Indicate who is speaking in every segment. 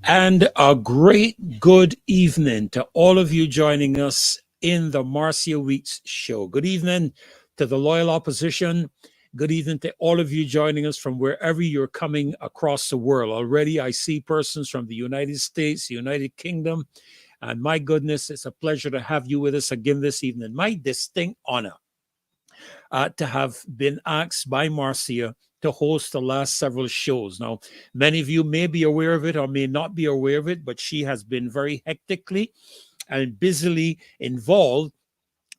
Speaker 1: And a great good evening to all of you joining us in the Marcia Weeks show. Good evening to the loyal opposition. Good evening to all of you joining us from wherever you're coming across the world. Already I see persons from the United States, the United Kingdom, and my goodness, it's a pleasure to have you with us again this evening. My distinct honor to have been asked by Marcia to host the last several shows. Now, many of you may be aware of it or may not be aware of it, but she has been very hectically and busily involved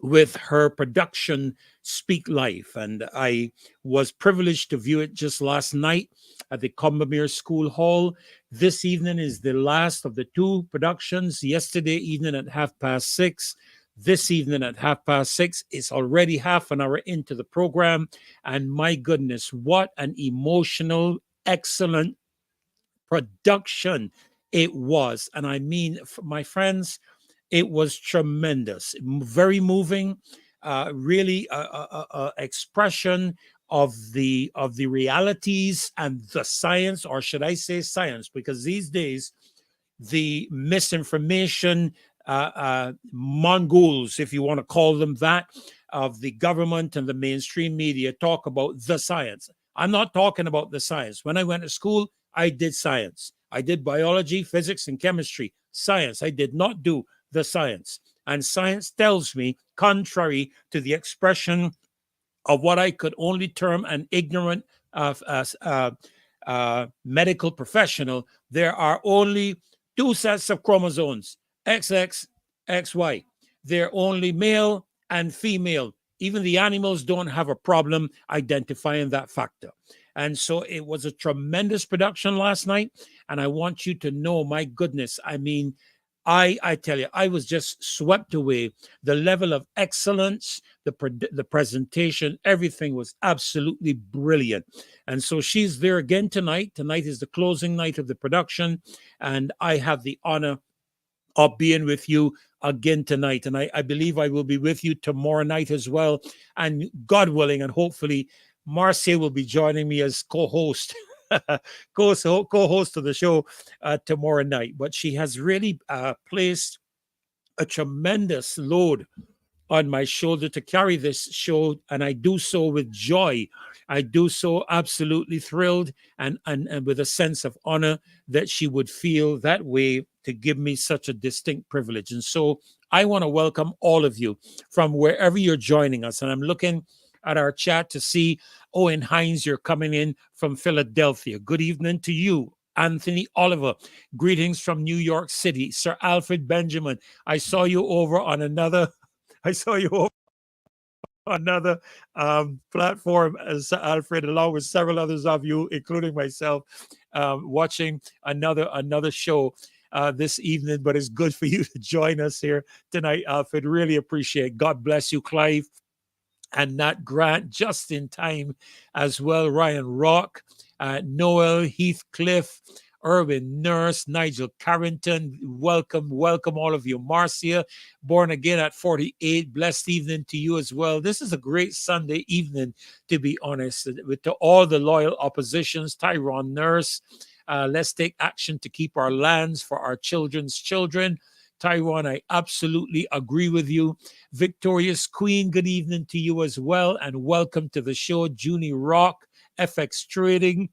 Speaker 1: with her production Speak Life. And I was privileged to view it just last night at the Combermere School Hall. This evening is the last of the two productions. Yesterday evening at 6:30. This evening at 6:30. It's already half an hour into the program. And my goodness, what an emotional, excellent production it was. And I mean, my friends, it was tremendous, very moving, really expression of the realities and the science, or should I say science, because these days the misinformation mongols, if you want to call them that, of the government and the mainstream media talk about the science. I'm not talking about the science. When I went to school, I did science. I did biology, physics, and chemistry. Science. I did not do the science. And science tells me, contrary to the expression of what I could only term an ignorant medical professional, there are only two sets of chromosomes, XX, XY. They're only male and female. Even the animals don't have a problem identifying that factor. And so it was a tremendous production last night. And I want you to know, my goodness, I mean, I tell you, I was just swept away. The level of excellence, the presentation, everything was absolutely brilliant. And so she's there again tonight. Tonight is the closing night of the production. And I have the honor of being with you again tonight. And I believe I will be with you tomorrow night as well. And God willing, and hopefully Marcia will be joining me as co-host. Co-host of the show tomorrow night. But she has really placed a tremendous load on my shoulder to carry this show, and I do so with joy. I do so absolutely thrilled and with a sense of honor that she would feel that way to give me such a distinct privilege. And so I want to welcome all of you from wherever you're joining us. And I'm looking at our chat to see Owen Hines, you're coming in from Philadelphia. Good evening to you. Anthony Oliver, greetings from New York City. Sir Alfred Benjamin, I saw you over on another platform, Sir Alfred, along with several others of you, including myself, watching another show this evening. But it's good for you to join us here tonight, Alfred. Really appreciate it. God bless you, Clive and Nat Grant, just in time as well. Ryan Rock, Noel Heathcliff, Irwin Nurse, Nigel Carrington, welcome all of you. Marcia, born again at 48, blessed evening to you as well. This is a great Sunday evening, to be honest, to all the loyal oppositions. Tyrone Nurse, let's take action to keep our lands for our children's children. Taiwan, I absolutely agree with you. Victorious Queen, good evening to you as well, and welcome to the show. Junie Rock, FX Trading,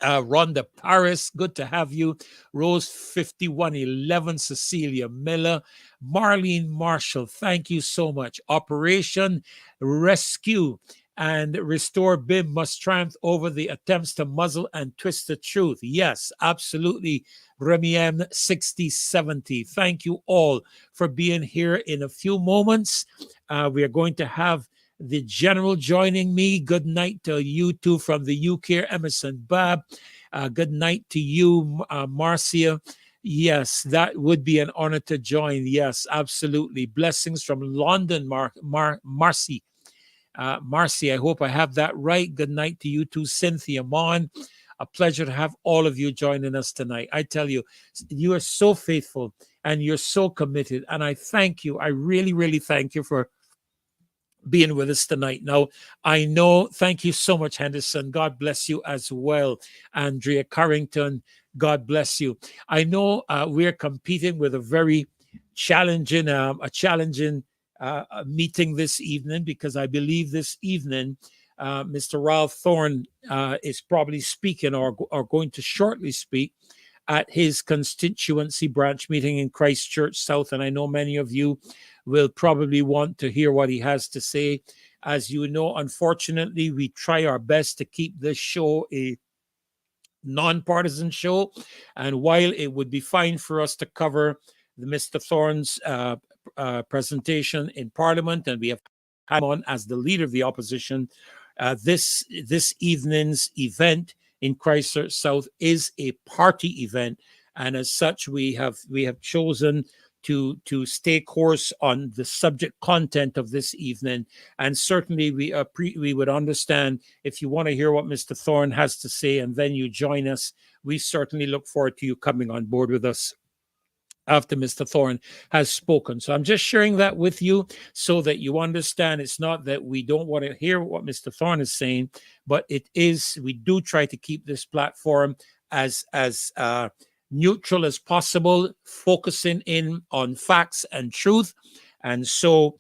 Speaker 1: Rhonda Paris, good to have you. Rose 5111, Cecilia Miller, Marlene Marshall, thank you so much. Operation Rescue and Restore BIM must triumph over the attempts to muzzle and twist the truth. Yes, absolutely. Remiem 6070. Thank you all for being here. In a few moments, we are going to have the General joining me. Good night to you two from the UK, Emerson Bab. Good night to you, Marcia. Yes, that would be an honor to join. Yes, absolutely. Blessings from London, Marcy. Marcy, I hope I have that right. Good night to you too, Cynthia Mon. A pleasure to have all of you joining us tonight. I tell you, you are so faithful and you're so committed. And I thank you. I really, really thank you for being with us tonight. Now, I know, thank you so much, Henderson. God bless you as well. Andrea Carrington, God bless you. I know we're competing with a very challenging, meeting this evening, because I believe this evening Mr. Ralph Thorne is probably speaking or going to shortly speak at his constituency branch meeting in Christchurch South. And I know many of you will probably want to hear what he has to say. As you know, unfortunately, we try our best to keep this show a nonpartisan show. And while it would be fine for us to cover the Mr. Thorne's presentation in Parliament, and we have him on as the leader of the opposition, this evening's event in Christchurch South is a party event, and as such, we have chosen to stay course on the subject content of this evening. And certainly, we would understand if you want to hear what Mr. Thorne has to say, and then you join us. We certainly look forward to you coming on board with us after Mr. Thorne has spoken. So I'm just sharing that with you so that you understand it's not that we don't want to hear what Mr. Thorne is saying, but it is, we do try to keep this platform as neutral as possible, focusing in on facts and truth. And so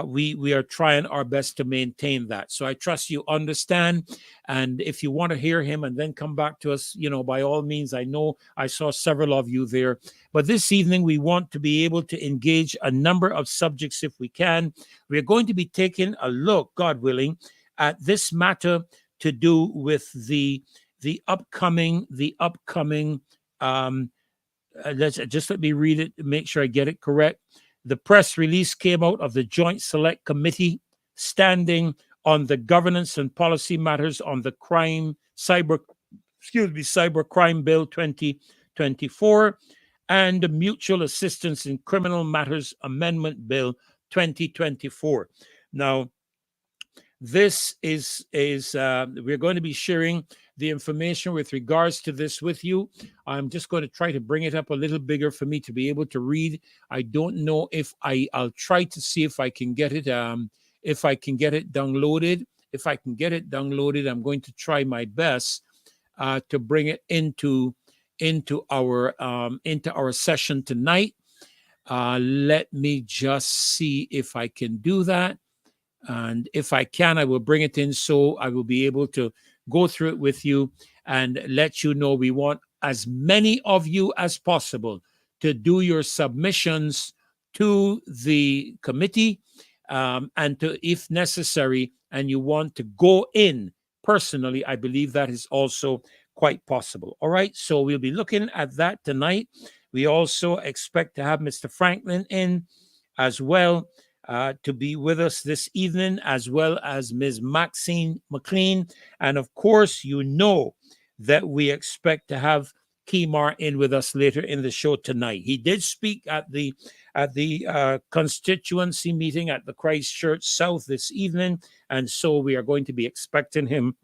Speaker 1: we are trying our best to maintain that. So I trust you understand. And if you want to hear him and then come back to us, by all means, I know I saw several of you there. But this evening, we want to be able to engage a number of subjects if we can. We're going to be taking a look, God willing, at this matter to do with the upcoming let me read it to make sure I get it correct. The press release came out of the Joint Select Committee standing on the governance and policy matters on the Cybercrime Bill 2024 and the Mutual Assistance in Criminal Matters Amendment Bill 2024. Now, this is we're going to be sharing the information with regards to this with you. I'm just going to try to bring it up a little bigger for me to be able to read. I don't know if I'll try to see if I can get it downloaded. If I can get it downloaded, I'm going to try my best to bring it into our session tonight. Let me just see if I can do that. And if I can, I will bring it in so I will be able to go through it with you and let you know we want as many of you as possible to do your submissions to the committee and to, if necessary, and you want to go in personally, I believe that is also quite possible. All right, so we'll be looking at that tonight. We also expect to have Mr. Franklin in as well to be with us this evening, as well as Ms. Maxine McLean. And of course, you know that we expect to have Kemar in with us later in the show tonight. He did speak at the constituency meeting at the Christchurch South this evening, and so we are going to be expecting him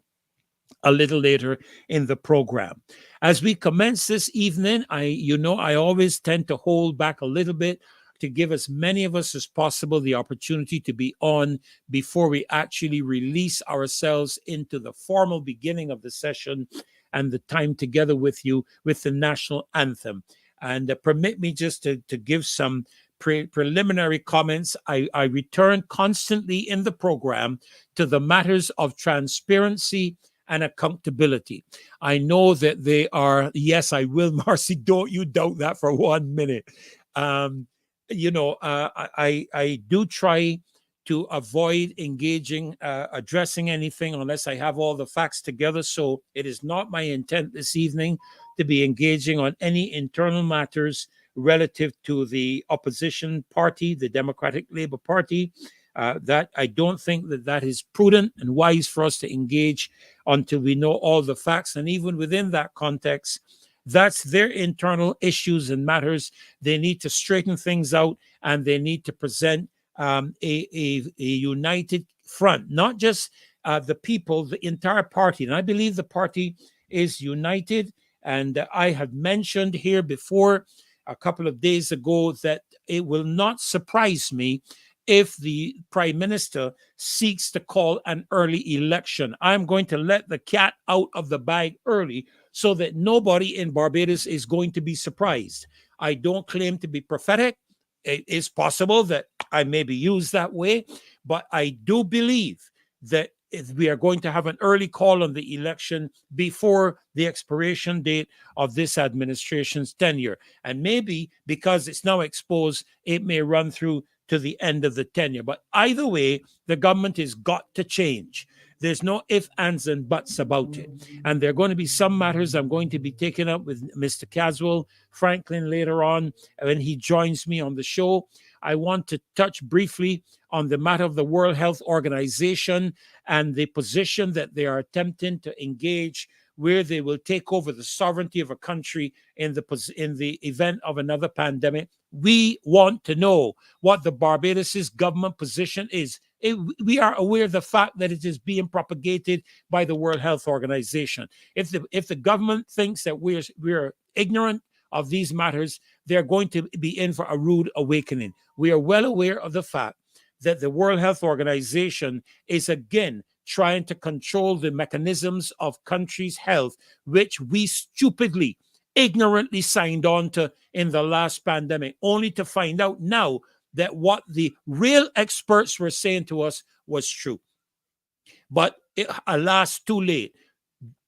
Speaker 1: a little later in the program. As we commence this evening, I always tend to hold back a little bit to give as many of us as possible the opportunity to be on before we actually release ourselves into the formal beginning of the session and the time together with you with the national anthem. And permit me just to give some preliminary comments. I return constantly in the program to the matters of transparency and accountability. I know that they are, yes, I will, Marcy, don't you doubt that for 1 minute. I do try to avoid engaging, addressing anything unless I have all the facts together. So it is not my intent this evening to be engaging on any internal matters relative to the opposition party, the Democratic Labour Party. That I don't think that is prudent and wise for us to engage until we know all the facts. And even within that context, that's their internal issues and matters. They need to straighten things out, and they need to present a united front, not just the people, the entire party. And I believe the party is united. And I have mentioned here before a couple of days ago that it will not surprise me if the prime minister seeks to call an early election. I'm going to let the cat out of the bag early so that nobody in Barbados is going to be surprised. I don't claim to be prophetic. It is possible that I may be used that way, but I do believe that if we are going to have an early call on the election before the expiration date of this administration's tenure. And maybe because it's now exposed, it may run through to the end of the tenure. But either way, the government has got to change. There's no ifs, ands, and buts about it. And there are going to be some matters I'm going to be taking up with Mr. Caswell Franklin later on when he joins me on the show. I want to touch briefly on the matter of the World Health Organization and the position that they are attempting to engage, where they will take over the sovereignty of a country in the event of another pandemic. We want to know what the Barbados' government position is. We are aware of the fact that it is being propagated by the World Health Organization. If the government thinks that we're ignorant of these matters, they're going to be in for a rude awakening. We are well aware of the fact that the World Health Organization is again trying to control the mechanisms of countries' health, which we stupidly, ignorantly signed on to in the last pandemic, only to find out now that what the real experts were saying to us was true. But alas, too late.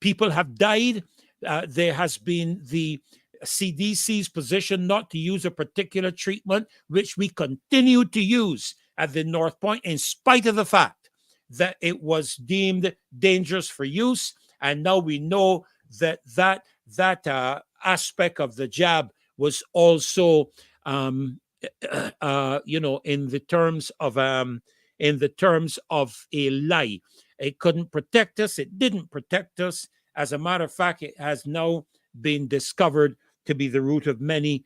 Speaker 1: People have died. There has been the CDC's position not to use a particular treatment, which we continue to use at the North Point, in spite of the fact that it was deemed dangerous for use. And now we know that aspect of the jab was also, in the terms of a lie. It couldn't protect us. It didn't protect us. As a matter of fact, it has now been discovered to be the root of many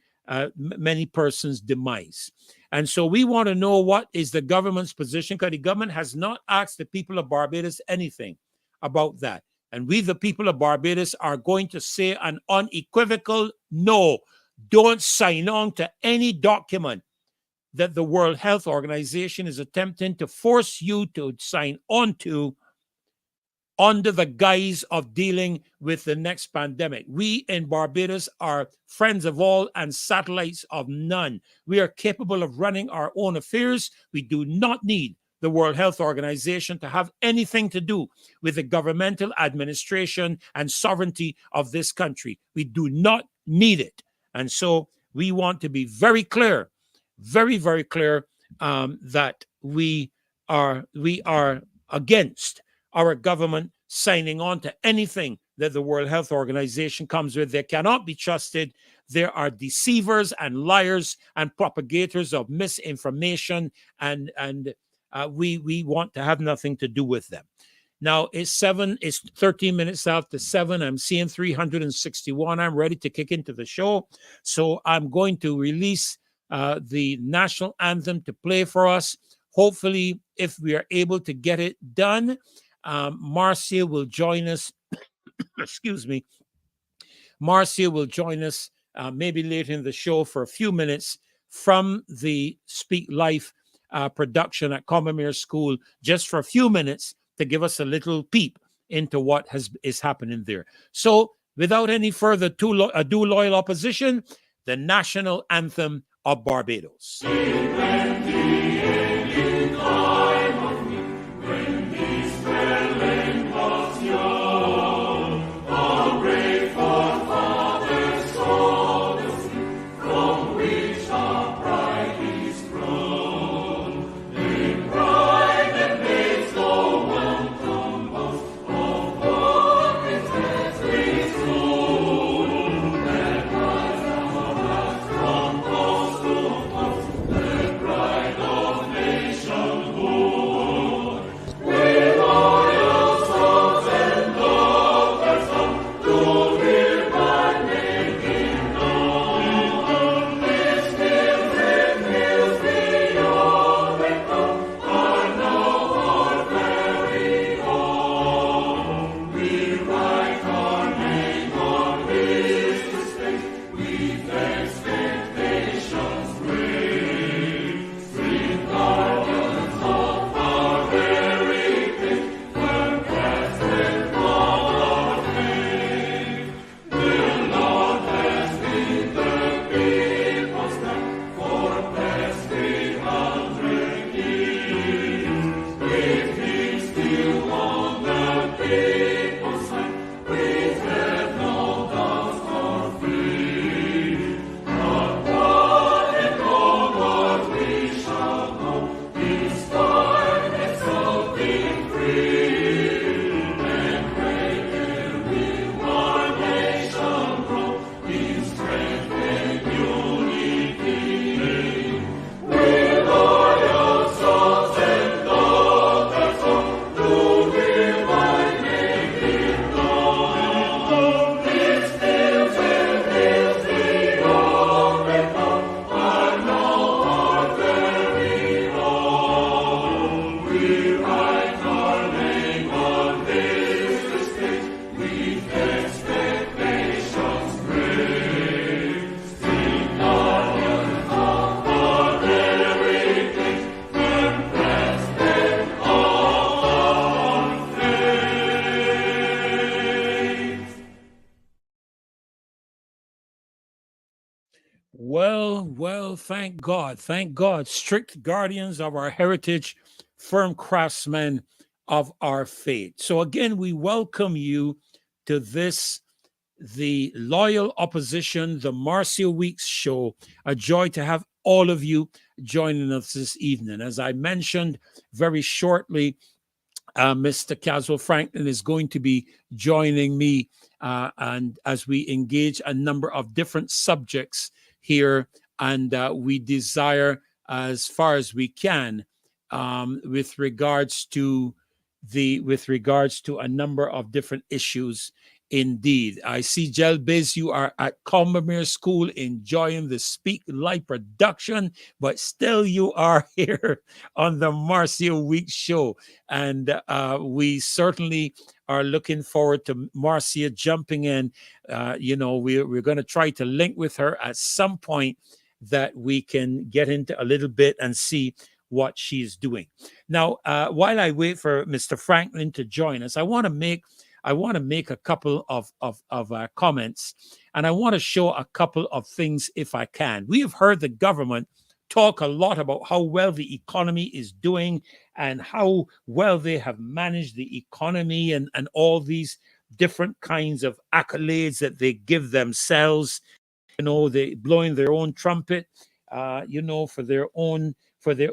Speaker 1: persons' demise. And so we want to know what is the government's position, because the government has not asked the people of Barbados anything about that. And we, the people of Barbados, are going to say an unequivocal no. Don't sign on to any document that the World Health Organization is attempting to force you to sign on to under the guise of dealing with the next pandemic. We in Barbados are friends of all and satellites of none. We are capable of running our own affairs. We do not need the World Health Organization to have anything to do with the governmental administration and sovereignty of this country. We do not need it. And so we want to be very clear, very, very clear, that we are against our government signing on to anything that the World Health Organization comes with. They cannot be trusted. There are deceivers and liars and propagators of misinformation, and we want to have nothing to do with them. Now it's 13 minutes after 7. I'm seeing 361. I'm ready to kick into the show. So I'm going to release the national anthem to play for us. Hopefully, if we are able to get it done, Marcia will join us. Excuse me. Marcia will join us maybe later in the show for a few minutes from the Speak Life production at Combermere School, just for a few minutes to give us a little peep into what is happening there. So, without any further ado, loyal opposition, the national anthem of Barbados.
Speaker 2: Right.
Speaker 1: Well, thank God. Thank God. Strict guardians of our heritage, firm craftsmen of our faith. So, again, we welcome you to this, the Loyal Opposition, the Marcia Weeks show. A joy to have all of you joining us this evening. As I mentioned very shortly, Mr. Caswell Franklin is going to be joining me, and as we engage a number of different subjects here, and we desire, as far as we can, with regards to a number of different issues. Indeed, I see Jelbiz, you are at Combermere School enjoying the Speak Live production, but still you are here on the Marcia Week show. And we certainly are looking forward to Marcia jumping in. We're going to try to link with her at some point that we can get into a little bit and see what she's doing. Now, while I wait for Mr. Franklin to join us, I want to make a couple of comments, and I want to show a couple of things if I can. We have heard the government talk a lot about how well the economy is doing and how well they have managed the economy, and all these different kinds of accolades that they give themselves. They blowing their own trumpet, for their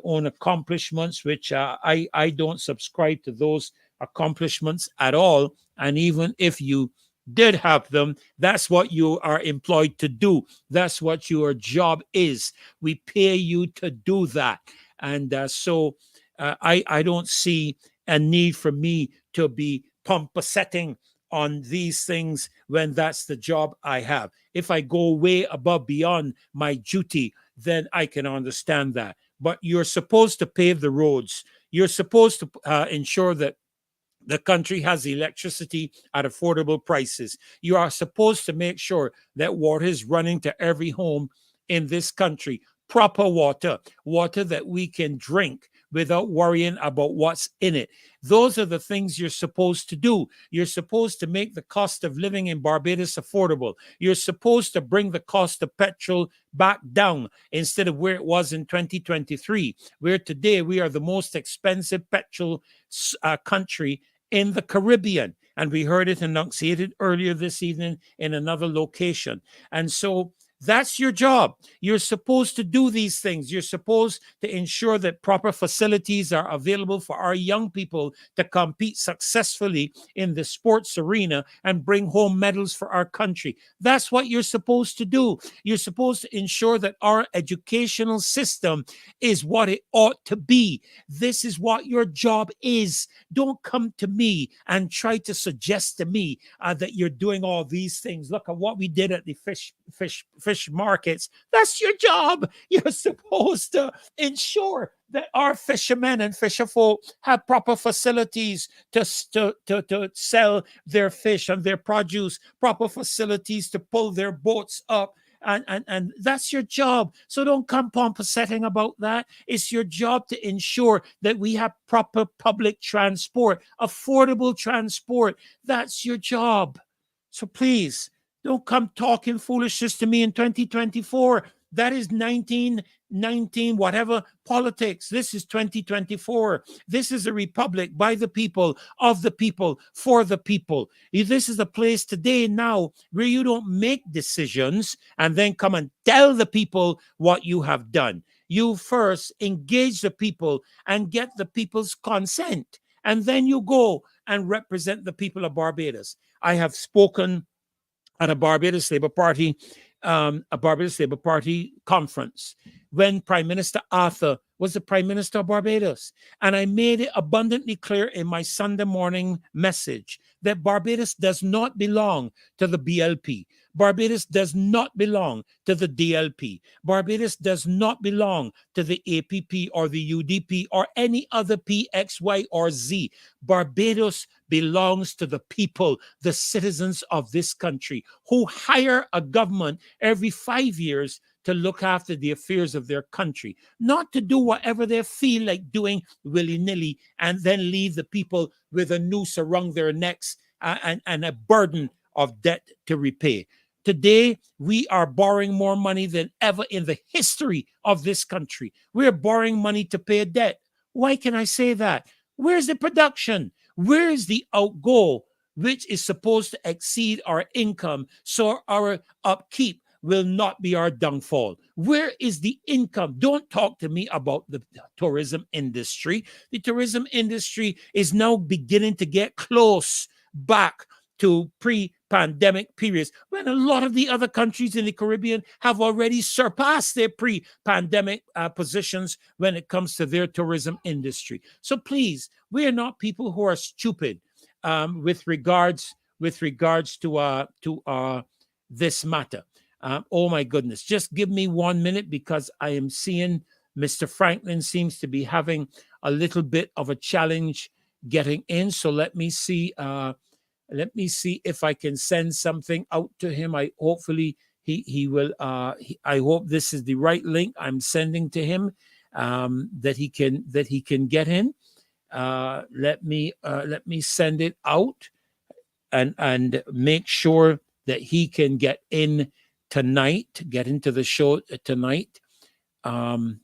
Speaker 1: own accomplishments, which I don't subscribe to those accomplishments at all. And even if you did have them, that's what you are employed to do. That's what your job is. We pay you to do that. And so I don't see a need for me to be pomposetting on these things when that's the job I have. If I go way above beyond my duty, then I can understand that. But you're supposed to pave the roads. You're supposed to ensure that the country has electricity at affordable prices. You are supposed to make sure that water is running to every home in this country. Proper water that we can drink without worrying about what's in it. Those are the things you're supposed to do. You're supposed to make the cost of living in Barbados affordable. You're supposed to bring the cost of petrol back down instead of where it was in 2023, where today we are the most expensive petrol country in the Caribbean. And we heard it enunciated earlier this evening in another location. And so that's your job. You're supposed to do these things. You're supposed to ensure that proper facilities are available for our young people to compete successfully in the sports arena and bring home medals for our country. That's what you're supposed to do. You're supposed to ensure that our educational system is what it ought to be. This is what your job is. Don't come to me and try to suggest to me that you're doing all these things. Look at what we did at the fish markets. That's your job. You're supposed to ensure that our fishermen and fisherfolk have proper facilities to sell their fish and their produce, proper facilities to pull their boats up. And that's your job. So don't come pomposetting about that. It's your job to ensure that we have proper public transport, affordable transport. That's your job. So please, don't come talking foolishness to me in 2024. That is 1919, whatever politics. This is 2024. This is a republic by the people, of the people, for the people. This is a place today now where you don't make decisions and then come and tell the people what you have done. You first engage the people and get the people's consent, and then you go and represent the people of Barbados. I have spoken at a Barbados Labour Party conference when Prime Minister Arthur was the Prime Minister of Barbados. And I made it abundantly clear in my Sunday morning message that Barbados does not belong to the BLP. Barbados does not belong to the DLP. Barbados does not belong to the APP or the UDP or any other P, X, Y, or Z. Barbados belongs to the people, the citizens of this country, who hire a government every 5 years to look after the affairs of their country, not to do whatever they feel like doing willy-nilly and then leave the people with a noose around their necks and a burden of debt to repay. Today, we are borrowing more money than ever in the history of this country. We're borrowing money to pay a debt. Why can I say that? Where's the production? Where's the outgo, which is supposed to exceed our income so our upkeep will not be our downfall? Where is the income? Don't talk to me about the tourism industry. The tourism industry is now beginning to get close back to pre-pandemic periods, when a lot of the other countries in the Caribbean have already surpassed their pre-pandemic positions when it comes to their tourism industry. So please, we are not people who are stupid with regards to this matter. Oh my goodness! Just give me 1 minute, because I am seeing Mr. Franklin seems to be having a little bit of a challenge getting in. So let me see. Let me see if I can send something out to him. I hopefully he will. I hope this is the right link I'm sending to him, that he can get in. Let me send it out and make sure that he can get in tonight. Get into the show tonight. And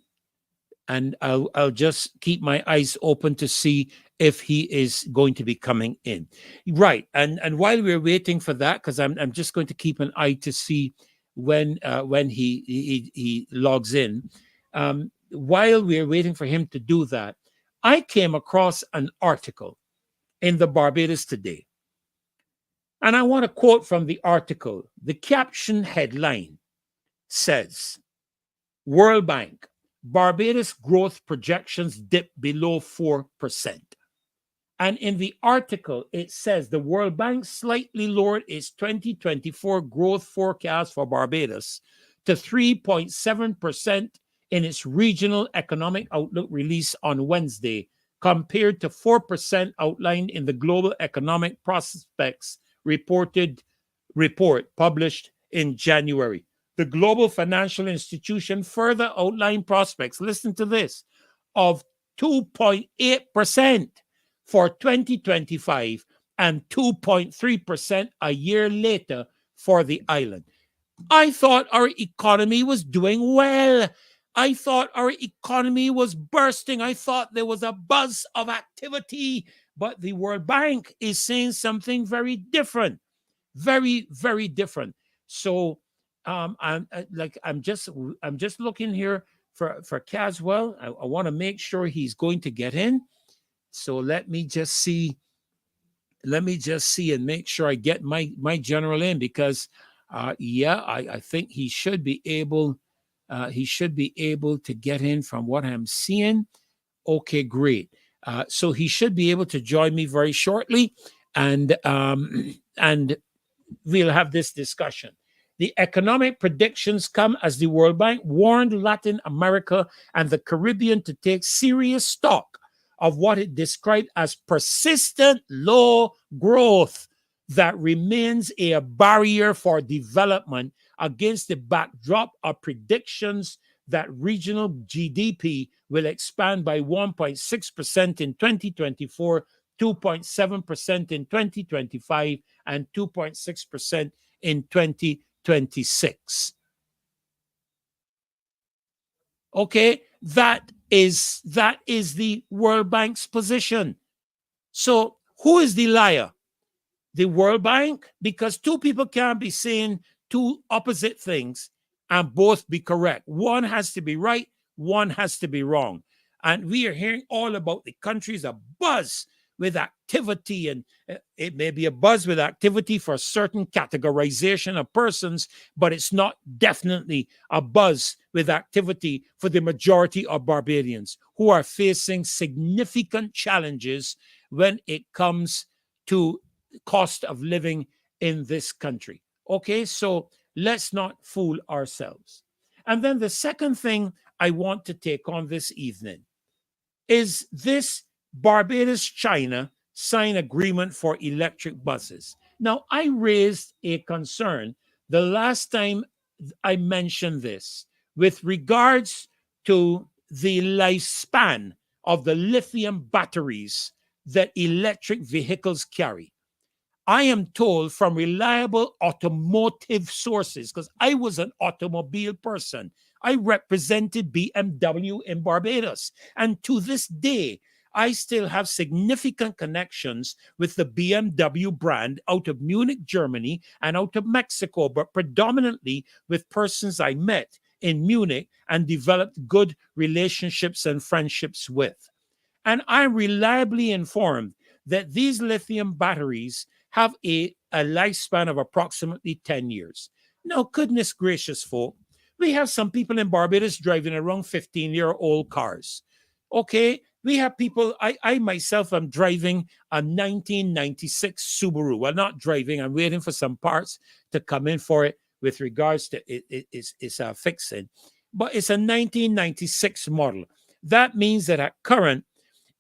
Speaker 1: I'll just keep my eyes open to see if he is going to be coming in. Right. And while we're waiting for that, because I'm just going to keep an eye to see when he logs in. While we're waiting for him to do that, I came across an article in the Barbados Today. And I want to quote from the article. The caption headline says, World Bank, Barbados growth projections dip below 4%. And in the article, it says the World Bank slightly lowered its 2024 growth forecast for Barbados to 3.7% in its regional economic outlook release on Wednesday, compared to 4% outlined in the Global Economic Prospects report published in January. The global financial institution further outlined prospects, listen to this, of 2.8% for 2025 and 2.3% a year later for the island. I thought our economy was doing well. I thought our economy was bursting. I thought there was a buzz of activity, but the World Bank is saying something very different, very, very different. So I'm just looking here for Caswell. I want to make sure he's going to get in. So let me just see and make sure I get my general in, because I think he should be able to get in from what I'm seeing. Okay, great. So he should be able to join me very shortly, and we'll have this discussion. The economic predictions come as the World Bank warned Latin America and the Caribbean to take serious stock of what it described as persistent low growth that remains a barrier for development against the backdrop of predictions that regional GDP will expand by 1.6% in 2024, 2.7% in 2025, and 2.6% in 2026. Okay, that is the World Bank's position. So who is the liar? The World Bank? Because two people can't be saying two opposite things and both be correct. One has to be right, one has to be wrong. And we are hearing all about the countries abuzz with activity, and it may be a buzz with activity for a certain categorization of persons, but it's not definitely a buzz with activity for the majority of Barbadians who are facing significant challenges when it comes to cost of living in this country. Okay, so let's not fool ourselves. And then the second thing I want to take on this evening is this Barbados-China sign agreement for electric buses. Now, I raised a concern the last time I mentioned this with regards to the lifespan of the lithium batteries that electric vehicles carry. I am told from reliable automotive sources, because I was an automobile person. I represented BMW in Barbados. And to this day, I still have significant connections with the BMW brand out of Munich, Germany, and out of Mexico, but predominantly with persons I met in Munich and developed good relationships and friendships with. And I'm reliably informed that these lithium batteries have a lifespan of approximately 10 years. Now, goodness gracious, folk, we have some people in Barbados driving around 15-year-old cars. Okay, we have people, I myself am driving a 1996 Subaru. Well, not driving, I'm waiting for some parts to come in for it with regards to it's fixing. But it's a 1996 model. That means that at current,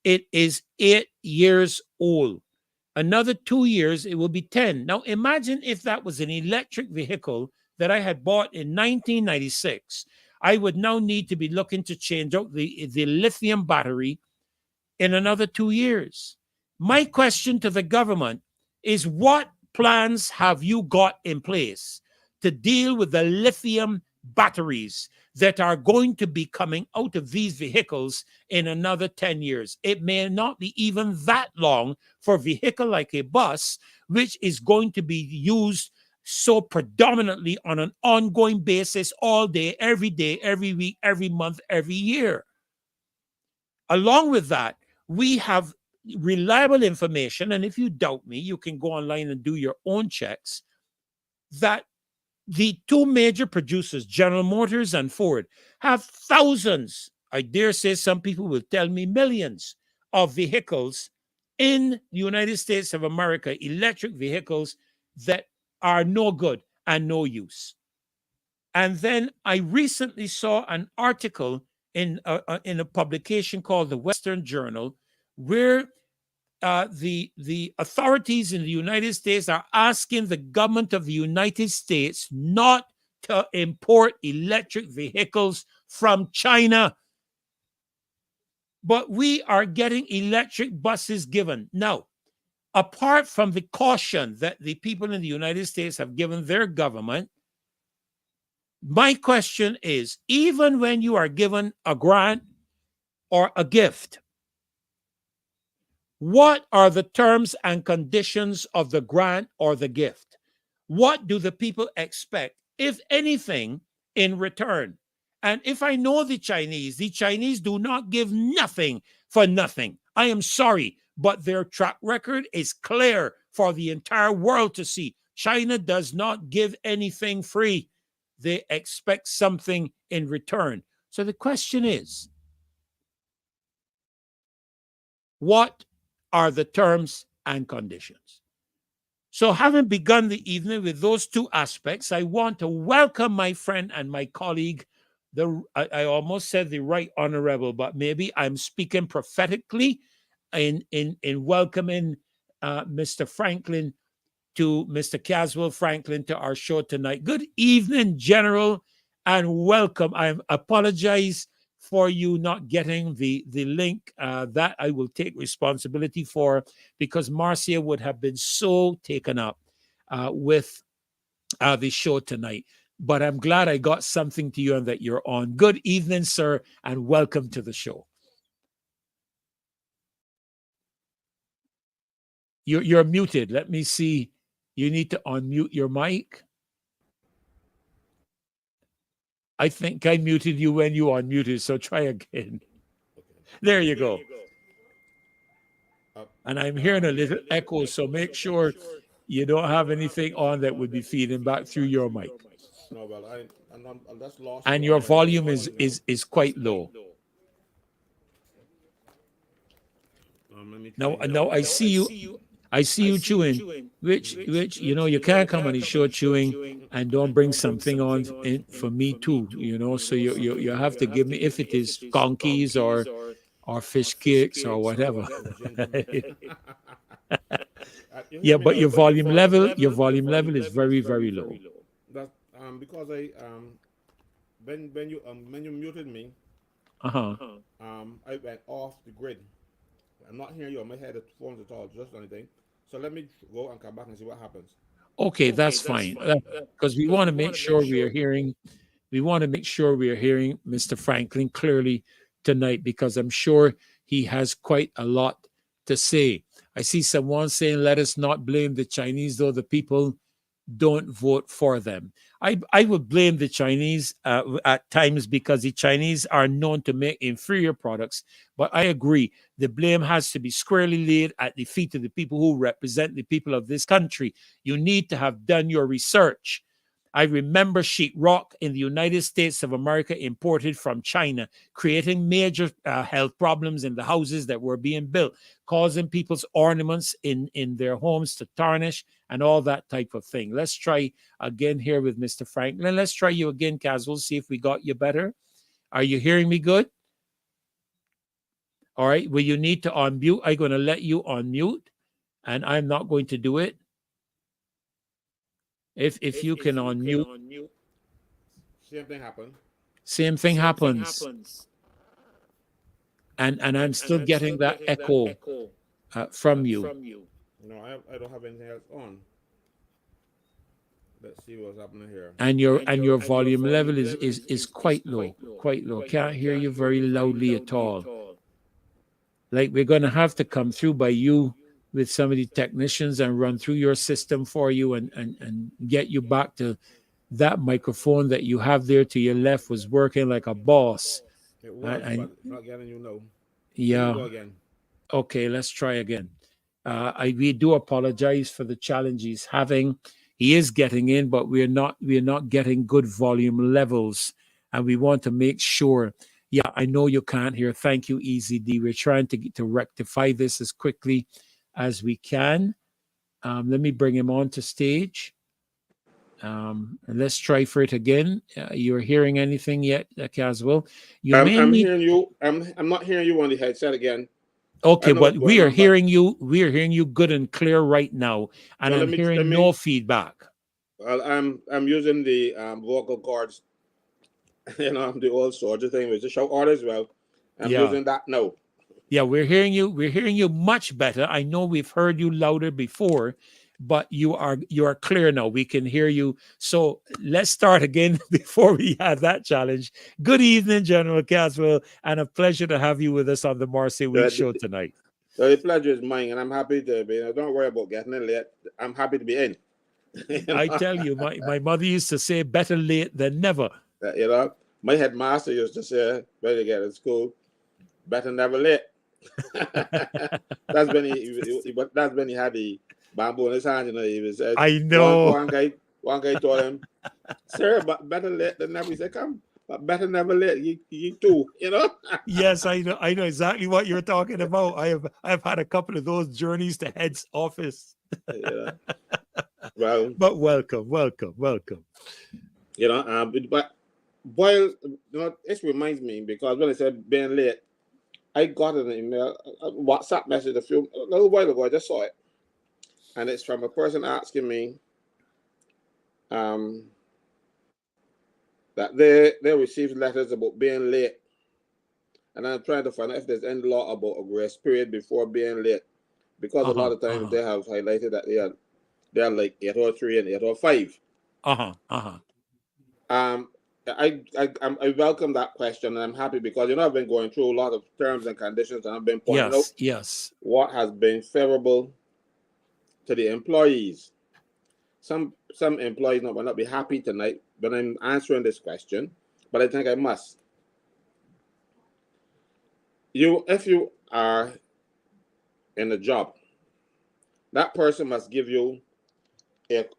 Speaker 1: it is 8 years old. Another 2 years, it will be 10. Now, imagine if that was an electric vehicle that I had bought in 1996. I would now need to be looking to change out the lithium battery in another 2 years. My question to the government is, what plans have you got in place to deal with the lithium batteries that are going to be coming out of these vehicles in another 10 years? It may not be even that long for a vehicle like a bus, which is going to be used so predominantly on an ongoing basis all day, every week, every month, every year. Along with that, we have reliable information, and if you doubt me, you can go online and do your own checks, that the two major producers, General Motors and Ford, have thousands, I dare say some people will tell me millions, of vehicles in the United States of America, electric vehicles that are no good and no use. And then I recently saw an article in a publication called the Western Journal, where the authorities in the United States are asking the government of the United States not to import electric vehicles from China. But we are getting electric buses given. Now, apart from the caution that the people in the United States have given their government, my question is, even when you are given a grant or a gift, what are the terms and conditions of the grant or the gift? What do the people expect, if anything, in return? And if I know the Chinese do not give nothing for nothing. I am sorry, but their track record is clear for the entire world to see. China does not give anything free. They expect something in return. So the question is, what are the terms and conditions? So, having begun the evening with those two aspects, I want to welcome my friend and my colleague, I almost said the Right Honorable, but maybe I'm speaking prophetically in welcoming Mr. Franklin to Mr. Caswell Franklin to our show tonight. Good evening, General, and welcome. I apologize for you not getting the link. That I will take responsibility for, because Marcia would have been so taken up with the show tonight. But I'm glad I got something to you and that you're on. Good evening, sir, and welcome to the show. You're muted. Let me see. You need to unmute your mic. I think I muted you when you unmuted, so try again. There you go. And I'm hearing a little echo, so make sure you don't have anything on that would be feeding back through your mic.
Speaker 2: No, well, I'm just lost.
Speaker 1: And your volume is quite low. Now I see you. I see you chewing, which you can't come on the show chewing and don't bring something on in for me too. So you have to give me, if it is conkies or fish cakes or whatever. Yeah, but your volume level is very, very low.
Speaker 2: That's because when you muted me,
Speaker 1: Uh-huh.
Speaker 2: I went off the grid. I'm not hearing you on my headphones at all, just anything. So let me go and come back and see what happens.
Speaker 1: Okay, that's fine. Because we want to make sure we are hearing. We want to make sure we are hearing Mr. Franklin clearly tonight, because I'm sure he has quite a lot to say. I see someone saying, "Let us not blame the Chinese, though the people don't vote for them." I would blame the Chinese at times, because the Chinese are known to make inferior products. But I agree, the blame has to be squarely laid at the feet of the people who represent the people of this country. You need to have done your research. I remember sheetrock in the United States of America imported from China, creating major health problems in the houses that were being built, causing people's ornaments in their homes to tarnish and all that type of thing. Let's try again here with Mr. Franklin. Let's try you again, Caswell, see if we got you better. Are you hearing me good? All right. Well, you need to unmute. I'm going to let you unmute, and I'm not going to do it. If you can unmute.
Speaker 2: Same thing happened.
Speaker 1: Same thing happens. And I'm still getting that echo from you.
Speaker 2: No, I don't have anything else on. Let's see what's happening here.
Speaker 1: And your volume level is quite low. Quite low. Can't hear you very loudly at all. Like, we're going to have to come through by you with some of the technicians and run through your system for you and get you back to that microphone that you have there to your left was working like a boss.
Speaker 2: It was, but not getting you know.
Speaker 1: Yeah.
Speaker 2: Go again.
Speaker 1: Okay, let's try again. We do apologize for the challenge he's having. He is getting in, but we're not getting good volume levels, and we want to make sure. Yeah, I know you can't hear. Thank you, EZD. We're trying to rectify this as quickly as we can. Let me bring him on to stage. And let's try for it again. You're hearing anything yet, Caswell?
Speaker 2: I'm hearing you. I'm not hearing you on the headset again.
Speaker 1: Okay, but we are hearing you. We are hearing you good and clear right now, and I'm hearing no feedback.
Speaker 2: Well, I'm using the vocal cords, the old soldier thing with the shout out as well. I'm using that now.
Speaker 1: Yeah, we're hearing you. We're hearing you much better. I know we've heard you louder before, but you are clear now. We can hear you. So let's start again before we have that challenge. Good evening, General Caswell, and a pleasure to have you with us on the Marseille Week show tonight.
Speaker 2: The pleasure is mine, and I'm happy to be. Don't worry about getting in late. I'm happy to be in.
Speaker 1: I tell you, my mother used to say, "Better late than never."
Speaker 2: My headmaster used to say, when you get in school, "Better never late." That's when he had the bamboo in his hand. He was.
Speaker 1: I know.
Speaker 2: One guy told him, "Sir, but better late than never." He said, "Come, but better never late. You too,
Speaker 1: Yes, I know exactly what you're talking about. I've had a couple of those journeys to head's office.
Speaker 2: Yeah. Well,
Speaker 1: but welcome.
Speaker 2: But while this reminds me, because when I said being late, I got an email, a WhatsApp message a little while ago. I just saw it, and it's from a person asking me that they received letters about being late, and I'm trying to find out if there's any law about a grace period before being late, because a lot of times they have highlighted that they are like 803 and 805. I welcome that question, and I'm happy because I've been going through a lot of terms and conditions, and I've been pointing out what has been favorable to the employees. Some employees will not be happy tonight, but I'm answering this question. But I think I must. If you are in a job, that person must give you if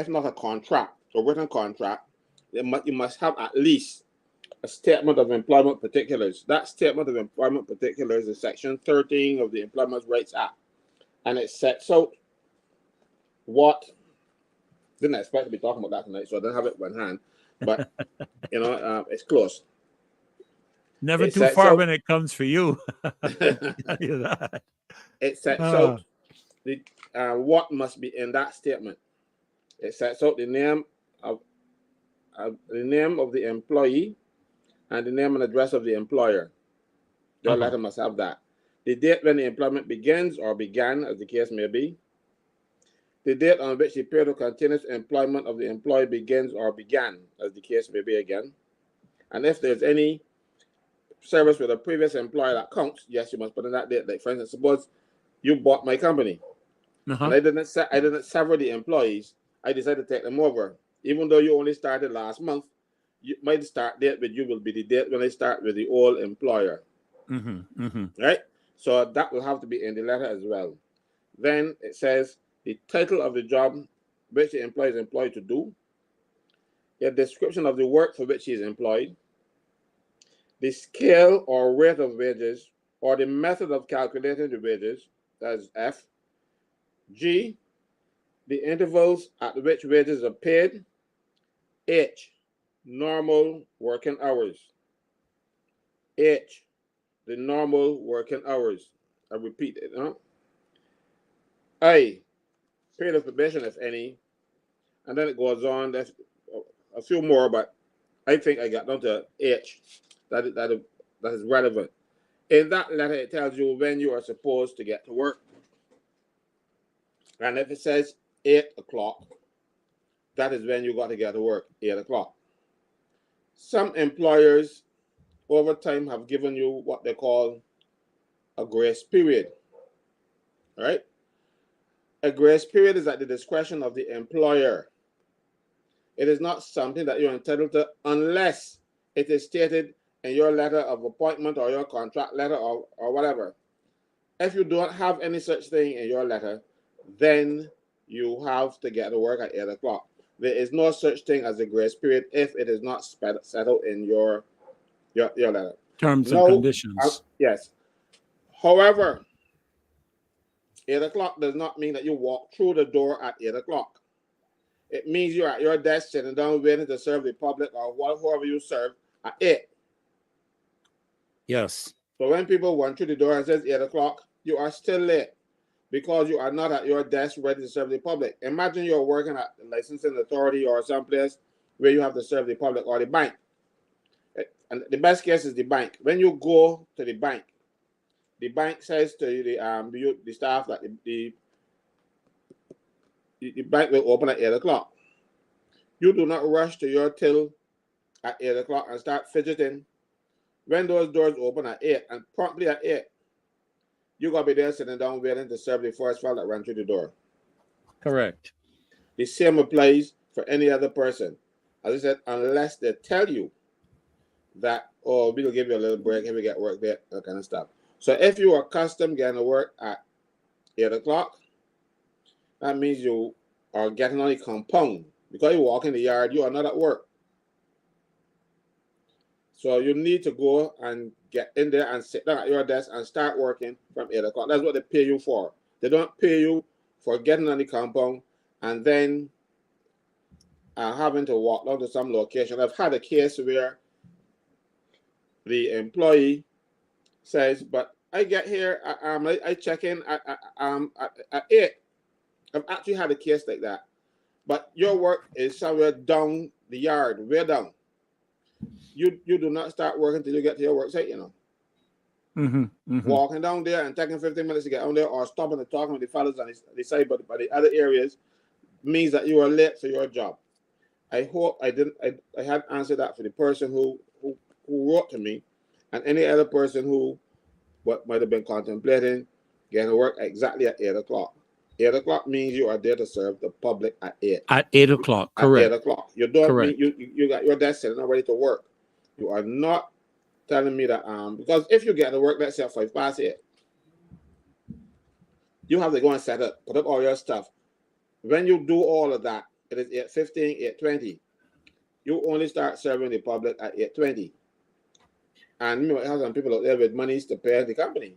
Speaker 2: not a contract, a written contract, you must have at least a statement of employment particulars. That statement of employment particulars is Section 13 of the Employment Rights Act, and it sets out what. Didn't expect to be talking about that tonight, so I don't have it in hand. But it's close.
Speaker 1: Never too far when it comes for you.
Speaker 2: It sets out what must be in that statement. It sets out the name of the employee and the name and address of the employer. Your letter must have that. the date when the employment begins or began, as the case may be, the date on which the period of continuous employment of the employee begins or began, as the case may be again. And if there's any service with a previous employer that counts, yes, you must put in that date. Like, for instance, suppose you bought my company, and I didn't sever the employees. I decided to take them over. Even though you only started last month, my start date with you will be the date when I start with the old employer. Right? So that will have to be in the letter as well. Then it says the title of the job which the employee is employed to do, a description of the work for which he is employed, the scale or rate of wages or the method of calculating the wages, that is F. G, the intervals at which wages are paid. H, normal working hours. H, the normal working hours. I repeat it. I, period of probation, if any. And then it goes on. There's a few more, but I think I got down to H. That is relevant. In that letter, it tells you when you are supposed to get to work. And if it says 8 o'clock, that is when you got to get to work, 8 o'clock. Some employers over time have given you what they call a grace period. All right? A grace period is at the discretion of the employer. It is not something that you're entitled to unless it is stated in your letter of appointment or your contract letter or whatever. If you don't have any such thing in your letter, then you have to get to work at 8 o'clock. There is no such thing as a grace period if it is not settled in your letter.
Speaker 1: Terms and conditions.
Speaker 2: Yes. However, 8 o'clock does not mean that you walk through the door at 8 o'clock. It means you're at your desk sitting down waiting to serve the public or whoever you serve at 8.
Speaker 1: Yes.
Speaker 2: So when people run through the door and says 8 o'clock, you are still late because you are not at your desk ready to serve the public. Imagine you're working at the licensing authority or someplace where you have to serve the public or the bank. And the best case is the bank. When you go to the bank says to the staff that the bank will open at 8 o'clock. You do not rush to your till at 8 o'clock and start fidgeting. When those doors open at 8 and promptly at 8, you're going to be there sitting down waiting to serve the first file that ran through the door.
Speaker 1: Correct.
Speaker 2: The same applies for any other person. As I said, unless they tell you that, oh, we'll give you a little break if we get work there, that kind of stuff. So if you are accustomed getting to work at 8 o'clock, that means you are getting on the compound. Because you walk in the yard, you are not at work. So you need to go and get in there and sit down at your desk and start working from 8 o'clock. That's what they pay you for. They don't pay you for getting on the compound and then having to walk down to some location. I've had a case where the employee says, but I get here, I check in at 8. I've actually had a case like that. But your work is somewhere down the yard, way down. You do not start working until you get to your work site, you know. Walking down there and taking 15 minutes to get down there or stopping and talking with the fellas on the side, but the other areas means that you are late for your job. I hope I had answered that for the person who wrote to me and any other person who might have been contemplating getting to work exactly at 8 o'clock. 8 o'clock means you are there to serve the public at 8.
Speaker 1: At 8 o'clock, correct.
Speaker 2: At 8 o'clock. You don't
Speaker 1: correct.
Speaker 2: mean you got your desk sitting ready to work. You are not telling me that because if you get to work, let's say at 8:05, you have to go and set up, put up all your stuff. When you do all of that, it is 8:15, 8:20. You only start serving the public at 8:20. And you might have some people out there with monies to pay the company.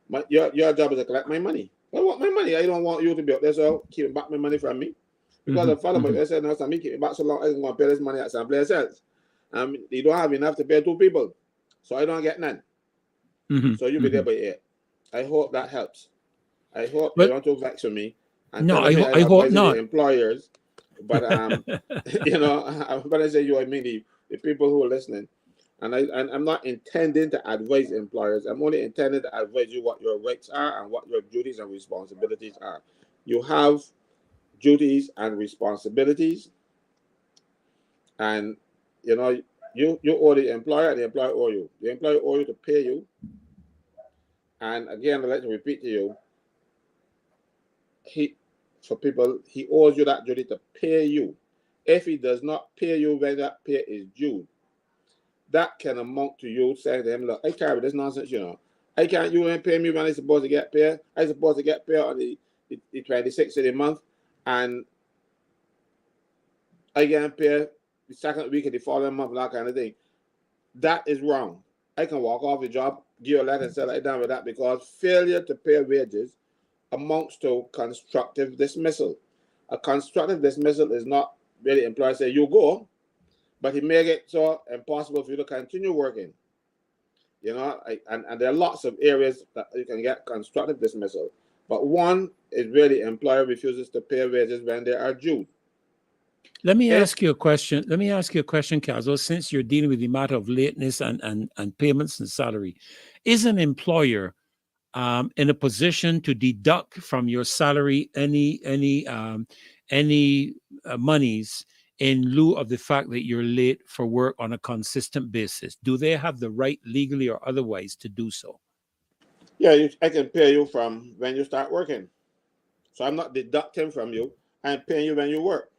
Speaker 2: But your job is to collect my money. I want my money. I don't want you to be out there, so keep back my money from me. Because the fellow might say, no, me keep it back so long, I can go and pay this money at someplace else. You don't have enough to pay 2 people. So I don't get none. So you'll be there by 8. I hope that helps. I hope you don't to vex with me. And
Speaker 1: no, I hope not.
Speaker 2: Employers, but you know, when I say you, I mean the people who are listening. And I'm not intending to advise employers. I'm only intending to advise you what your rights are and what your duties and responsibilities are. You have duties and responsibilities, and you know you owe the employer, and the employer owe you. The employer owe you to pay you. And again, I'd like to repeat to you, he owes you that duty to pay you. If he does not pay you when that pay is due, that can amount to you saying to him, look, I carry this nonsense, you know. I can't, you ain't pay me when I'm supposed to get paid. I'm supposed to get paid on the 26th of the month, and I get paid the second week of the following month, that kind of thing. That is wrong. I can walk off the job, give you a letter and say like down with that, because failure to pay wages amounts to constructive dismissal. A constructive dismissal is not really employer say you go, but he make it so impossible for you to continue working. You know, and there are lots of areas that you can get constructive dismissal. But one is really employer refuses to pay wages when they are due.
Speaker 1: Let me ask you a question. Let me ask you a question, Caswell, since you're dealing with the matter of lateness and payments and salary. Is an employer in a position to deduct from your salary any monies in lieu of the fact that you're late for work on a consistent basis? Do they have the right legally or otherwise to do so?
Speaker 2: Yeah, I can pay you from when you start working. So I'm not deducting from you. I'm paying you when you work.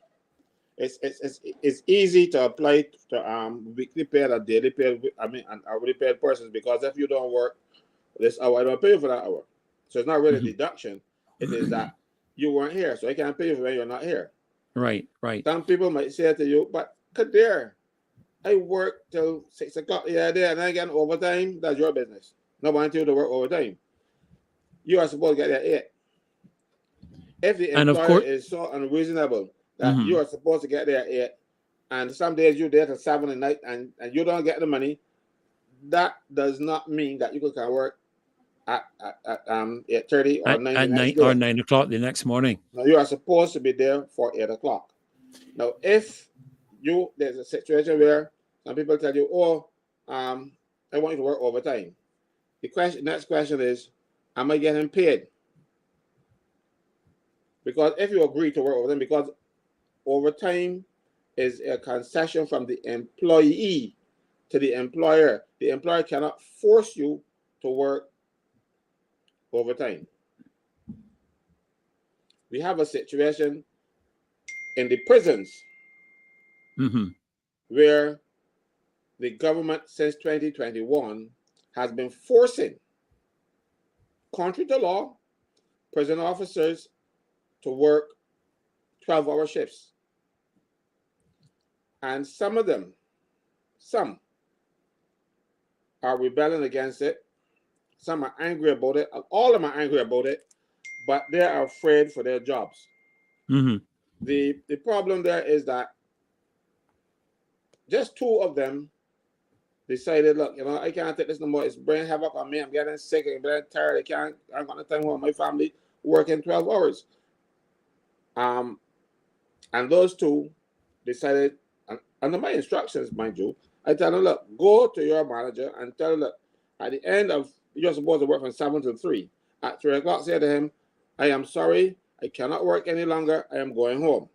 Speaker 2: It's easy to apply to weekly paid or daily paid, and hourly paid persons, because if you don't work this hour, I don't pay you for that hour. So it's not really a deduction. It is that you weren't here, so I can't pay you for when you're not here.
Speaker 1: Right.
Speaker 2: Some people might say to you, but Kadir, I work till 6 o'clock the other day and I get overtime. That's your business. Nobody you to work overtime. You are supposed to get there 8. If the employer is so unreasonable that you are supposed to get there 8, and some days you're there till 7 at night and you don't get the money, that does not mean that you can work at 8:30 or 9 the next day.
Speaker 1: Or 9 o'clock the next morning.
Speaker 2: Now you are supposed to be there for 8 o'clock. Now, if there's a situation where some people tell you, oh, I want you to work overtime. The next question is, am I getting paid? Because if you agree to work overtime, because overtime is a concession from the employee to the employer. The employer cannot force you to work overtime. We have a situation in the prisons where the government since 2021 has been forcing, contrary to law, prison officers to work 12-hour shifts. And some are rebelling against it. Some are angry about it. All of them are angry about it, but they are afraid for their jobs. The problem there is that just 2 of them decided, look, I can't take this no more. It's brain havoc on me. I'm getting sick. I'm getting tired. I got no time for my family working 12 hours. And those 2 decided, under my instructions, mind you, I tell them, look, go to your manager and tell them, look, at the end of, you're supposed to work from 7 to 3. At 3 o'clock, say to him, I am sorry, I cannot work any longer. I am going home.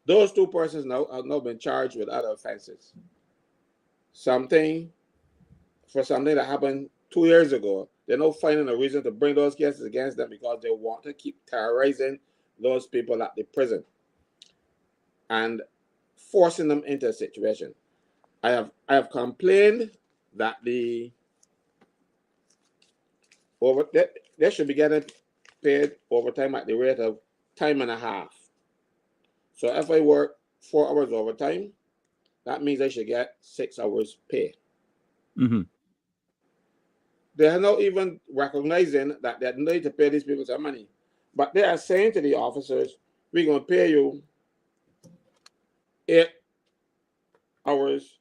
Speaker 2: Those 2 persons now have now been charged with other offenses. Something that happened 2 years ago. They're now finding a reason to bring those cases against them because they want to keep terrorizing those people at the prison and forcing them into a situation. I have complained that they should be getting paid overtime at the rate of time and a half. So if I work 4 hours overtime, that means I should get 6 hours pay. They are not even recognizing that they need to pay these people some money. But they are saying to the officers, we're going to pay you 8 hours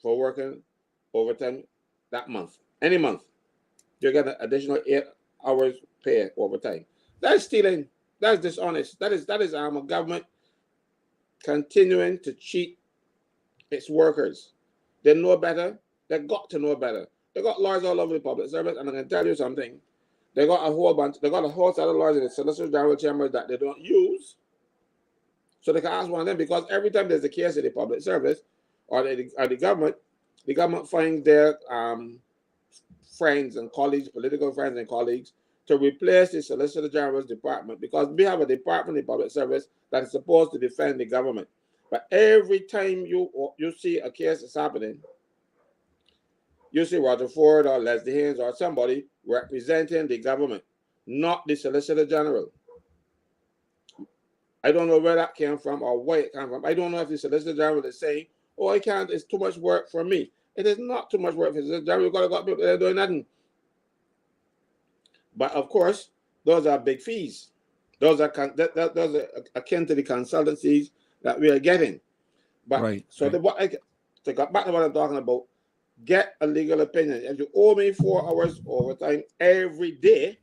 Speaker 2: for working overtime that month. Any month, you get an additional 8 hours pay overtime. That's stealing. That's dishonest. That is a government continuing to cheat its workers. They know better. They got to know better. They got lawyers all over the public service, and I can tell you something. They got a whole bunch. They got a whole set of lawyers in the Solicitor General chambers that they don't use, so they can ask one of them, because every time there's a case in the public service or the government finds their friends and colleagues, political friends and colleagues, to replace the Solicitor General's department, because we have a department in public service that is supposed to defend the government. But every time you see a case that's happening, you see Roger Ford or Leslie Haynes or somebody representing the government, not the Solicitor General. I don't know where that came from or where it came from. I don't know if the Solicitor General is saying, oh, I can't, it's too much work for me. It is not too much work for the Solicitor General. You've got people that are doing nothing. But of course, those are big fees. Those are akin to the consultancies that we are getting. But
Speaker 1: right,
Speaker 2: so right. To go back to what I'm talking about, get a legal opinion. If you owe me 4 hours overtime every day,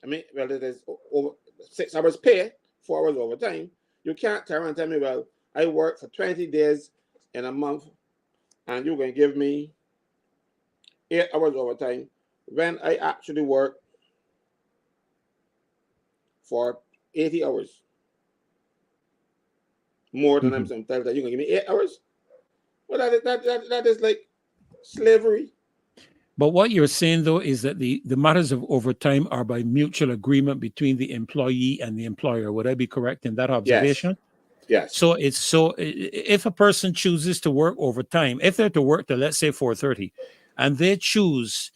Speaker 2: I mean, well, it is over 6 hours pay, 4 hours overtime. You can't turn and tell me, well, I work for 20 days in a month, and you're going to give me 8 hours overtime when I actually work for 80 hours. More than I'm sometimes that you're going to give me 8 hours? Well, that is like slavery.
Speaker 1: But what you're saying, though, is that the matters of overtime are by mutual agreement between the employee and the employer. Would I be correct in that observation?
Speaker 2: Yes.
Speaker 1: So if a person chooses to work overtime, if they're to work till, let's say, 4:30, and they choose,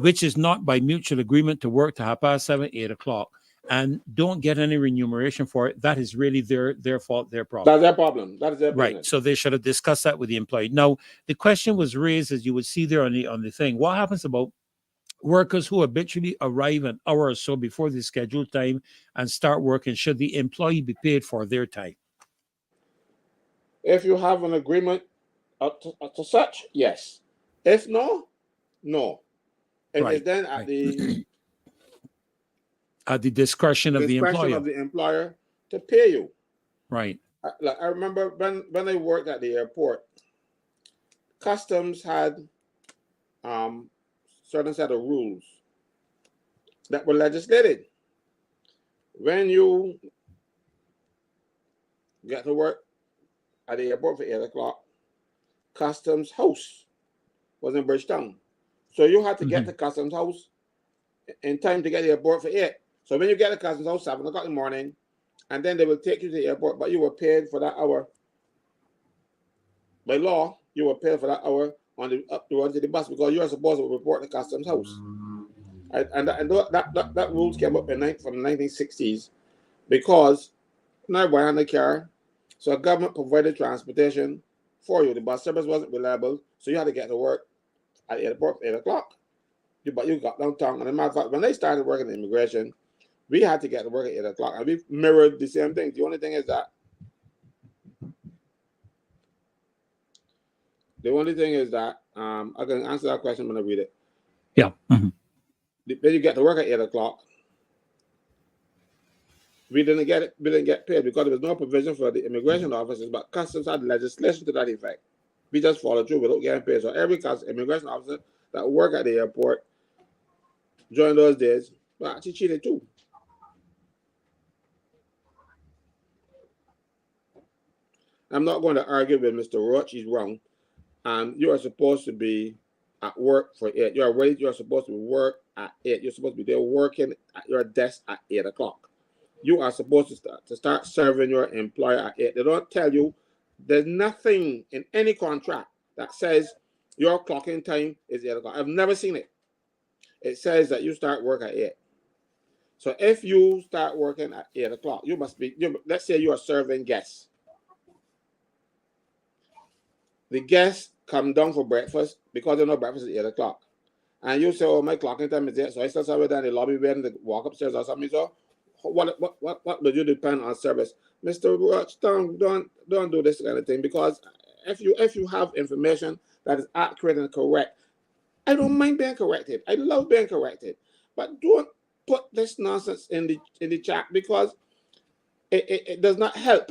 Speaker 1: which is not by mutual agreement, to work to 7:30, 8 o'clock, and don't get any remuneration for it, that is really their fault, their problem.
Speaker 2: That's their problem. That is their
Speaker 1: right.
Speaker 2: business.
Speaker 1: So they should have discussed that with the employee. Now, the question was raised, as you would see there on the thing, what happens about workers who habitually arrive an hour or so before the scheduled time and start working? Should the employee be paid for their time?
Speaker 2: If you have an agreement to such, yes. If no, no. It
Speaker 1: Right,
Speaker 2: is then at the
Speaker 1: at the discretion of the
Speaker 2: employer to pay you.
Speaker 1: Right.
Speaker 2: I remember when I worked at the airport, customs had certain set of rules that were legislated. When you get to work at the airport for 8 o'clock, customs house was in Bridgetown. So you had to get to customs house in time to get to the airport for 8. So when you get to customs house 7 o'clock in the morning, and then they will take you to the airport, but you were paid for that hour. By law, you were paid for that hour on the up towards the bus, because you are supposed to report to customs house. And that rules came up from the 1960s, because now we're on the car, so a government provided transportation for you. The bus service wasn't reliable, so you had to get to work at the airport at 8 o'clock. But you got downtown. And as a matter of fact, when I started working in immigration, we had to get to work at 8 o'clock, and we mirrored the same thing. The only thing is that I can answer that question when I read it.
Speaker 1: Yeah.
Speaker 2: When you get to work at 8 o'clock, we didn't get paid because there was no provision for the immigration officers, but customs had legislation to that effect. We just followed through without getting paid. So every immigration officer that worked at the airport during those days, well, actually cheated too. I'm not going to argue with Mr. Roach. He's wrong. You are supposed to be at work for 8. You're supposed to work at 8. You're supposed to be there working at your desk at 8 o'clock. You are supposed to start serving your employer at 8. They don't tell you. There's nothing in any contract that says your clocking time is 8 o'clock. I've never seen it. It says that you start work at 8. So if you start working at 8 o'clock, you must be, let's say you are serving guests. The guests come down for breakfast because they know breakfast is 8 o'clock. And you say, oh, my clocking time is 8, so I still serve it down in the lobby waiting to walk upstairs or something. So what would you depend on service? Mr. Roach, don't do this kind of thing, because if you have information that is accurate and correct, I don't mind being corrected. I love being corrected. But don't put this nonsense in the chat, because it does not help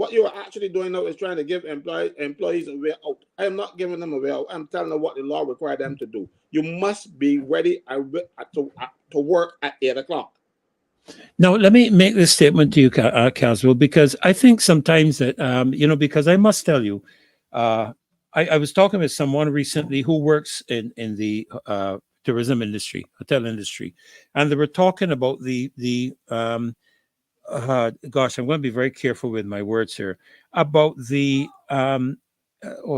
Speaker 2: What you are actually doing now is trying to give employees a way out. I am not giving them a way out. I'm telling them what the law requires them to do. You must be ready to work at 8 o'clock.
Speaker 1: Now, let me make this statement to you, Caswell, because I think sometimes that, because I must tell you, I was talking with someone recently who works in the tourism industry, hotel industry, and they were talking about gosh, I'm going to be very careful with my words here, about oh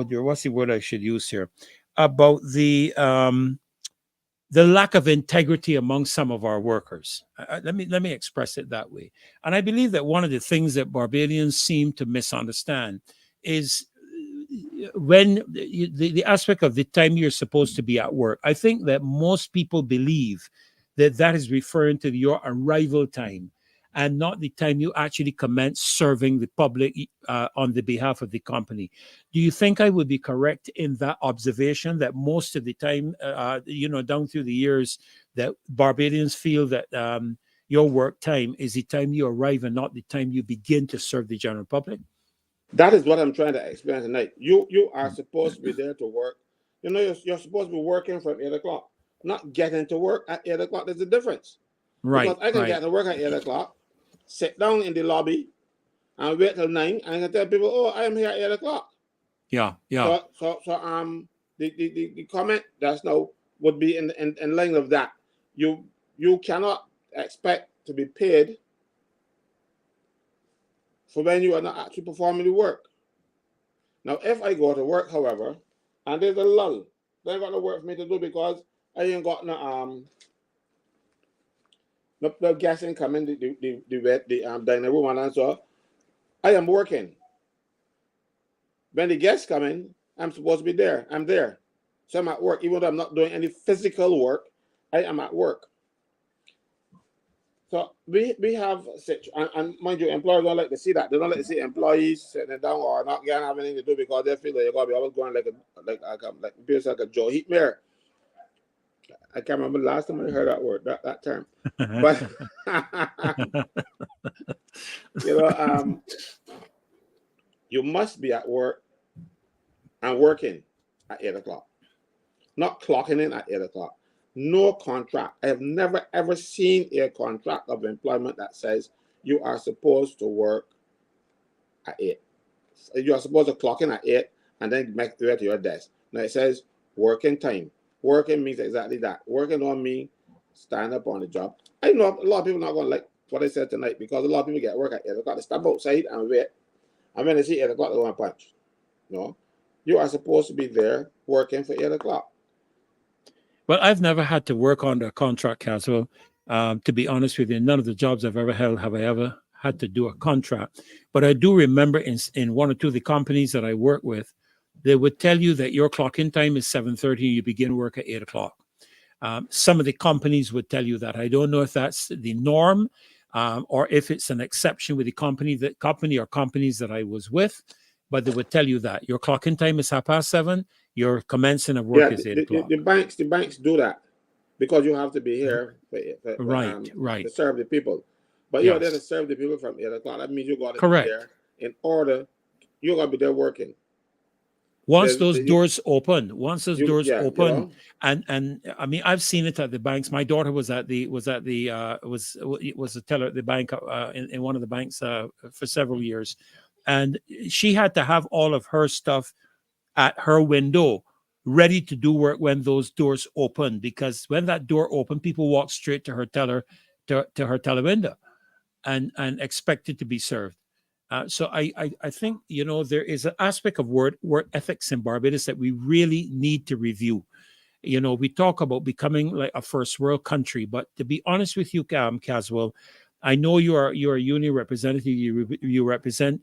Speaker 1: dear, what's the word I should use here? About the lack of integrity among some of our workers. Let me express it that way. And I believe that one of the things that Barbadians seem to misunderstand is when the aspect of the time you're supposed to be at work. I think that most people believe that that is referring to your arrival time and not the time you actually commence serving the public on the behalf of the company. Do you think I would be correct in that observation that most of the time, down through the years, that Barbadians feel that your work time is the time you arrive and not the time you begin to serve the general public?
Speaker 2: That is what I'm trying to explain tonight. You are supposed to be there to work. You know, you're supposed to be working from 8 o'clock, not getting to work at 8 o'clock. There's a difference.
Speaker 1: Right.
Speaker 2: Because I can get to work at 8 o'clock, sit down in the lobby, and wait till 9, and I can tell people, "Oh, I am here at 8 o'clock."
Speaker 1: Yeah.
Speaker 2: So the comment that's now would be in line of that. You cannot expect to be paid for when you are not actually performing the work. Now, if I go to work, however, and there's a lull, they ain't got no work for me to do because I ain't got no guests incoming the dining room, and so I am working. When the guests come in, I'm supposed to be there. I'm there. So I'm at work. Even though I'm not doing any physical work, I am at work. So we have such, and mind you, employers don't like to see that. They don't like to see employees sitting down or not getting have anything to do because they feel like you're gonna be always going like a Joe Heat Mayor. I can't remember the last time I heard that word, that term. But you must be at work and working at 8 o'clock, not clocking in at 8 o'clock. No contract. I have never ever seen a contract of employment that says you are supposed to work at 8. You are supposed to clock in at 8 and then make the way to your desk. Now it says working time. Working means exactly that. Working don't mean stand up on the job. I know a lot of people not going to like what I said tonight because a lot of people get work at 8 o'clock. They step outside and wait. And when they see 8 o'clock, they want to punch. No, you are supposed to be there working for 8 o'clock.
Speaker 1: Well, I've never had to work under a contract, Caswell. To be honest with you, none of the jobs I've ever held have I ever had to do a contract. But I do remember in one or two of the companies that I work with, they would tell you that your clock-in time is 7:30 and you begin work at 8 o'clock. Some of the companies would tell you that. I don't know if that's the norm or if it's an exception with the company or companies that I was with, but they would tell you that your clock-in time is 7:30. Your commencing of work is 8 o'clock.
Speaker 2: The banks do that because you have to be here
Speaker 1: right.
Speaker 2: to serve the people. But you're there to serve the people from 8 o'clock. That means you got to be there in order. You got to be there working.
Speaker 1: Once those doors open, and I mean, I've seen it at the banks. My daughter was a teller at the bank in one of the banks for several years, and she had to have all of her stuff at her window ready to do work when those doors open, because when that door opened, people walk straight to her teller to her teller window and expected to be served. So I think, there is an aspect of work ethics in Barbados that we really need to review. We talk about becoming like a first world country, but to be honest with you, Caswell, I know you're a union representative, you represent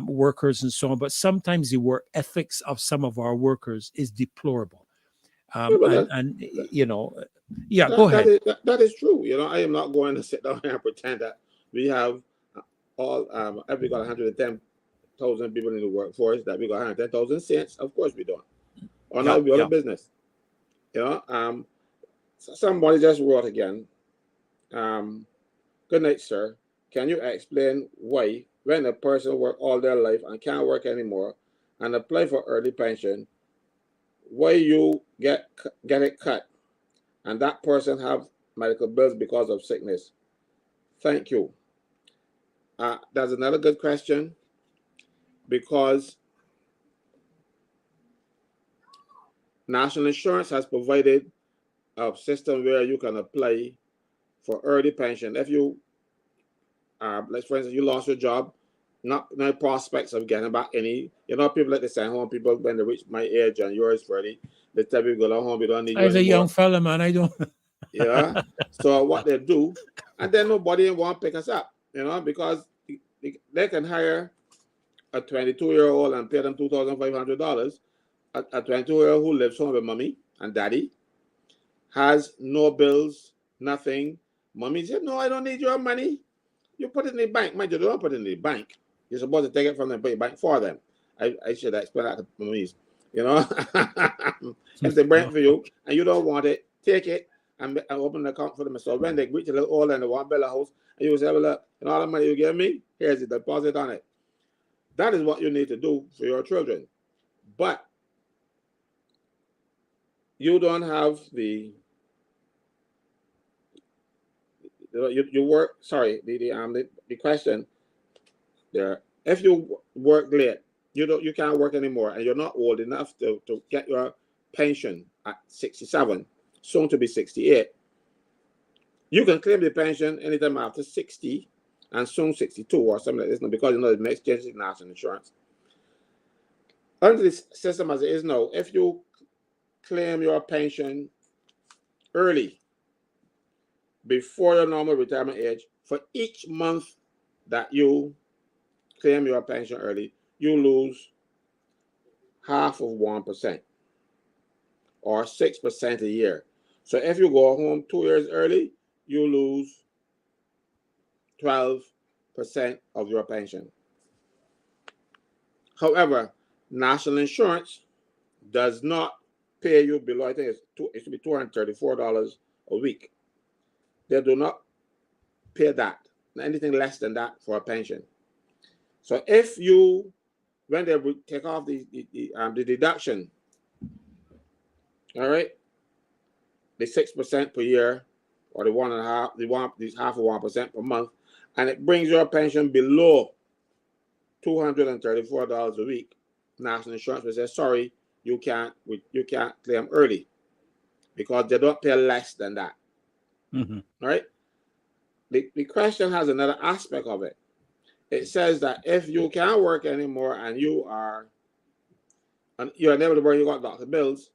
Speaker 1: workers and so on, but sometimes the work ethics of some of our workers is deplorable. Go ahead.
Speaker 2: That is true. I am not going to sit down here and pretend that we have we got 110,000 people in the workforce, that we got 110,000 cents. Of course we don't. Or not, we are a business. Somebody just wrote again. Good night, sir. Can you explain why when a person worked all their life and can't work anymore and apply for early pension, where you get it cut and that person have medical bills because of sickness? Thank you. That's another good question, because National Insurance has provided a system where you can apply for early pension. If you, like for instance, you lost your job, no prospects of getting back any. You know, people like to send home people when they reach my age and yours, Freddie. They tell you go home, we don't need you
Speaker 1: As a
Speaker 2: anymore.
Speaker 1: young fella, man, I don't.
Speaker 2: Yeah. So what they do, and then nobody won't pick us up, you know, because they can hire a 22-year-old and pay them $2,500. A 22-year-old who lives home with mommy and daddy, has no bills, nothing. Mommy said, no, I don't need your money. You put it in the bank. Mind you, don't put it in the bank. You're supposed to take it from them, put it bank for them. I should explain that to mummies. You know, if they bring it for you and you don't want it, take it and open an account for them. So when they reach a little older and they want to build a house, and you will say, well, look, and all the money you give me, here's the deposit on it. That is what you need to do for your children. But you don't have the you work. Sorry, the question there. If you work late, you can't work anymore, and you're not old enough to get your pension at 67, soon to be 68. You can claim the pension anytime after 60 and soon 62 or something like this. Now, because you know the next change is national insurance. Under this system as it is now, if you claim your pension early, before your normal retirement age, for each month that you claim your pension early, you lose half of 1% or 6% a year. So if you go home 2 years early, you lose 12% of your pension. However, national insurance does not pay you below, I think it should be $234 a week. They do not pay that, anything less than that for a pension. So if you, when they take off the deduction, all right, the 6% per year, or the half of 1% per month, and it brings your pension below $234 a week, national insurance will say, sorry, you can't claim early, because they don't pay less than that.
Speaker 1: Mm-hmm.
Speaker 2: All right. The question has another aspect of it. It says that if you can't work anymore and you're unable to work, you got doctor bills,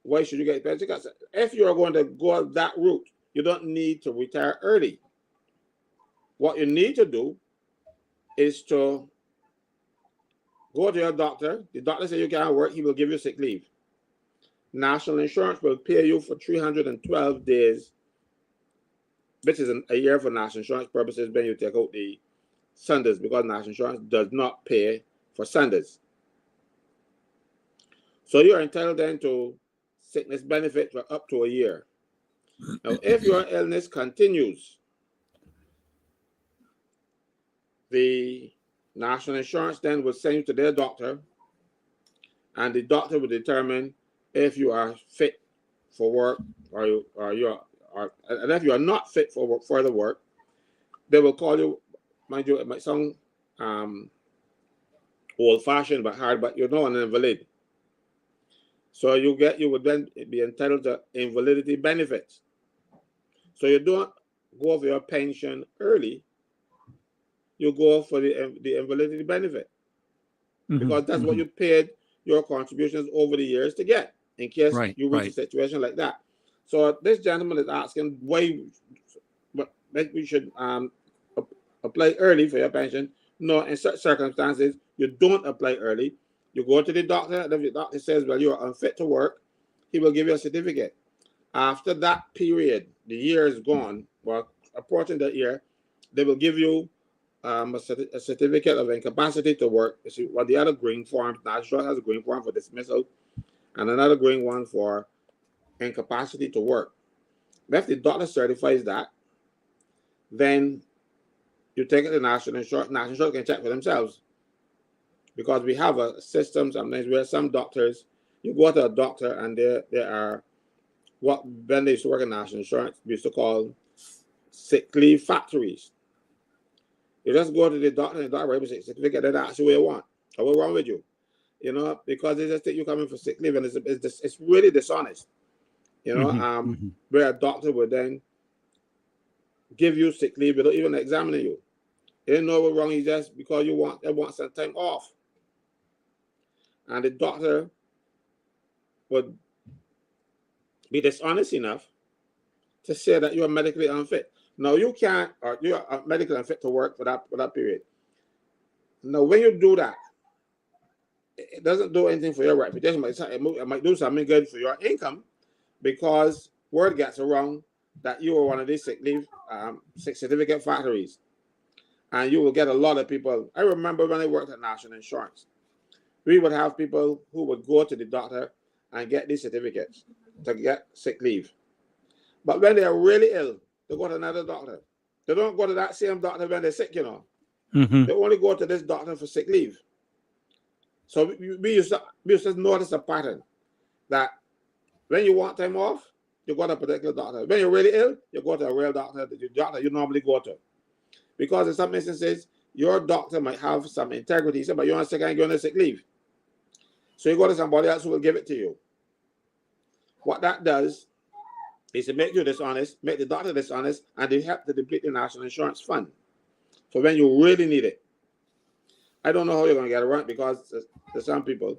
Speaker 2: why should you get pension? Because if you're going to go that route, you don't need to retire early. What you need to do is to go to your doctor. The doctor says you can't work, he will give you sick leave. National insurance will pay you for 312 days, which is a year for national insurance purposes when you take out the Sundays, because national insurance does not pay for Sundays. So you are entitled then to sickness benefit for up to a year. Now, if your illness continues, the national insurance then will send you to their doctor, and the doctor will determine if you are fit for work and if you are not fit for further work, they will call you. Mind you, it might sound old-fashioned but hard, but you're not an invalid. So you would then be entitled to invalidity benefits. So you don't go for your pension early, you go for the invalidity benefit, because that's what you paid your contributions over the years to get, in case you reach a situation like that. So this gentleman is asking why we should apply early for your pension. No, in such circumstances, you don't apply early. You go to the doctor, and if the doctor says, well, you are unfit to work, he will give you a certificate. After that period, the year is gone, or approaching that year, they will give you a certificate of incapacity to work. You see, what the other green form, National has a green form for dismissal, and another green one for incapacity to work. If the doctor certifies that, then you take it to national insurance. National insurance can check for themselves, because we have a system sometimes where some doctors, you go to a doctor and there are what when they used to work in national insurance, we used to call sick leave factories. You just go to the doctor and the doctor writes a certificate and ask you what you want or what's wrong with you. You know, because they just think you coming for sick leave, and it's really dishonest. You know, where a doctor would then give you sick leave without even examining you. They didn't know what's wrong, you just because they want some time off. And the doctor would be dishonest enough to say that you're medically unfit. No, you can't, or you're medically unfit to work for that period. Now, when you do that, it doesn't do anything for your reputation, but it might do something good for your income, because word gets around that you are one of these sick leave sick certificate factories, and you will get a lot of people. I remember when I worked at National Insurance, we would have people who would go to the doctor and get these certificates to get sick leave. But when they are really ill, they go to another doctor. They don't go to that same doctor when they're sick, you know. They only go to this doctor for sick leave. So we used to notice a pattern that when you want time off, you go to a particular doctor. When you're really ill, you go to a real doctor, the doctor you normally go to. Because in some instances, your doctor might have some integrity, but you're on sick and you're on sick leave. So you go to somebody else who will give it to you. What that does is to make you dishonest, make the doctor dishonest, and they help to deplete the National Insurance Fund for when you really need it. I don't know how you're going to get around, because there's some people.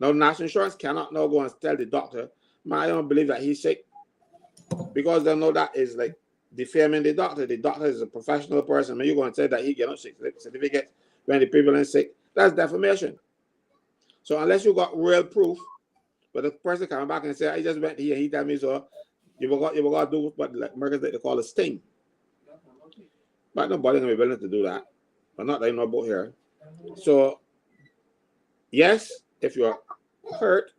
Speaker 2: Now, National Insurance cannot now go and tell the doctor, man, I don't believe that he's sick, because they know that is like defaming the doctor. The doctor is a professional person. When you go and say that he gets sick certificate when the people are sick, that's defamation. So unless you got real proof, but the person coming back and say, I just went here, he told me so, you got to do what like Americans like to call a sting. But nobody's going to be willing to do that. But not that I know about here. So, yes, if you're hurt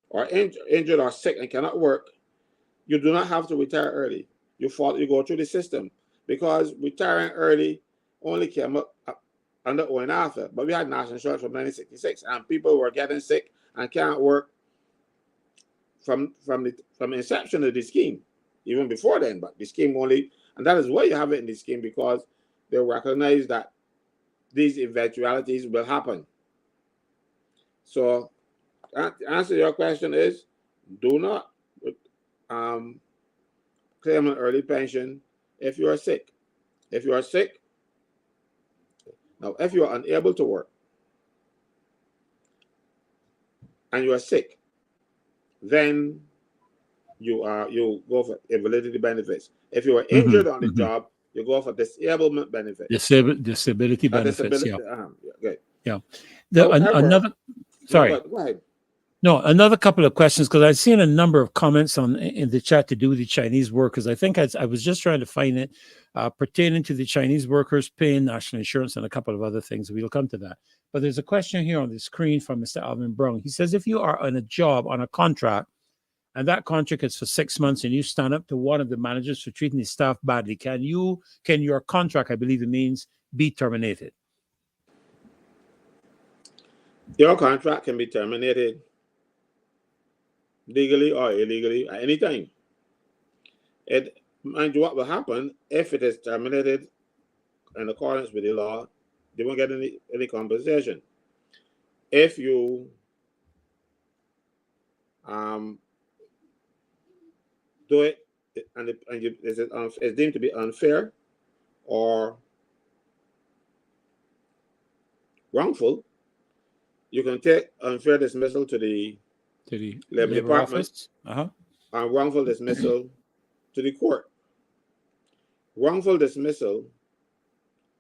Speaker 2: or injured or sick and cannot work, you do not have to retire early. You go through the system, because retiring early only came up under Owen Arthur. But we had national insurance from 1966, and people were getting sick and can't work from the inception of the scheme, even before then. But the scheme only, and that is why you have it in the scheme, because they recognize that these eventualities will happen. So, to answer your question is, do not claim an early pension if you are sick. If you are sick, now if you are unable to work and you are sick, then you go for invalidity benefits. If you are injured on the job, you go for disablement benefits.
Speaker 1: Disability benefits.
Speaker 2: Good.
Speaker 1: Yeah.
Speaker 2: However,
Speaker 1: sorry.
Speaker 2: Go ahead.
Speaker 1: No, another couple of questions, because I've seen a number of comments in the chat to do with the Chinese workers. I think I was just trying to find it pertaining to the Chinese workers paying national insurance and a couple of other things. We'll come to that. But there's a question here on the screen from Mr. Alvin Brown. He says, if you are on a job, on a contract, and that contract is for 6 months, and you stand up to one of the managers for treating the staff badly, can your contract, I believe it means, be terminated?
Speaker 2: Your contract can be terminated legally or illegally at any time. Mind you, what will happen if it is terminated in accordance with the law? You won't get any compensation. If you do it and it's deemed to be unfair or wrongful, you can take unfair dismissal to the Labor Department and wrongful dismissal to the court. Wrongful dismissal,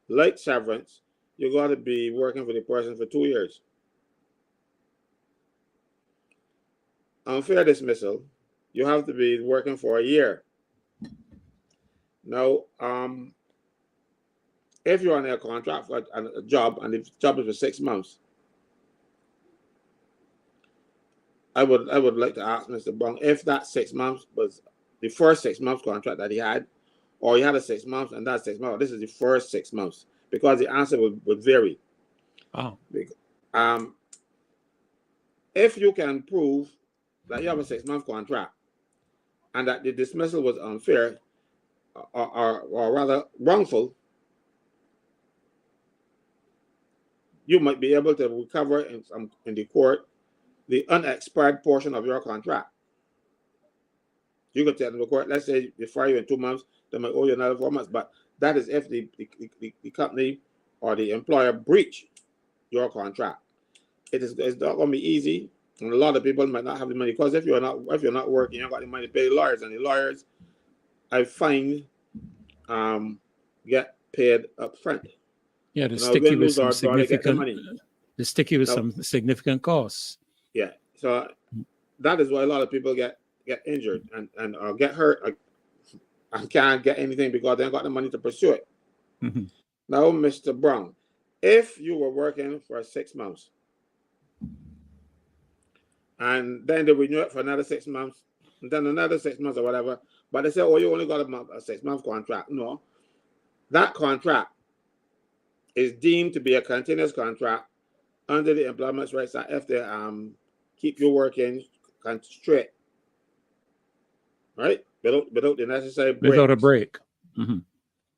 Speaker 2: like severance, you got to be working for the person for 2 years. Unfair dismissal, you have to be working for a year. Now, if you're on a contract for a job and the job is for 6 months, I would like to ask Mr. Brown if that 6 months was the first 6 months contract that he had, or you had a 6 months and that's 6 months. This is the first 6 months because the answer would vary.
Speaker 1: Oh.
Speaker 2: If you can prove that you have a 6 month contract and that the dismissal was unfair or rather wrongful, you might be able to recover in the court the unexpired portion of your contract. You could tell them the court, let's say they fire you in 2 months, they might owe you another 4 months, but that is if the company or the employer breach your contract. It's not going to be easy, and a lot of people might not have the money because if you're not working, you don't got the money to pay the lawyers, and the lawyers, I find, get paid up front.
Speaker 1: Yeah, the sticky with some significant costs.
Speaker 2: Yeah, so that is why a lot of people get injured and get hurt and can't get anything because they don't got the money to pursue it.
Speaker 1: Mm-hmm.
Speaker 2: Now, Mr. Brown, if you were working for 6 months and then they renew it for another 6 months, and then another 6 months or whatever, but they say, oh, you only got a 6 month contract. No, that contract is deemed to be a continuous contract under the Employment Rights Act if they keep you working straight, right? Without the necessary breaks.
Speaker 1: Without a break. Mm-hmm.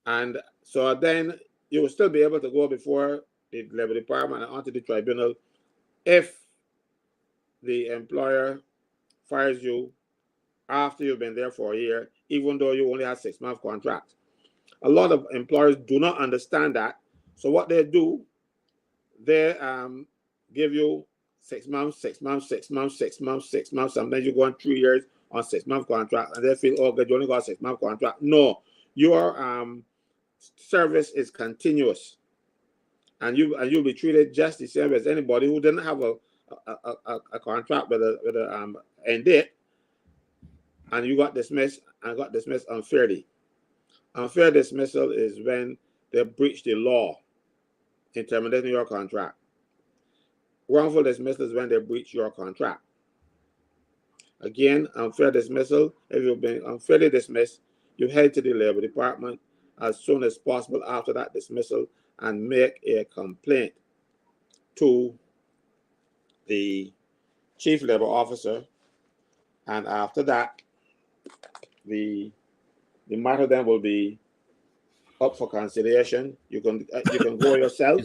Speaker 2: And so then you will still be able to go before the labor department and onto the tribunal if the employer fires you after you've been there for a year, even though you only have 6 month contract. A lot of employers do not understand that. So what they do, they give you 6 months, 6 months, 6 months, 6 months, 6 months. Sometimes you go on 3 years on 6 month contract, and they feel, oh, good, you only got a 6 month contract. No, your service is continuous, and you'll be treated just the same as anybody who didn't have a contract with a end date, and you got dismissed unfairly. Unfair dismissal is when they breach the law in terminating your contract. Wrongful dismissal is when they breach your contract. Again, unfair dismissal, if you've been unfairly dismissed, you head to the labor department as soon as possible after that dismissal and make a complaint to the chief labor officer. And after that, the matter then will be up for consideration. You can go yourself,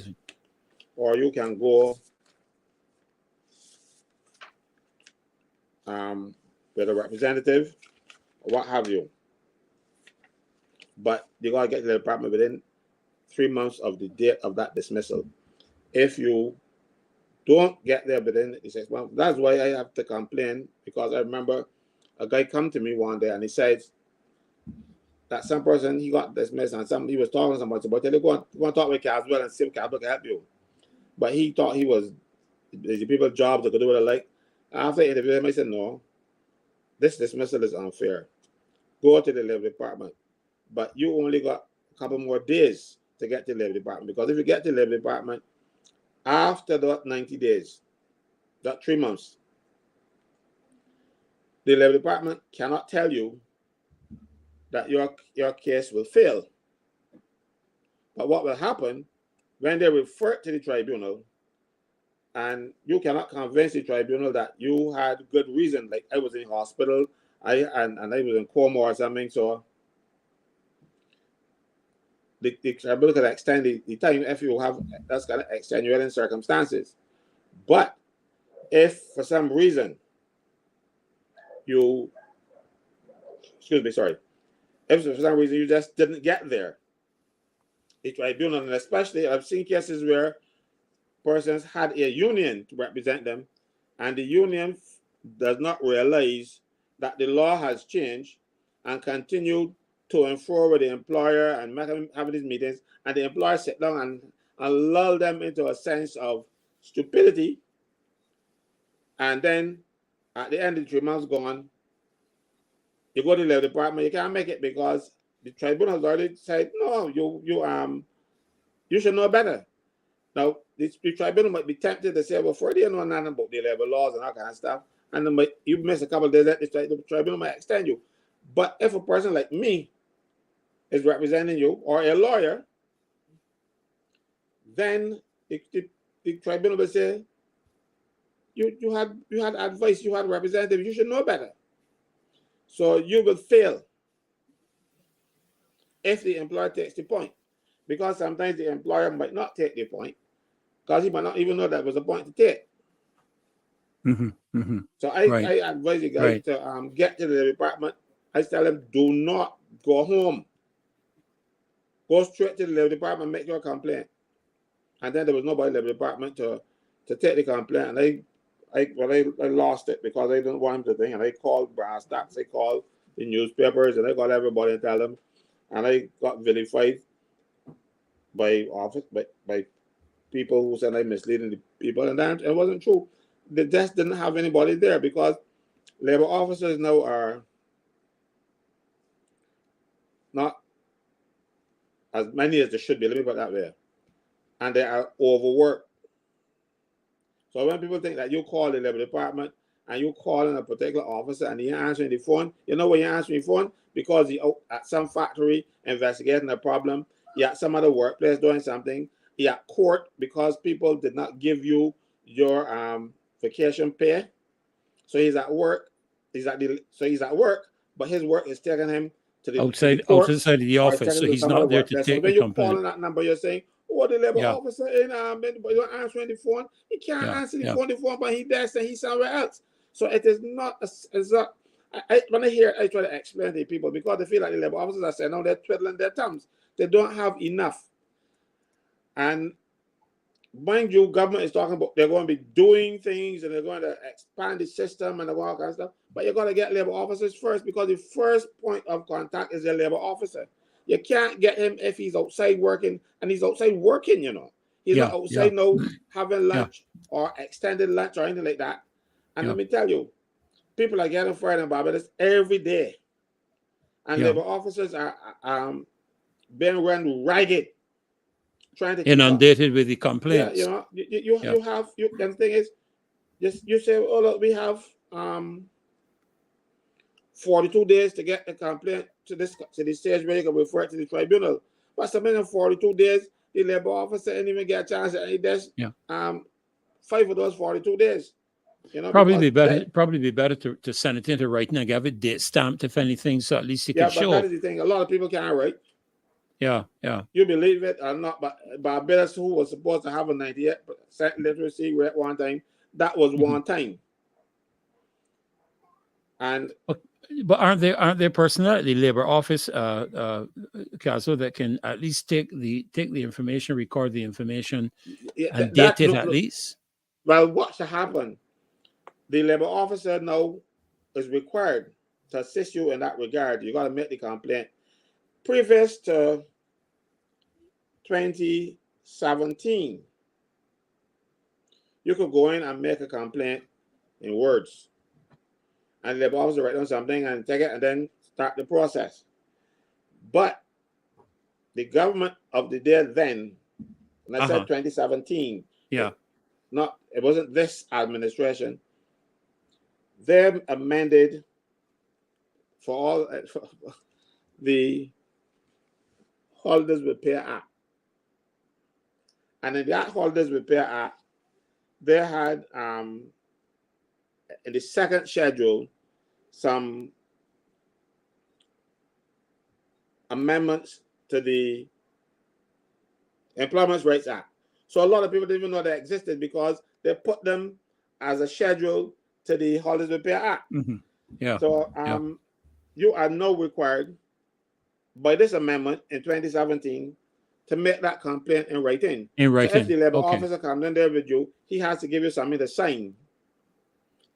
Speaker 2: or you can go with a representative, or what have you. But you gotta get to the department within 3 months of the date of that dismissal. If you don't get there within the 6 months, that's why I have to complain, because I remember a guy come to me one day and he said that some person, he got dismissed and he was talking to somebody, but they go and talk with Caswell and see if Caswell can help you. But he thought he was the people's jobs that could do what they like. After interviewing him, I said, no, this dismissal is unfair. Go to the labor department. But you only got a couple more days to get to the labor department, because if you get to the labor department after that 90 days, that 3 months, the labor department cannot tell you that your case will fail. But what will happen when they refer to the tribunal, and you cannot convince the tribunal that you had good reason, like I was in hospital, and I was in coma or something, so the tribunal can extend the time if you have that's kind of extenuating circumstances. But if for some reason if for some reason you just didn't get there, the tribunal, and especially I've seen cases where persons had a union to represent them, and the union does not realize that the law has changed and continued to enforce with the employer and having these meetings, and the employer sit down and lull them into a sense of stupidity. And then at the end of the 3 months gone, you go to the labor department, you can't make it because the tribunal has already said, no, you should know better. Now, the tribunal might be tempted to say, well, for they know nothing about the labor laws and that kind of stuff, and then you miss a couple of days, the tribunal might extend you. But if a person like me, is representing you, or a lawyer, then the tribunal will say, you had advice, you had representative, you should know better. So you will fail if the employer takes the point, because sometimes the employer might not take the point because he might not even know that was a point to take. So I advise you guys to get to the department. I tell them, do not go home. Go straight to the labor department, make your complaint. And then there was nobody in the labor department to take the complaint. And I lost it because I didn't want him to think. And I called brass tacks, I called the newspapers, and I called everybody and tell them. And I got vilified by people who said I misleading the people, and that it wasn't true. The desk didn't have anybody there because labor officers now are not as many as there should be. Let me put it that way, and they are overworked. So when people think that you call the labor department and you call in a particular officer and you're answering the phone, you know why you're answering the phone? Because you're at some factory investigating a problem, you're at some other workplace doing something, you're at court because people did not give you your vacation pay. So he's at work. He's at work, but his work is taking him to the
Speaker 1: outside
Speaker 2: court,
Speaker 1: of the office, so he's not there to take the complaint.
Speaker 2: When you're calling that number, you're saying, "Oh, the labor officer but you're answering the phone. He can't answer the phone, but he does, and he's somewhere else." So it is not. When I try to explain to people, because they feel like the labor officers are saying, "No, they're twiddling their thumbs. They don't have enough." And mind you, government is talking about they're going to be doing things and they're going to expand the system and all kind of stuff. But you're going to get labor officers first, because the first point of contact is the labor officer. You can't get him if he's outside working, and he's outside working, you know. He's not outside now having lunch or extended lunch or anything like that. And let me tell you, people are getting fired in Barbados every day. And labor officers are being run ragged, trying to
Speaker 1: inundated with the complaints.
Speaker 2: Yeah, you know, you have, and the thing is, you say, oh, look, we have 42 days to get a complaint to the stage where you can refer it to the tribunal. But something in 42 days, the labor officer didn't even get a chance at any desk. 5 of those 42 days. You know,
Speaker 1: probably be better to send it into writing and have it date stamped, if anything, so at least you can show.
Speaker 2: Yeah, but that is the thing. A lot of people can't write.
Speaker 1: Yeah.
Speaker 2: You believe it or not, but Barbados, who was supposed to have a 98% literacy rate one time, that was one time. And
Speaker 1: but aren't there personnel at the labor office, Caswell, that can at least take the information, record the information, and date it at least?
Speaker 2: Well, what should happen? The labor officer now is required to assist you in that regard. You got to make the complaint. Previous to 2017, you could go in and make a complaint in words, and the labor officer write down something and take it and then start the process. But the government of the day then, and I said 2017, it wasn't this administration. They amended for all the Holidays Repair Act. And in that Holidays Repair Act, they had in the second schedule some amendments to the Employment Rights Act. So a lot of people didn't even know they existed because they put them as a schedule to the Holidays Repair Act. So you are now required by this amendment in 2017 to make that complaint in writing. So if the labor officer comes in there with you, he has to give you something to sign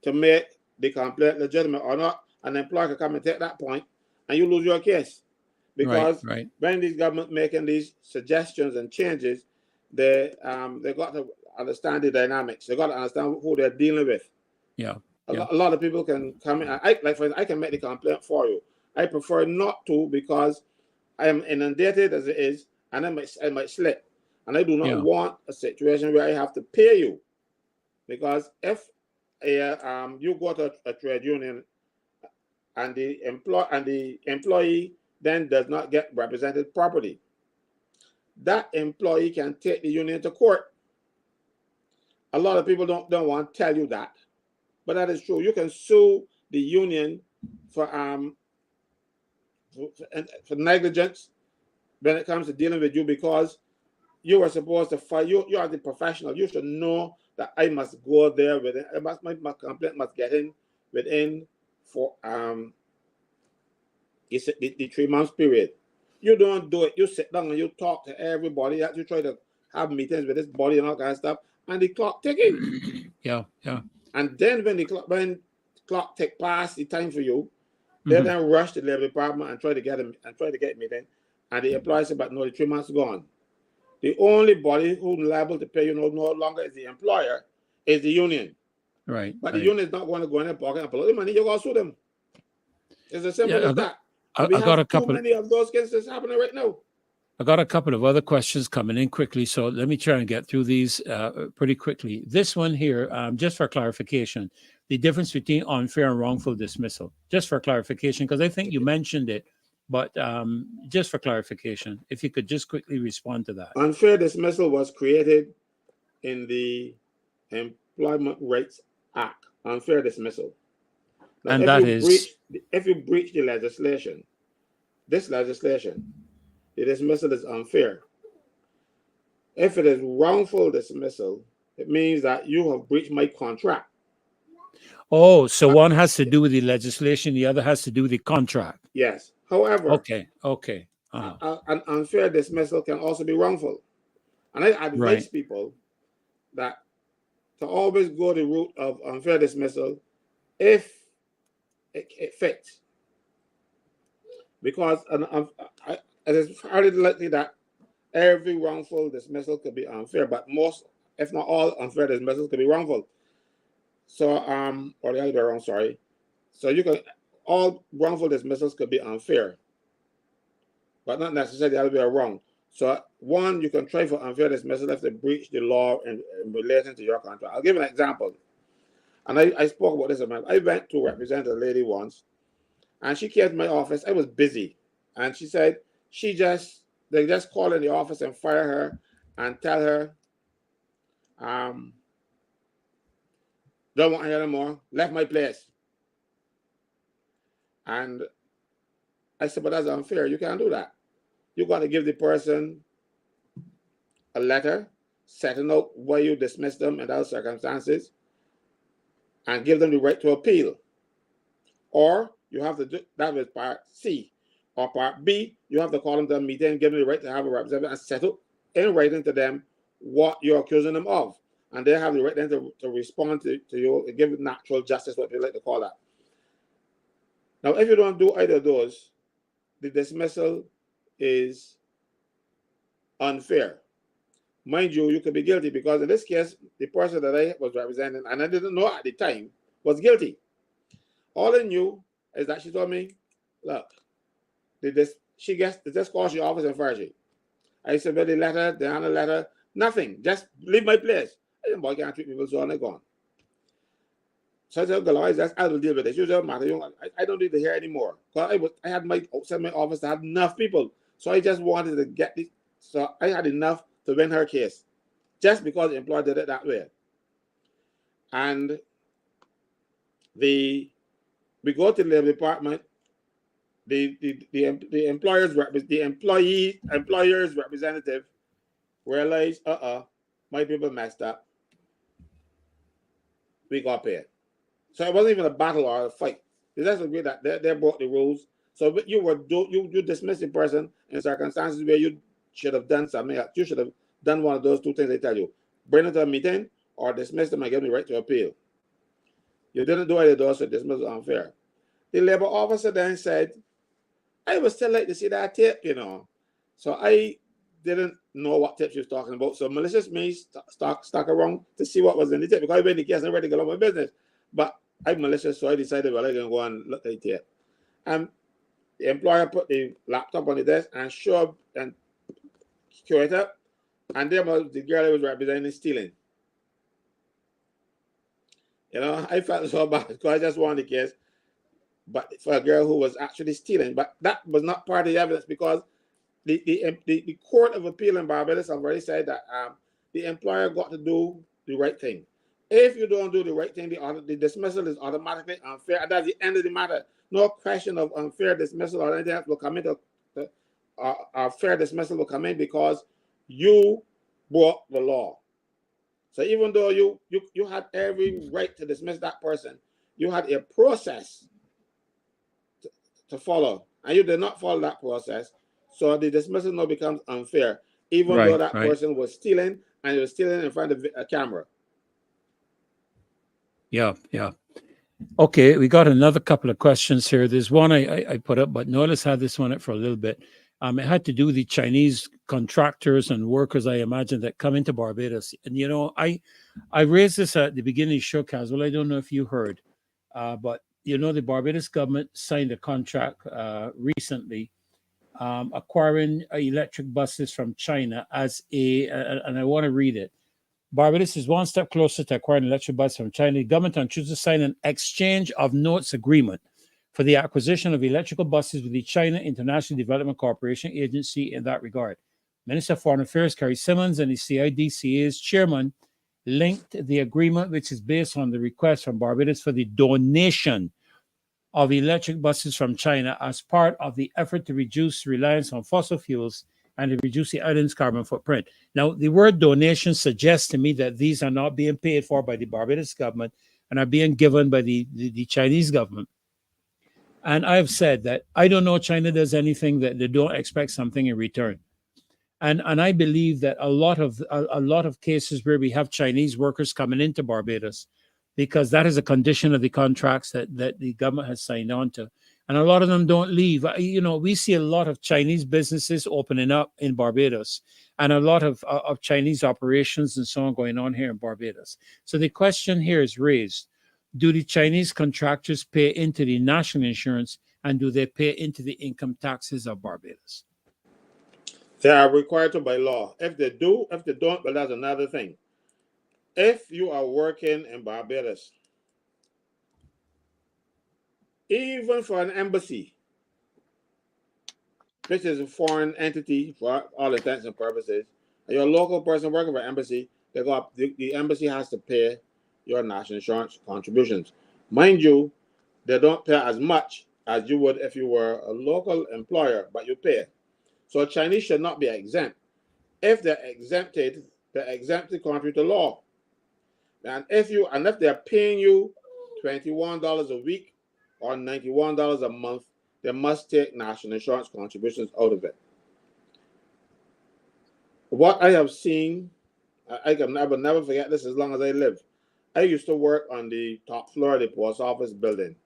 Speaker 2: to make the complaint legitimate or not. An employer can come and take that point and you lose your case. Because when these government making these suggestions and changes, they got to understand the dynamics. They got to understand who they're dealing with. A lot of people can come in. For instance, I can make the complaint for you. I prefer not to because I am inundated as it is, and I might slip. And I do not want a situation where I have to pay you. Because if you go to a trade union and the employee then does not get represented properly, that employee can take the union to court. A lot of people don't want to tell you that, but that is true. You can sue the union for negligence when it comes to dealing with you, because you are supposed to fight. You are the professional. You should know that I must go there within. My complaint must get in within for it's the 3 months period. You don't do it. You sit down and you talk to everybody. You try to have meetings with this body and all kind of stuff, and the clock ticking.
Speaker 1: Yeah.
Speaker 2: And then when the clock tick past the time for you, they then rush to the labor department and try to get meeting, and the employer said, "But no, the 3 months gone." The only body who's liable to pay you no longer is the employer, is the union.
Speaker 1: Right.
Speaker 2: But the union is not going to go in their pocket and pull out the money. You go sue them. It's as simple as that.
Speaker 1: I got a couple.
Speaker 2: Too many of those cases happening right now.
Speaker 1: I got a couple of other questions coming in quickly, so let me try and get through these pretty quickly. This one here, just for clarification, the difference between unfair and wrongful dismissal, just for clarification, because I think you mentioned it, but just for clarification, if you could just quickly respond to that.
Speaker 2: Unfair dismissal was created in the Employment Rights Act, unfair dismissal. Now,
Speaker 1: and that is...
Speaker 2: if you breach the legislation, this legislation, the dismissal is unfair. If it is wrongful dismissal, it means that you have breached my contract.
Speaker 1: Oh, so one has to do with the legislation, the other has to do with the contract.
Speaker 2: Yes. However,
Speaker 1: okay.
Speaker 2: An unfair dismissal can also be wrongful. And I advise people that to always go the route of unfair dismissal if it fits. Because it is highly likely that every wrongful dismissal could be unfair, but most, if not all, unfair dismissals could be wrongful. So, or the other way around, sorry. So all wrongful dismissals could be unfair, but not necessarily the other way around. So, one, you can try for unfair dismissal if they breach the law in relation to your contract. I'll give an example. And I spoke about this a minute. I went to represent a lady once, and she came to my office. I was busy, and she said they just call in the office and fire her and tell her, don't want her anymore, left my place. And I said, but that's unfair. You can't do that. You're going to give the person a letter setting out why you dismiss them in those circumstances and give them the right to appeal. Or you have to do that with part C. Or part B, you have to call them to a meeting and give them the right to have a representative and settle in writing to them what you're accusing them of. And they have the right then to respond to you and give natural justice, what we like to call that. Now, if you don't do either of those, the dismissal is unfair. Mind you, you could be guilty because in this case, the person that I was representing, and I didn't know at the time, was guilty. All I knew is that she told me, look, she just calls your office and fires you. I said, well, the letter, the other letter, nothing. Just leave my place. I said, boy, I can't treat people so, and they're gone. So I said, I will deal with it. She said, matter, I don't need to hear anymore. Because I had outside my office, I had enough people. So I just wanted to get this. So I had enough to win her case. Just because the employer did it that way. And we go to the labor department. The employer's representative realized, my people messed up. We got paid. So it wasn't even a battle or a fight. They just agreed that they broke the rules. So you dismiss the person in circumstances where you should have done something else. You should have done one of those two things they tell you. Bring them to a meeting or dismiss them and give them the right to appeal. You didn't do either of those, so dismissal was unfair. The labor officer then said, I would still like to see that tape, So I didn't know what tape she was talking about. So malicious me stuck around to see what was in the tape because I read the case and ready to go on my business. But I'm malicious, so I decided, well, I'm going to go and look at the tape. And the employer put the laptop on the desk and show up and cure it up. And there was the girl I was representing stealing. I felt so bad because I just won the case. but for a girl who was actually stealing. But that was not part of the evidence because the Court of Appeal in Barbados have already said that the employer got to do the right thing. If you don't do the right thing, the dismissal is automatically unfair, and that's the end of the matter. No question of unfair dismissal or anything else will come into fair dismissal will come in because you broke the law. So even though you had every right to dismiss that person, you had a process to follow, and you did not follow that process. So the dismissal now becomes unfair, even though that person was stealing, and he was stealing in front of a camera.
Speaker 1: Yeah. Okay, we got another couple of questions here. There's one I put up, but Notice had this one up for a little bit. It had to do with the Chinese contractors and workers, I imagine, that come into Barbados. And, you know, I raised this at the beginning of the show, Caswell. I don't know if you heard, but, you know, the Barbados government signed a contract recently acquiring electric buses from China as and I want to read it. Barbados is one step closer to acquiring electric buses from China. The government chooses to sign an exchange of notes agreement for the acquisition of electrical buses with the China International Development Corporation Agency in that regard. Minister of Foreign Affairs Kerry Simmons and the CIDCA's chairman linked the agreement, which is based on the request from Barbados for the donation of electric buses from China as part of the effort to reduce reliance on fossil fuels and to reduce the island's carbon footprint. Now, the word donation suggests to me that these are not being paid for by the Barbados government and are being given by the Chinese government. And I've said that I don't know China does anything that they don't expect something in return. And I believe that a lot of cases where we have Chinese workers coming into Barbados, because that is a condition of the contracts that the government has signed on to. And a lot of them don't leave. You know, we see a lot of Chinese businesses opening up in Barbados and a lot of Chinese operations and so on going on here in Barbados. So the question here is raised. Do the Chinese contractors pay into the national insurance, and do they pay into the income taxes of Barbados?
Speaker 2: They are required to by law. If they do, if they don't, well, that's another thing. If you are working in Barbados, even for an embassy, which is a foreign entity for all intents and purposes, and you're a local person working for an embassy, the embassy has to pay your national insurance contributions. Mind you, they don't pay as much as you would if you were a local employer, but you pay. So Chinese should not be exempt. If they're exempted contrary to law. And if they're paying you $21 a week or $91 a month, they must take national insurance contributions out of it. What I have seen, I can never forget this as long as I live. I used to work on the top floor of the post office building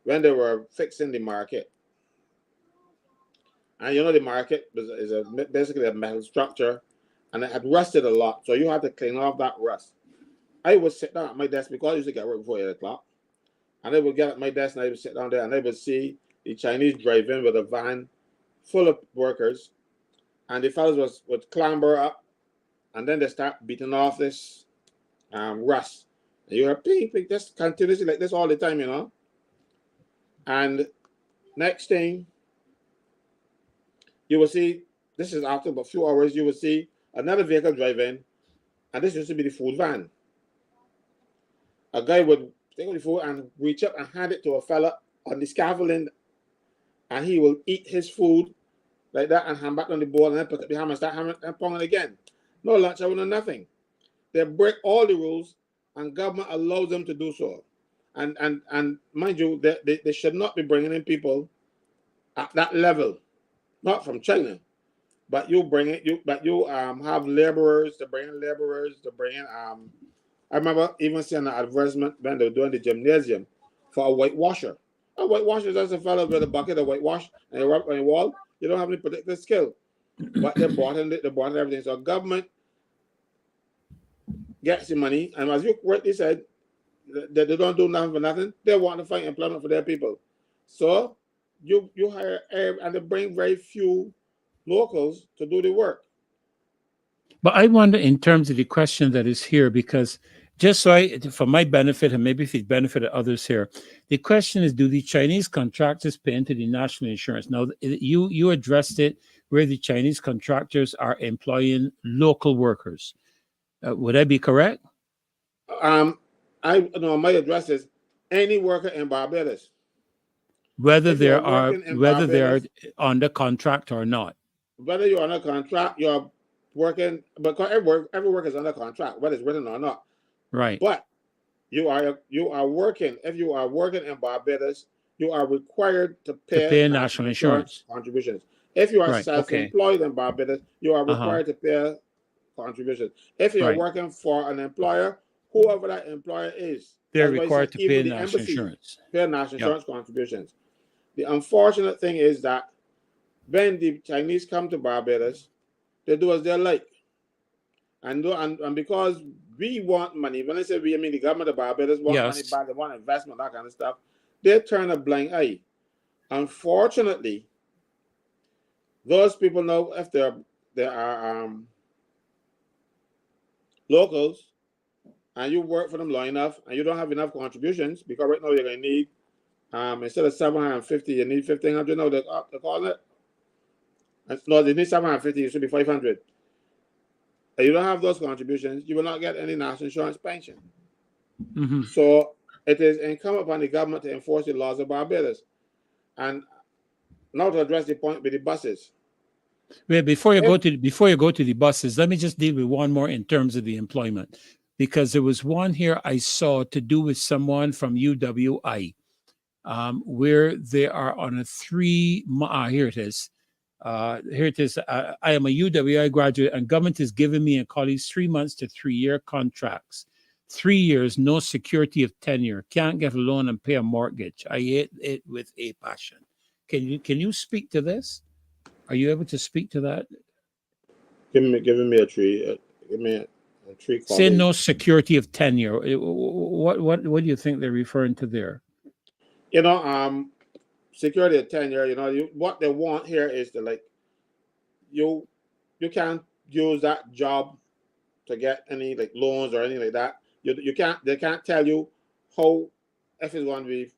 Speaker 2: when they were fixing the market. And you know, the market is basically a metal structure, and it had rusted a lot. So you had to clean off that rust. I would sit down at my desk because I used to get work before 8 o'clock. And I would get at my desk and I would sit down there and I would see the Chinese drive in with a van full of workers. And the fellas would clamber up and then they start beating off this rust. And you hear ping, ping, just continuously like this all the time, you know. And next thing, you will see, this is after about a few hours, you will see another vehicle drive in, and this used to be the food van. A guy would take the food and reach up and hand it to a fella on the scaffolding, and he will eat his food like that and hand back on the board and then pick up the hammer and start hammering and pounding again. No lunch hour, no nothing. They break all the rules, and government allows them to do so. And mind you, they should not be bringing in people at that level, not from China. But you bring it, have laborers to bring in I remember even seeing an advertisement when they were doing the gymnasium for a whitewasher. A whitewasher is just a fellow with a bucket of whitewash and you rub on your wall. You don't have any particular skill. But they bought in everything. So government gets the money, and as you correctly said, they don't do nothing for nothing. They want to find employment for their people. So you hire, and they bring very few locals to do the work.
Speaker 1: But I wonder in terms of the question that is here, because just so for my benefit, and maybe if it benefited others here, the question is: do the Chinese contractors pay into the national insurance? Now, you addressed it where the Chinese contractors are employing local workers. Would I be correct?
Speaker 2: I know my address is any worker in Barbados.
Speaker 1: Whether they are under contract or not.
Speaker 2: Whether you're on a contract, you're working, because every work is under contract, whether it's written or not.
Speaker 1: Right.
Speaker 2: But you are working. If you are working in Barbados, you are required to pay
Speaker 1: national insurance
Speaker 2: contributions. If you are self-employed in Barbados, you are required to pay contributions. If you are working for an employer, whoever that employer is,
Speaker 1: they're required to pay national insurance.
Speaker 2: Pay national insurance contributions. The unfortunate thing is that when the Chinese come to Barbados, they do as they like. And because we want money, when I say we, I mean the government of Barbados want money back, they want investment, that kind of stuff, they turn a blind eye. Unfortunately, those people know if they are locals and you work for them long enough and you don't have enough contributions, because right now you're going to need, instead of 750, you need 1,500 now, they're calling it. No, they need 750, it should be 500. And you don't have those contributions, you will not get any national insurance pension. So it is incumbent upon the government to enforce the laws of Barbados. And now to address the point with the buses.
Speaker 1: Well, before you go to the buses, let me just deal with one more in terms of the employment, because there was one here I saw to do with someone from UWI, where they are on a here it is. Here it is. I am a UWI graduate, and government is giving me and colleagues 3 months to 3-year contracts. 3 years, no security of tenure. Can't get a loan and pay a mortgage. I hate it with a passion. Can you speak to this? Are you able to speak to that?
Speaker 2: Give me a tree. Give me a tree.
Speaker 1: Say no security of tenure. What do you think they're referring to there?
Speaker 2: Security of tenure. What they want here is to you can't use that job to get any loans or anything like that. They can't tell you how, if it's going to be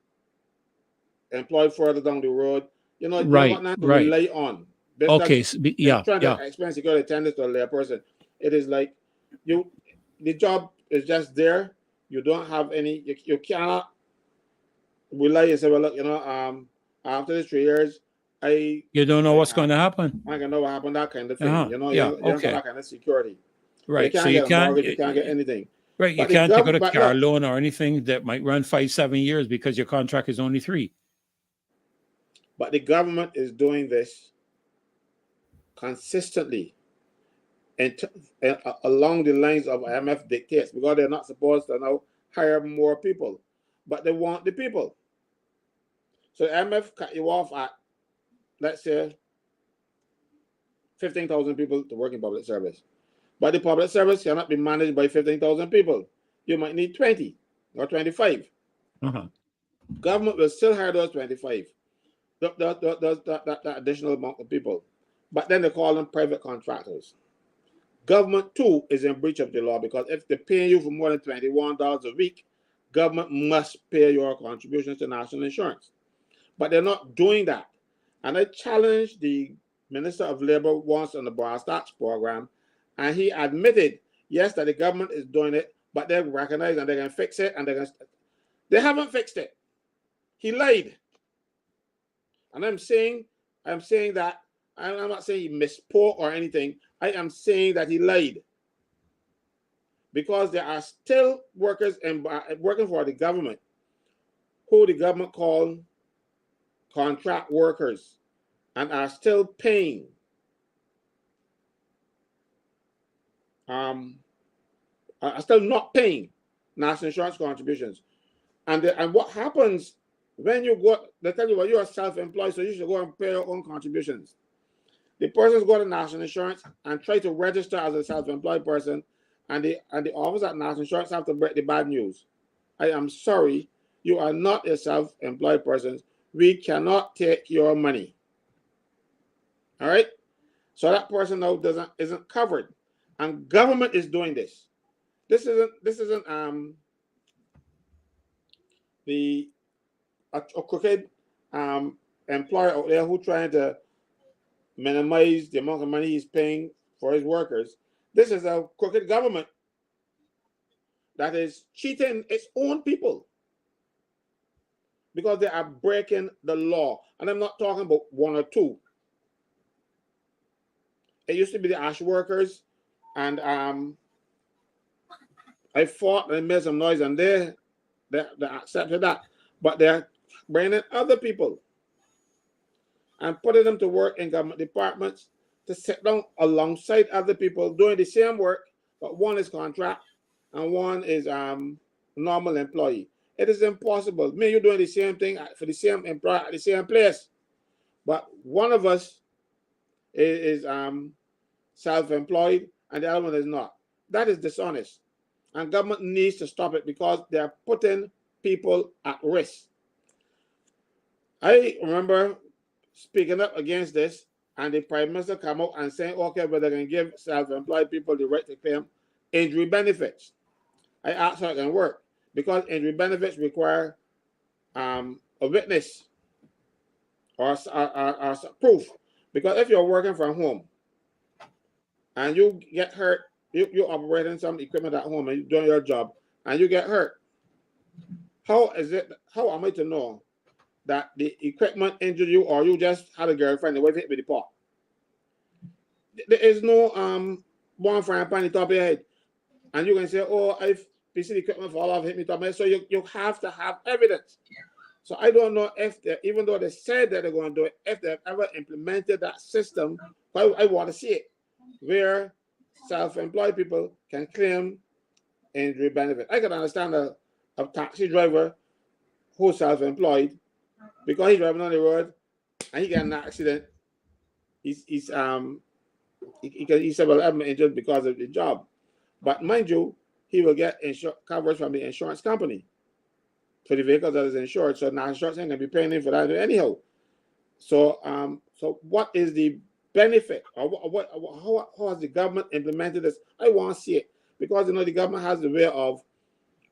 Speaker 2: employed further down the road. You got nothing to rely on.
Speaker 1: Trying
Speaker 2: to explain security tenure to a lay person. It is like the job is just there. You don't have any. You cannot rely and say, well, look, after the 3 years,
Speaker 1: you don't know what's going to happen.
Speaker 2: I can know what happened. That kind of thing. You don't have that kind of security.
Speaker 1: Right.
Speaker 2: You can't you can't get anything.
Speaker 1: Right. You can't take out a car loan or anything that might run 5-7 years because your contract is only 3.
Speaker 2: But the government is doing this consistently and along the lines of IMF dictates, because they're not supposed to now hire more people, but they want the people. So IMF cut you off at, let's say, 15,000 people to work in public service. But the public service cannot be managed by 15,000 people. You might need 20 or 25. Government will still hire those 25, that additional amount of people. But then they call them private contractors. Government, too, is in breach of the law, because if they're paying you for more than $21 a week, government must pay your contributions to national insurance. But they're not doing that. And I challenged the Minister of Labor once on the Bar Stocks program, and he admitted, yes, that the government is doing it, but they recognize and they can fix it, and they haven't fixed it. He lied. And I'm saying that, I'm not saying he misspoke or anything. I am saying that he lied. Because there are still workers working for the government who the government call contract workers and are still paying are still not paying national insurance contributions. And what happens when you go, they tell you, well, you are self-employed, so you should go and pay your own contributions. The persons go to national insurance and try to register as a self-employed person, and the office at national insurance have to break the bad news. I am sorry, you are not a self-employed person. We cannot take your money. All right? So that person now isn't covered. And government is doing this. this isn't a crooked employer out there who trying to minimize the amount of money he's paying for his workers. This is a crooked government that is cheating its own people because they are breaking the law. And I'm not talking about one or two. It used to be the ash workers, and I fought and made some noise, and they accepted that. But they're bringing in other people and putting them to work in government departments to sit down alongside other people doing the same work, but one is contract and one is normal employee. It is impossible. Me, you're doing the same thing for the same employer at the same place, but one of us is self-employed and the other one is not. That is dishonest, and government needs to stop it because they are putting people at risk. I remember speaking up against this, and the Prime Minister come out and saying, okay, but they're going to give self-employed people the right to claim injury benefits. I asked how it can work, because injury benefits require a witness or proof. Because if you're working from home and you get hurt, you're operating some equipment at home and you're doing your job and you get hurt, how am I to know that the equipment injured you or you just had a girlfriend, the wife hit with the pot? There is no one frying pan on the top of your head. And you can say, oh, I've piece of equipment fall off, hit me top of my head. So you have to have evidence. So I don't know if even though they said that they're going to do it, if they've ever implemented that system. I want to see it, where self-employed people can claim injury benefit. I can understand a taxi driver who's self-employed, because he's driving on the road and he got an accident. He's several injured because of the job. But mind you, he will get coverage from the insurance company for the vehicle that is insured. So now insurance ain't gonna be paying him for that anyhow. So so what is the benefit, or how has the government implemented this? I want to see it, because the government has the way of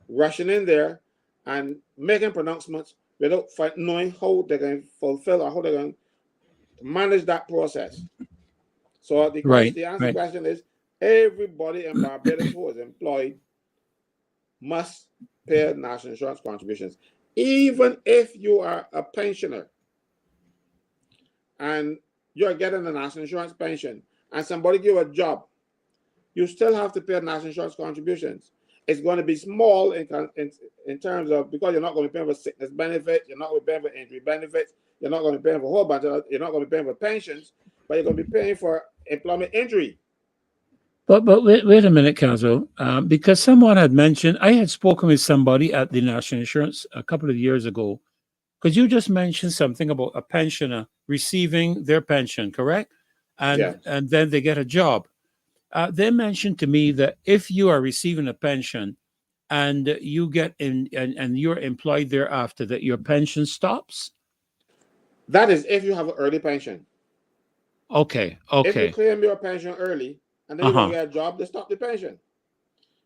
Speaker 2: rushing in there and making pronouncements without knowing how they're going to fulfill or how they're going to manage that process. So the answer to the question is, everybody in Barbados who is employed must pay national insurance contributions. Even if you are a pensioner and you're getting a national insurance pension and somebody give you a job, you still have to pay national insurance contributions. It's going to be small in terms of, because you're not going to be paying for sickness benefits, you're not going to be paying for injury benefits, you're not going to be paying for a whole bunch of, you're not going to be paying for pensions, but you're going to be paying for employment injury.
Speaker 1: But wait a minute, Caswell, because someone had mentioned, I had spoken with somebody at the National Insurance a couple of years ago, because you just mentioned something about a pensioner receiving their pension, correct? And then they get a job. They mentioned to me that if you are receiving a pension and you get in and you're employed thereafter, that your pension stops.
Speaker 2: That is if you have an early pension.
Speaker 1: Okay.
Speaker 2: If you claim your pension early and then you don't get a job, they stop the pension.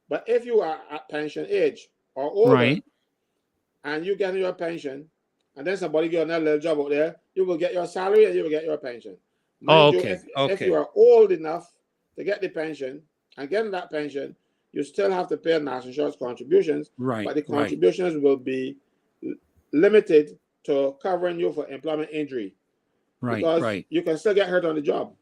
Speaker 2: But if you are at pension age or older, and you get your pension, and then somebody get another little job out there, you will get your salary and you will get your pension. Mind you, if you are old enough to get the pension and getting that pension, you still have to pay national insurance contributions. But the contributions will be limited to covering you for employment injury. Because you can still get hurt on the job.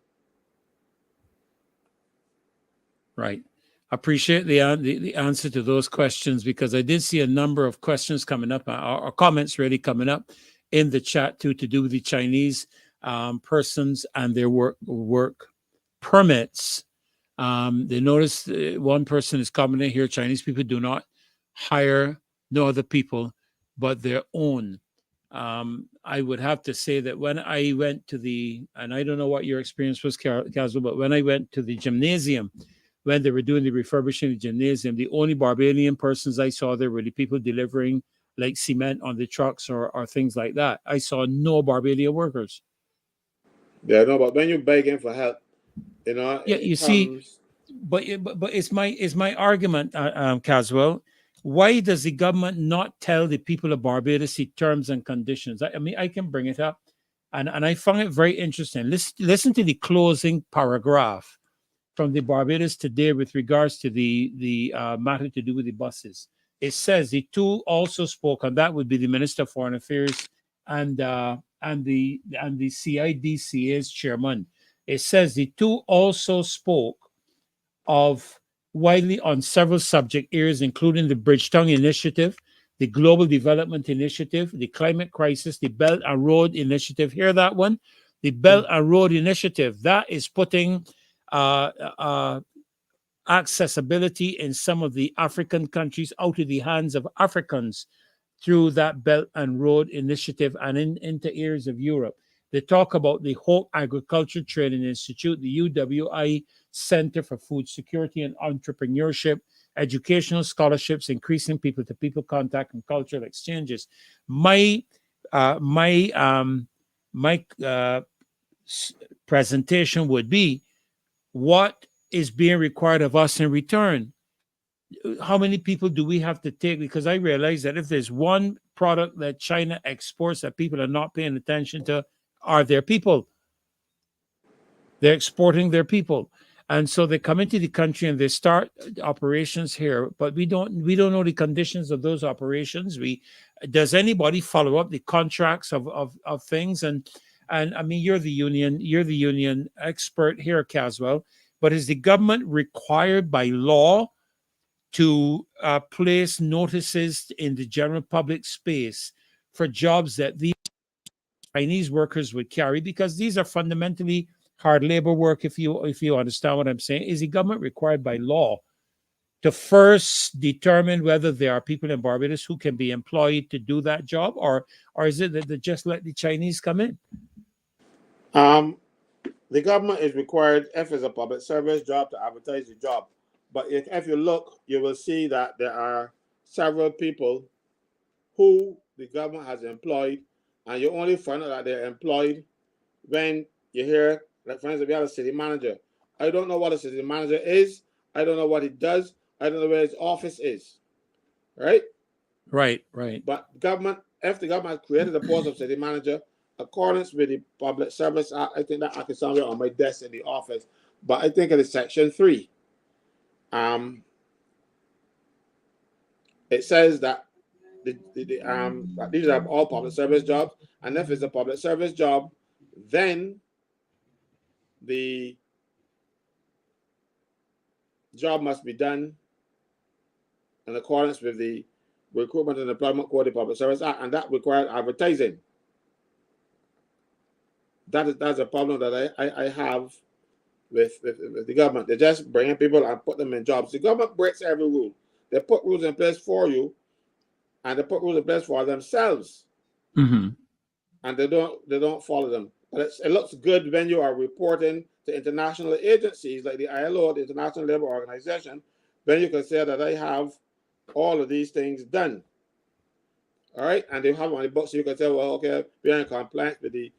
Speaker 1: Appreciate the answer to those questions, because I did see a number of questions coming up, or comments really coming up in the chat too, to do with the Chinese persons and their work permits. They notice one person is commenting here: Chinese people do not hire no other people but their own. I would have to say that when I went to and I don't know what your experience was, Caswell, but when I went to the gymnasium, when they were doing the refurbishing of the gymnasium, the only Barbadian persons I saw there were the people delivering like cement on the trucks or things like that. I saw no Barbadian workers.
Speaker 2: Yeah, no, but when you're begging for help,
Speaker 1: you see, but it's my argument, Caswell. Why does the government not tell the people of Barbados the terms and conditions? I mean, I can bring it up, and I found it very interesting. Listen to the closing paragraph from the Barbados Today with regards to the matter to do with the buses. It says the two also spoke, and that would be the Minister of Foreign Affairs and the CIDCA's chairman. It says the two also spoke of widely on several subject areas, including the Bridgetown Initiative, the Global Development Initiative, the Climate Crisis, the Belt and Road Initiative. Hear that one? The Belt and Road Initiative. That is putting accessibility in some of the African countries out of the hands of Africans through that Belt and Road Initiative and into areas of Europe. They talk about the Hope Agriculture Training Institute, the UWI Center for Food Security and Entrepreneurship, educational scholarships, increasing people-to-people contact and cultural exchanges. My presentation would be what is being required of us in return. How many people do we have to take? Because I realize that if there's one product that China exports that people are not paying attention to, are their people. They're exporting their people. And so they come into the country and they start operations here, but we don't know the conditions of those operations. Does anybody follow up the contracts of things? And I mean, you're the union expert here, Caswell, but is the government required by law to place notices in the general public space for jobs that these Chinese workers would carry? Because these are fundamentally hard labor work, if you understand what I'm saying. Is the government required by law to first determine whether there are people in Barbados who can be employed to do that job, or is it that they just let the Chinese come in?
Speaker 2: The government is required, if it's a public service job, to advertise the job. But if you look, you will see that there are several people who the government has employed, and you only find out that they're employed when you hear, like for instance, we have a city manager. I don't know what a city manager is. I don't know what he does. I don't know where his office is. Right?
Speaker 1: Right.
Speaker 2: But if the government has created the post of city manager, accordance with the Public Service Act, I think that act is somewhere on my desk in the office, but I think it is Section 3. It says that these are all public service jobs, and if it's a public service job, then the job must be done in accordance with the Recruitment and Employment Code of the Public Service Act, and that requires advertising. That's a problem that I have with the government. They're just bringing people and put them in jobs. The government breaks every rule. They put rules in place for you, and they put rules in place for themselves, and they don't follow them. But it looks good when you are reporting to international agencies like the ILO, the International Labour Organization, when you can say that I have all of these things done. All right, and they have on the books, so you can say, well, okay, we are in compliance with the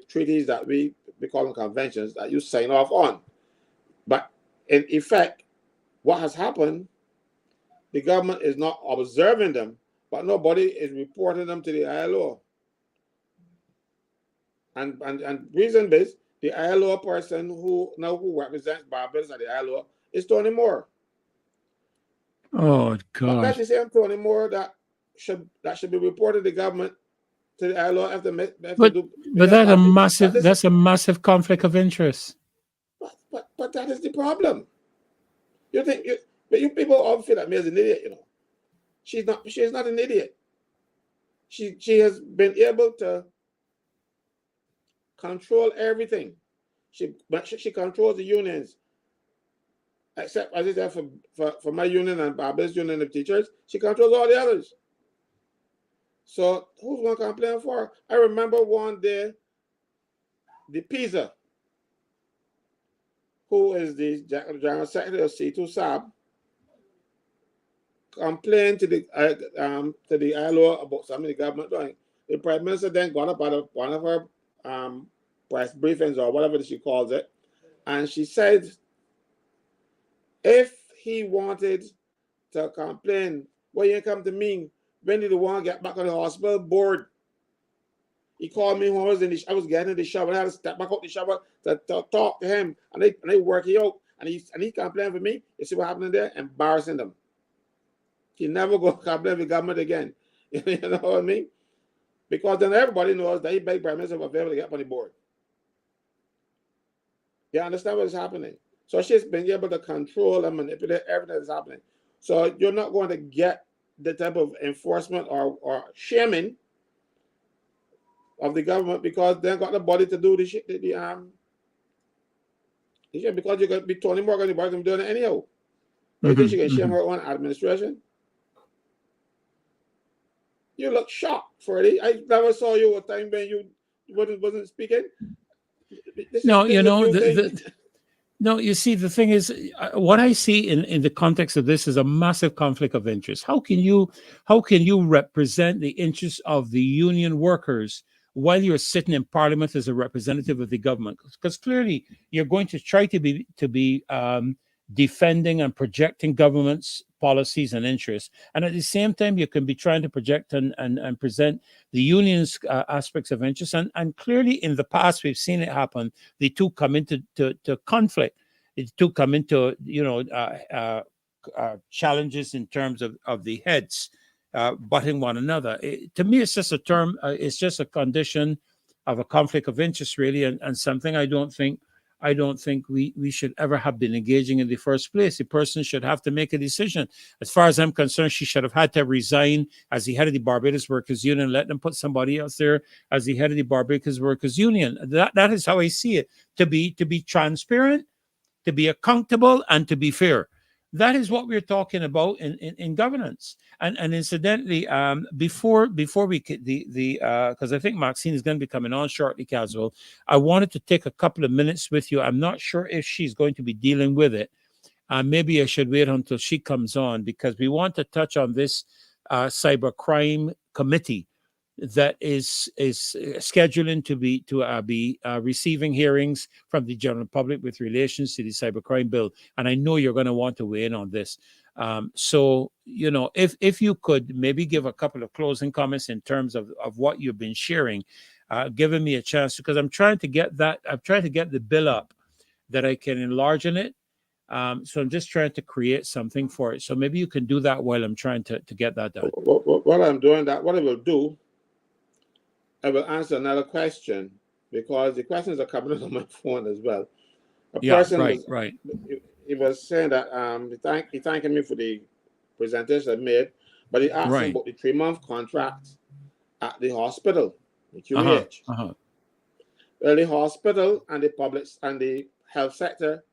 Speaker 2: treaties that we call them conventions that you sign off on. But in effect, what has happened, the government is not observing them, but nobody is reporting them to the ILO. And reason is, the ILO person who represents Barbados at the ILO is Tony Moore.
Speaker 1: Oh God!
Speaker 2: But that's the same Tony Moore that should be reported to the government, to the ILO after.
Speaker 1: But that's a massive conflict of interest.
Speaker 2: But that is the problem. But you people all feel like me as an idiot, you know. She's not an idiot. She has been able to control everything. She controls the unions. Except, as I said, for my union and Barbados Union of Teachers, she controls all the others. So who's going to complain for her? I remember one day, the PISA, who is the General Secretary of C2SAB, complained to the ILO about something the government doing. The Prime Minister then got up at one of her press briefings or whatever she calls it, and she said If he wanted to complain, well, you come to me. When did the one get back on the hospital board? He called me when I was getting in the shower. I had to step back out the shower to talk to him, and they work it out. And he complained for me. You see what happened there? Embarrassing them. He never go complain with government again. You know what I mean? Because then everybody knows that he begged Prime Minister for favor to get on the board. You understand what is happening? So she's been able to control and manipulate everything that's happening. So you're not going to get the type of enforcement or shaming of the government because they got the body to do the shit. Because you're going to be Tony Morgan, you're going to be doing it anyhow. But you think she can shame her own administration? You look shocked, Freddie. I never saw you a time when you wasn't speaking.
Speaker 1: No, you know, no, you see, the thing is, what I see in the context of this is a massive conflict of interest. How can you represent the interests of the union workers while you're sitting in Parliament as a representative of the government? Because clearly you're going to try to be defending and projecting government's policies and interests, and at the same time you can be trying to project and present the union's aspects of interest, and clearly in the past we've seen it happen. The two come into conflict. The two come into challenges in terms of the heads butting one another. To me, it's just a term. It's just a condition of a conflict of interest, really, and something I don't think we should ever have been engaging in the first place. The person should have to make a decision. As far as I'm concerned, she should have had to resign as the head of the Barbados Workers Union, let them put somebody else there as the head of the Barbados Workers Union. That is how I see it. To be transparent, to be accountable, and to be fair. That is what we're talking about in governance. And incidentally, before we because I think Maxine is going to be coming on shortly, Caswell, I wanted to take a couple of minutes with you. I'm not sure if she's going to be dealing with it. Maybe I should wait until she comes on, because we want to touch on this cybercrime committee that is scheduling to be receiving hearings from the general public with relations to the cybercrime bill, and I know you're going to want to weigh in on this. So if you could maybe give a couple of closing comments in terms of what you've been sharing, giving me a chance, because I'm trying to get the bill up that I can enlarge on it. So I'm just trying to create something for it. So maybe you can do that while I'm trying to get that done.
Speaker 2: While I'm doing that, what I will do, I will answer another question, because the questions are coming on my phone as well. He was saying that he thanking me for the presentation I made, but he asked him about the 3-month contract at the hospital, the QEH. Well, the hospital and the public and the health sector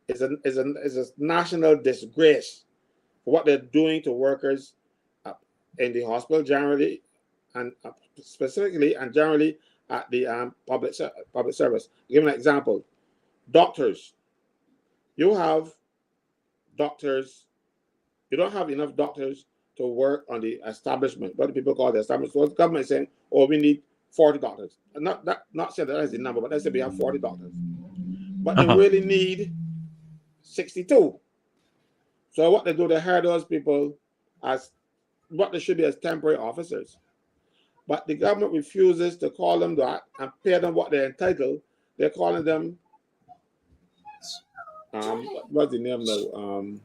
Speaker 2: is a national disgrace for what they're doing to workers in the hospital generally, and specifically and generally at the public service. I'll give an example. Doctors. You have doctors. You don't have enough doctors to work on the establishment. What do people call the establishment? So the government is saying, oh, we need 40 doctors. Not saying that is the number, but let's say we have 40 doctors. But they really need 62. So what they do, they hire those people as what they should be as temporary officers. But the government refuses to call them that and pay them what they're entitled. They're calling them, what's the name now?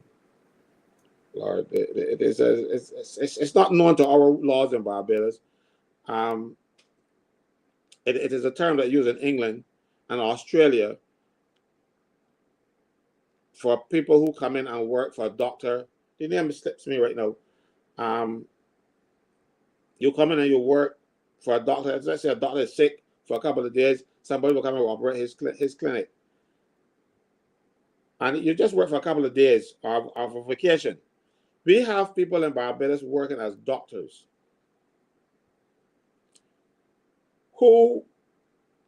Speaker 2: Lord, it's not known to our laws in Barbados. It is a term that used in England and Australia for people who come in and work for a doctor. The name slips me right now. You come in and you work for a doctor. Let's say a doctor is sick for a couple of days. Somebody will come and operate his clinic. And you just work for a couple of days of a vacation. We have people in Barbados working as doctors who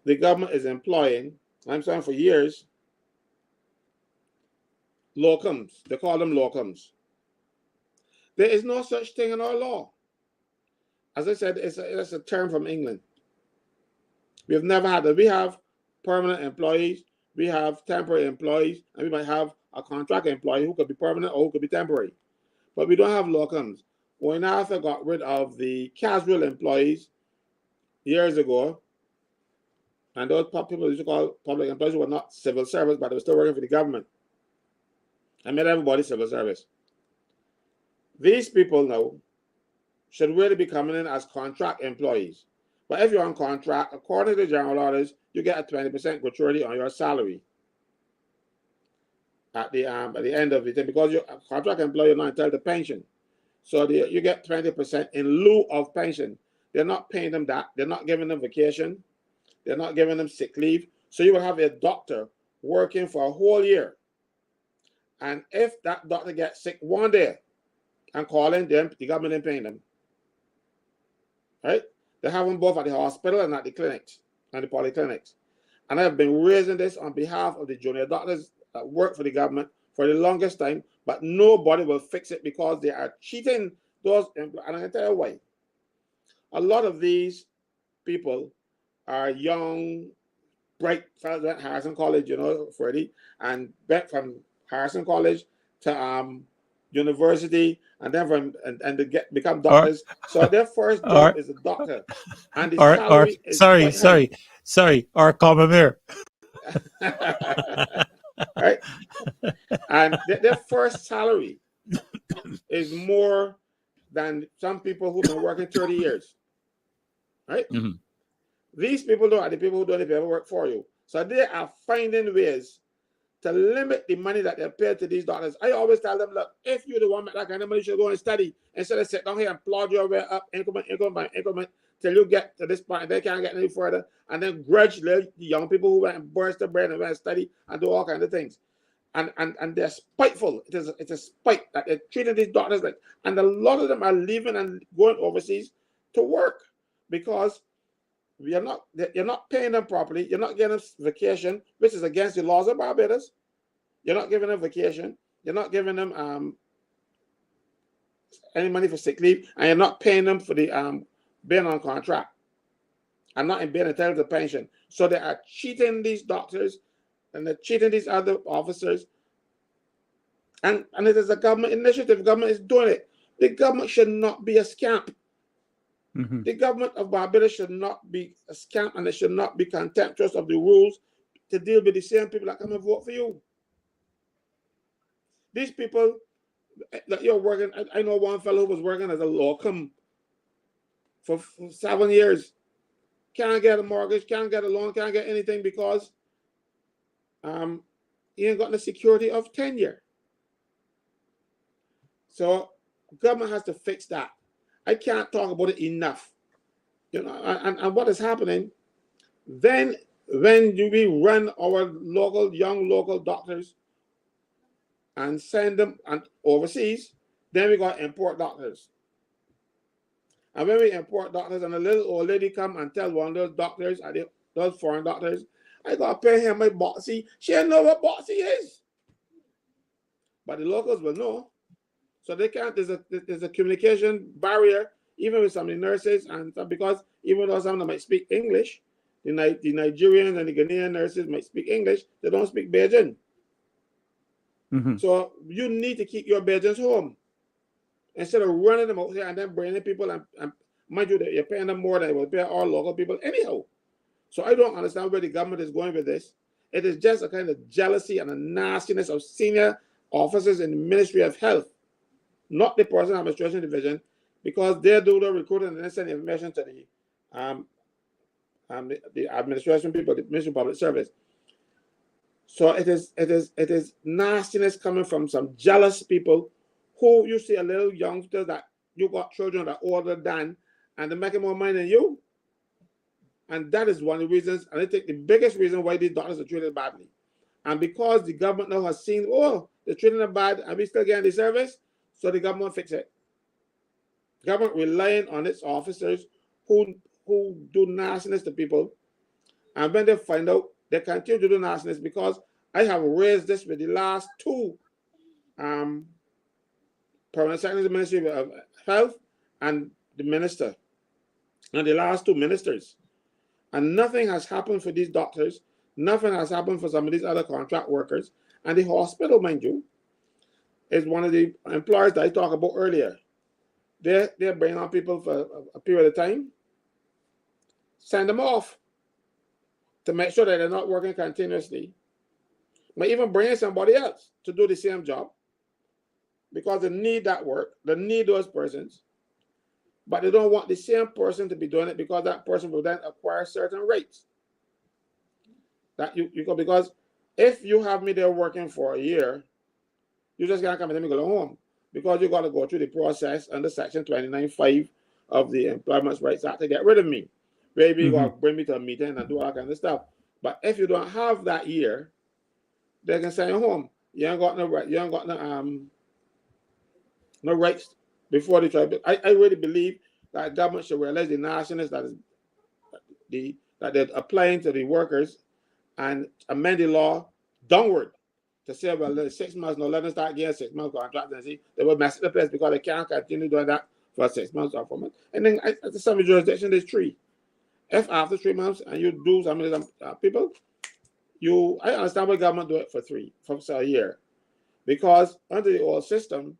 Speaker 2: the government is employing, I'm saying for years, locums. They call them locums. There is no such thing in our law. As I said, it's a term from England. We've never had that. We have permanent employees, we have temporary employees, and we might have a contract employee who could be permanent or who could be temporary. But we don't have locums. When Arthur got rid of the casual employees years ago, and those people used to call public employees who were not civil service, but they were still working for the government, I made everybody civil service. These people now should really be coming in as contract employees. But if you're on contract, according to the general orders, you get a 20% gratuity on your salary at the end of it, because you're a contract employee, you're not entitled to pension. So you get 20% in lieu of pension. They're not paying them that. They're not giving them vacation. They're not giving them sick leave. So you will have a doctor working for a whole year. And if that doctor gets sick one day and calling them, the government ain't paying them. Right? They have them both at the hospital and at the clinics and the polyclinics. And I have been raising this on behalf of the junior doctors that work for the government for the longest time, but nobody will fix it because they are cheating those. And I can tell you why. A lot of these people are young, bright fellows at Harrison College, you know, Freddie, and went from Harrison College to university, and then become doctors. So their first job is a doctor, and the salary is
Speaker 1: sorry, or come here.
Speaker 2: Right, and their first salary is more than some people who've been working 30 years. Right.
Speaker 1: Mm-hmm.
Speaker 2: These people are the people who do the paperwork for you. So they are finding ways to limit the money that they're paid to these doctors. I always tell them, look, if you're the one with that kind of money, you should go and study instead of sit down here and plod your way up increment by increment till you get to this point and they can't get any further, and then grudge the young people who went and burst their brain and went and study and do all kinds of things. And they're spiteful. It's a spite that they're treating these doctors like, and a lot of them are leaving and going overseas to work because you're not paying them properly. You're not giving them vacation, which is against the laws of Barbados. You're not giving them vacation. You're not giving them any money for sick leave, and you're not paying them for the being on contract and not being entitled to pension. So they are cheating these doctors and they're cheating these other officers. And it is a government initiative. The government is doing it. The government should not be a scam. Mm-hmm. The government of Barbados should not be a scam, and it should not be contemptuous of the rules to deal with the same people that come and vote for you. These people that you're working, I know one fellow who was working as a locum for 7 years, can't get a mortgage, can't get a loan, can't get anything because he ain't got the security of tenure. So government has to fix that. I can't talk about it enough, you know. And what is happening then when we run our young local doctors and send them overseas, then we got import doctors. And when we import doctors, and a little old lady come and tell one of those doctors, those foreign doctors, I gotta pay him my boxy. She don't know what boxy is, but the locals will know. So they can't. There's a communication barrier even with some of the nurses, and because even though some of them might speak English, the Nigerians and the Ghanaian nurses might speak English, they don't speak Bajan. Mm-hmm. So you need to keep your Bajans home instead of running them out here and then bringing people and mind you that you're paying them more than you will pay all local people anyhow. So I don't understand where the government is going with this. It is just a kind of jealousy and a nastiness of senior officers in the Ministry of Health, not the Personal Administration Division, because they do the recruiting and they send information to the administration people, the Ministry of Public Service. So it is nastiness coming from some jealous people who you see a little youngster that you got children that are older than, and they're making more money than you. And that is one of the reasons, and I think the biggest reason why these doctors are treated badly. And because the government now has seen, oh, they're treating them bad and we still getting the service, so the government fix it. The government relying on its officers who do nastiness to people. And when they find out, they continue to do nastiness, because I have raised this with the last two Permanent Secretary of the Ministry of Health and the minister, and the last two ministers. And nothing has happened for these doctors. Nothing has happened for some of these other contract workers. And the hospital, mind you, is one of the employers that I talked about earlier. They're bringing on people for a period of time, send them off to make sure that they're not working continuously. But even bring somebody else to do the same job because they need that work, they need those persons, but they don't want the same person to be doing it because that person will then acquire certain rights. That you go, because if you have me there working for a year, you just can't come and let me go home because you got to go through the process under Section 29(5) of the Employment Rights Act to get rid of me. Maybe you got to bring me to a meeting and do all that kind of stuff. But if you don't have that year, they can send you home. You ain't got no right. You ain't got no rights before they try. I really believe that government should realize the nastiness that they're applying to the workers and amend the law downward to say, well, 6 months, no, let them start getting 6 months contract and see they will mess the place because they can't continue doing that for 6 months or 4 months. And then at some jurisdiction, there's 3. If after 3 months and you do some of them people, I understand why government do it for a year, because under the old system,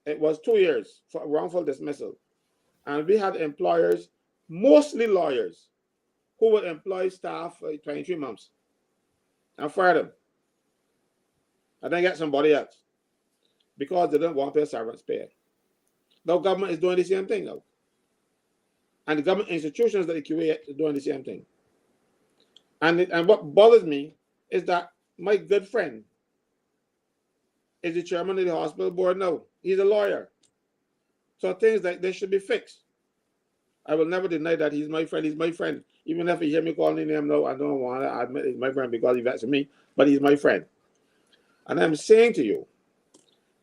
Speaker 2: it was 2 years for wrongful dismissal, and we had employers, mostly lawyers, who would employ staff for 23 months and fire them, and then get somebody else because they didn't want to pay severance pay. Now government is doing the same thing now, and the government institutions that they create are doing the same thing. And what bothers me is that my good friend is the chairman of the hospital board now. He's a lawyer. So things like this should be fixed. I will never deny that he's my friend. He's my friend. Even if you hear me calling him now, I don't want to admit he's my friend because he vexed me, but he's my friend. And I'm saying to you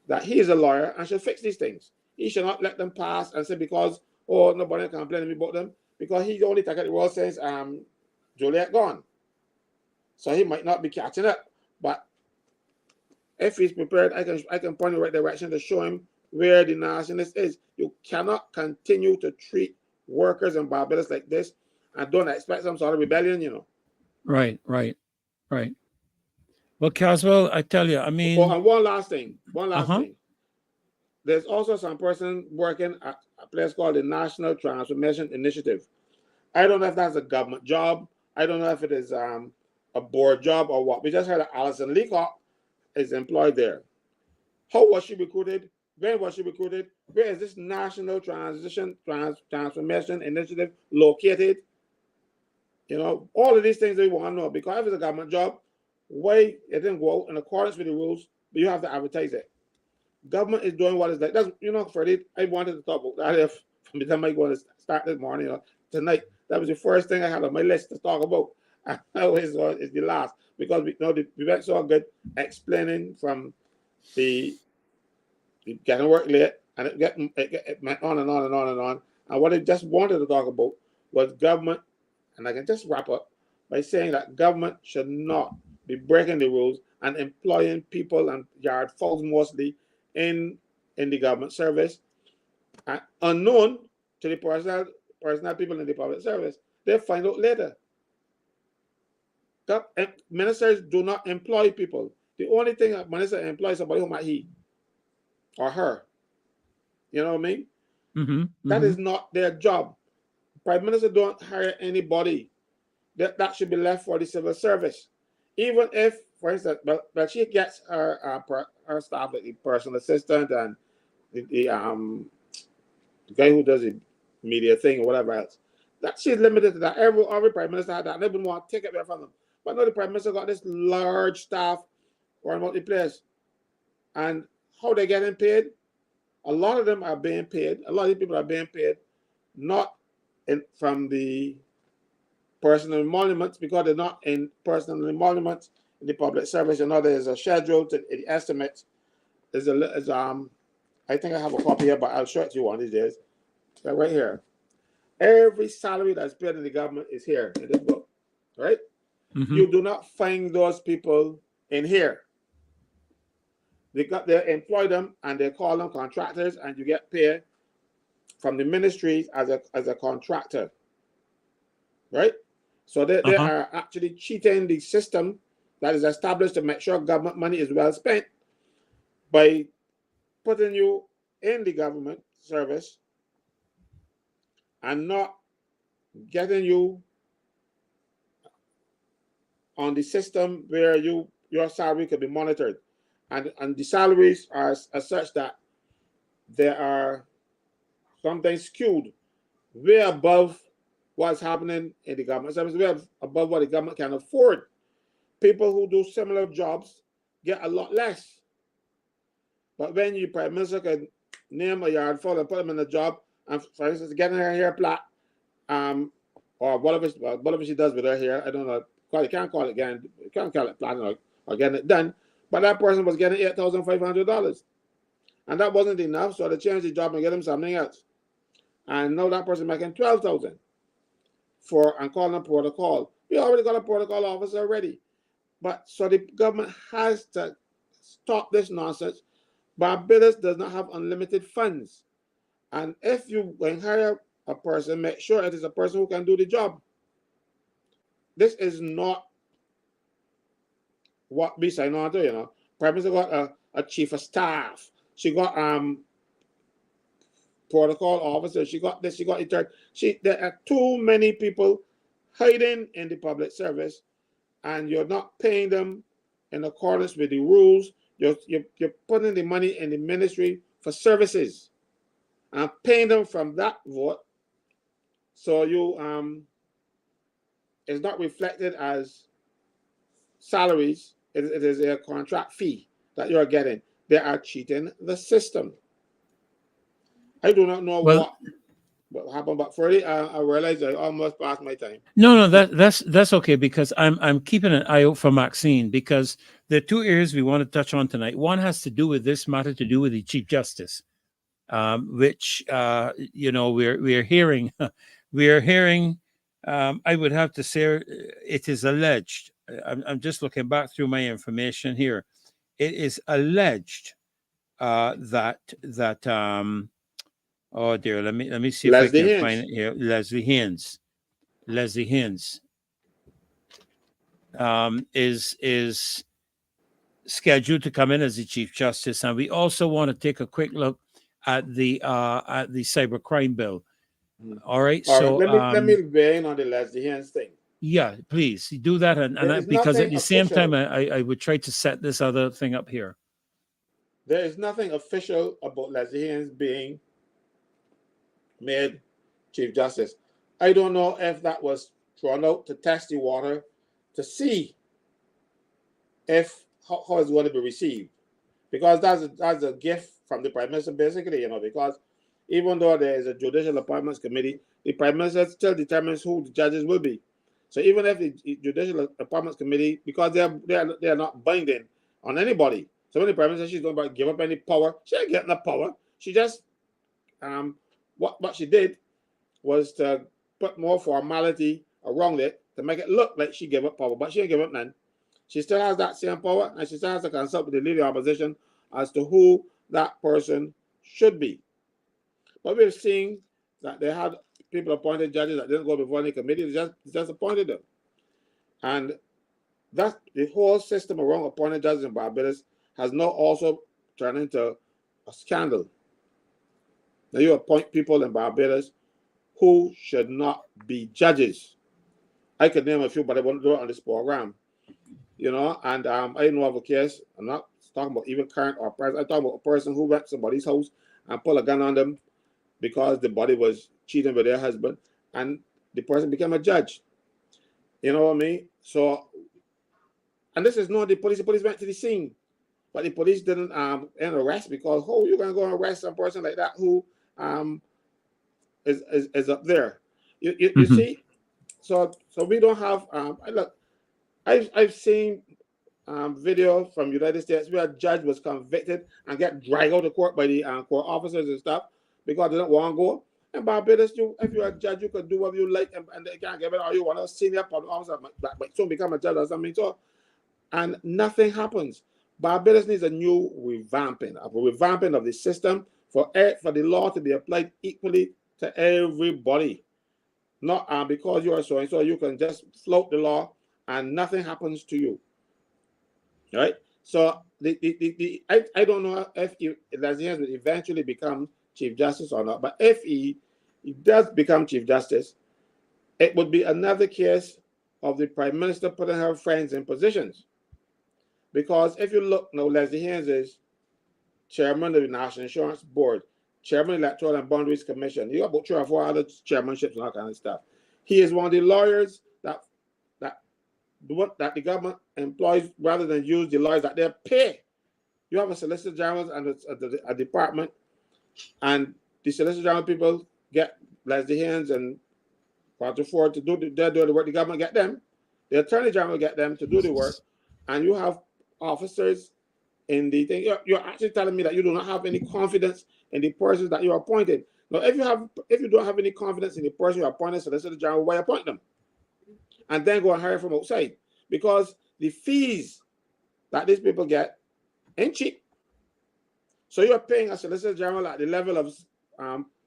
Speaker 2: that he is a lawyer and should fix these things. He should not let them pass and say because, oh, nobody can complain to me about them, because he only took it the world since Juliet gone. So he might not be catching up. But if he's prepared, I can point in the right direction to show him where the nastiness is. You cannot continue to treat workers in Barbados like this and don't expect some sort of rebellion, you know.
Speaker 1: Right. Well, Caswell, I tell you, I mean...
Speaker 2: Oh, and one last thing. There's also some person working at a place called the National Transformation Initiative. I don't know if that's a government job. I don't know if it is a board job or what. We just heard that Alison Leacock is employed there. How was she recruited? When was she recruited? Where is this National Transformation Initiative located? You know, all of these things we want to know, because if it's a government job, why it didn't go out in accordance with the rules, but you have to advertise it. Government is doing what is like. That's, you know, Freddie, I wanted to talk about that from the time I go to start this morning, you know, tonight. That was the first thing I had on my list to talk about. And always is the last, because we know we went so good explaining from the getting work late, and it went on and on and on and on. And what I just wanted to talk about was government, and I can just wrap up by saying that government should not be breaking the rules and employing people and yard folks mostly in the government service, unknown to the personal people in the public service. They find out later. Ministers do not employ people. The only thing a minister employs somebody who might he or her. You know what I mean? That is not their job. Prime Minister don't hire anybody. That should be left for the civil service. Even if, for instance, but she gets her staff, like the personal assistant and the guy who does the media thing or whatever else. That she's limited to that. Every prime minister had that. They wouldn't want to take it away from them. But now the prime minister got this large staff around about the place. And how they getting paid? A lot of them are being paid. A lot of people are being paid not from the personal emoluments, because they're not in personal emoluments in the public service. You know, there's a schedule to the estimates. I think I have a copy here, but I'll show it to you one of these days. Right here. Every salary that's paid in the government is here in this book, right? You do not find those people in here. They employ them and they call them contractors, and you get paid from the ministries as a contractor, right? So they are actually cheating the system that is established to make sure government money is well spent by putting you in the government service and not getting you on the system where your salary could be monitored. And the salaries are as such that they are sometimes skewed way above what's happening in the government service, way above what the government can afford. People who do similar jobs get a lot less. But when your prime minister can name a yard full and put them in a job, and for instance, getting her hair plait, or whatever she does with her hair, I don't know, you can't call it again, you can't call it plaiting or getting it done. But that person was getting $8,500. And that wasn't enough, so they changed the job and get him something else. And now that person making $12,000 and calling a protocol. We already got a protocol officer already. But so the government has to stop this nonsense. Barbados does not have unlimited funds. And if you can hire a person, make sure it is a person who can do the job. This is not what we sign on to, you know. Prime Minister got a chief of staff. She got protocol officer. She got this, she got it. There are too many people hiding in the public service, and you're not paying them in accordance with the rules. You're putting the money in the ministry for services and paying them from that vote. So you it's not reflected as salaries. It is a contract fee that you're getting. They are cheating the system. I do not know what happened, but Freddie, I realized I almost passed my time.
Speaker 1: No, that's okay, because I'm keeping an eye out for Maxine, because there are two areas we want to touch on tonight. One has to do with this matter to do with the Chief Justice, which you know, we're hearing I would have to say it is alleged. I'm just looking back through my information here. It is alleged that oh dear, let me see if I can find it here. Leslie Haynes is scheduled to come in as the Chief Justice, and we also want to take a quick look at the cybercrime bill. All right, so
Speaker 2: let me weigh in on the Leslie Haynes thing.
Speaker 1: Yeah, please do that, and because at the same time, I would try to set this other thing up here.
Speaker 2: There is nothing official about Leslie Haynes being made Chief Justice. I don't know if that was thrown out to test the water to see if how it's going to be received, because that's a gift from the Prime Minister, basically, you know, because even though there is a Judicial Appointments Committee, the Prime Minister still determines who the judges will be. So even if the Judicial Appointments Committee, because they are not binding on anybody. So when the Prime Minister, she's going to give up any power, she ain't getting the power. She just what she did was to put more formality around it to make it look like she gave up power, but she ain't give up none. She still has that same power, and she still has to consult with the leader of opposition as to who that person should be. But we've seen that they had people appointed judges that didn't go before any committee, they just appointed them. And that the whole system around appointed judges in Barbados has now also turned into a scandal. Now you appoint people in Barbados who should not be judges. I could name a few, but I won't do it on this program. You know, and I know of a case, I'm not talking about even current or present, I'm talking about a person who went to somebody's house and pulled a gun on them because the body was cheating with their husband, and the person became a judge. You know what I mean? So, and this is not the police. The police went to the scene, but the police didn't arrest, because how you gonna go and arrest some person like that who is up there? You see? So we don't have look. I've seen video from United States where a judge was convicted and get dragged out of court by the court officers and stuff because they don't want to go. And Barbados, if you're a judge, you can do whatever you like, and they can't give it, or you want a senior public officer but soon become a judge or something. So, and nothing happens. Barbados needs a new revamping of the system for the law to be applied equally to everybody. Not because you are so and so, you can just float the law and nothing happens to you. right? So I don't know if Leslie Haynes will eventually become Chief Justice or not, but if he does become Chief Justice, it would be another case of the Prime Minister putting her friends in positions. Because if you look now, Leslie Haynes is Chairman of the National Insurance Board, Chairman of the Electoral and Boundaries Commission. You got about 3 or 4 other chairmanships and all kind of stuff. He is one of the lawyers that the government employs rather than use the lawyers that they pay. You have a Solicitor General and a department, and the Solicitor General people get Leslie Haynes and Patrick Ford to do the work. The government get them. The Attorney General get them to do the work, and you have officers in the thing. You're actually telling me that you do not have any confidence in the persons that you are appointed. Now, if you don't have any confidence in the person you are appointed, Solicitor General, why appoint them? And then go and hire from outside, because the fees that these people get ain't cheap. So you're paying a Solicitor General at the level of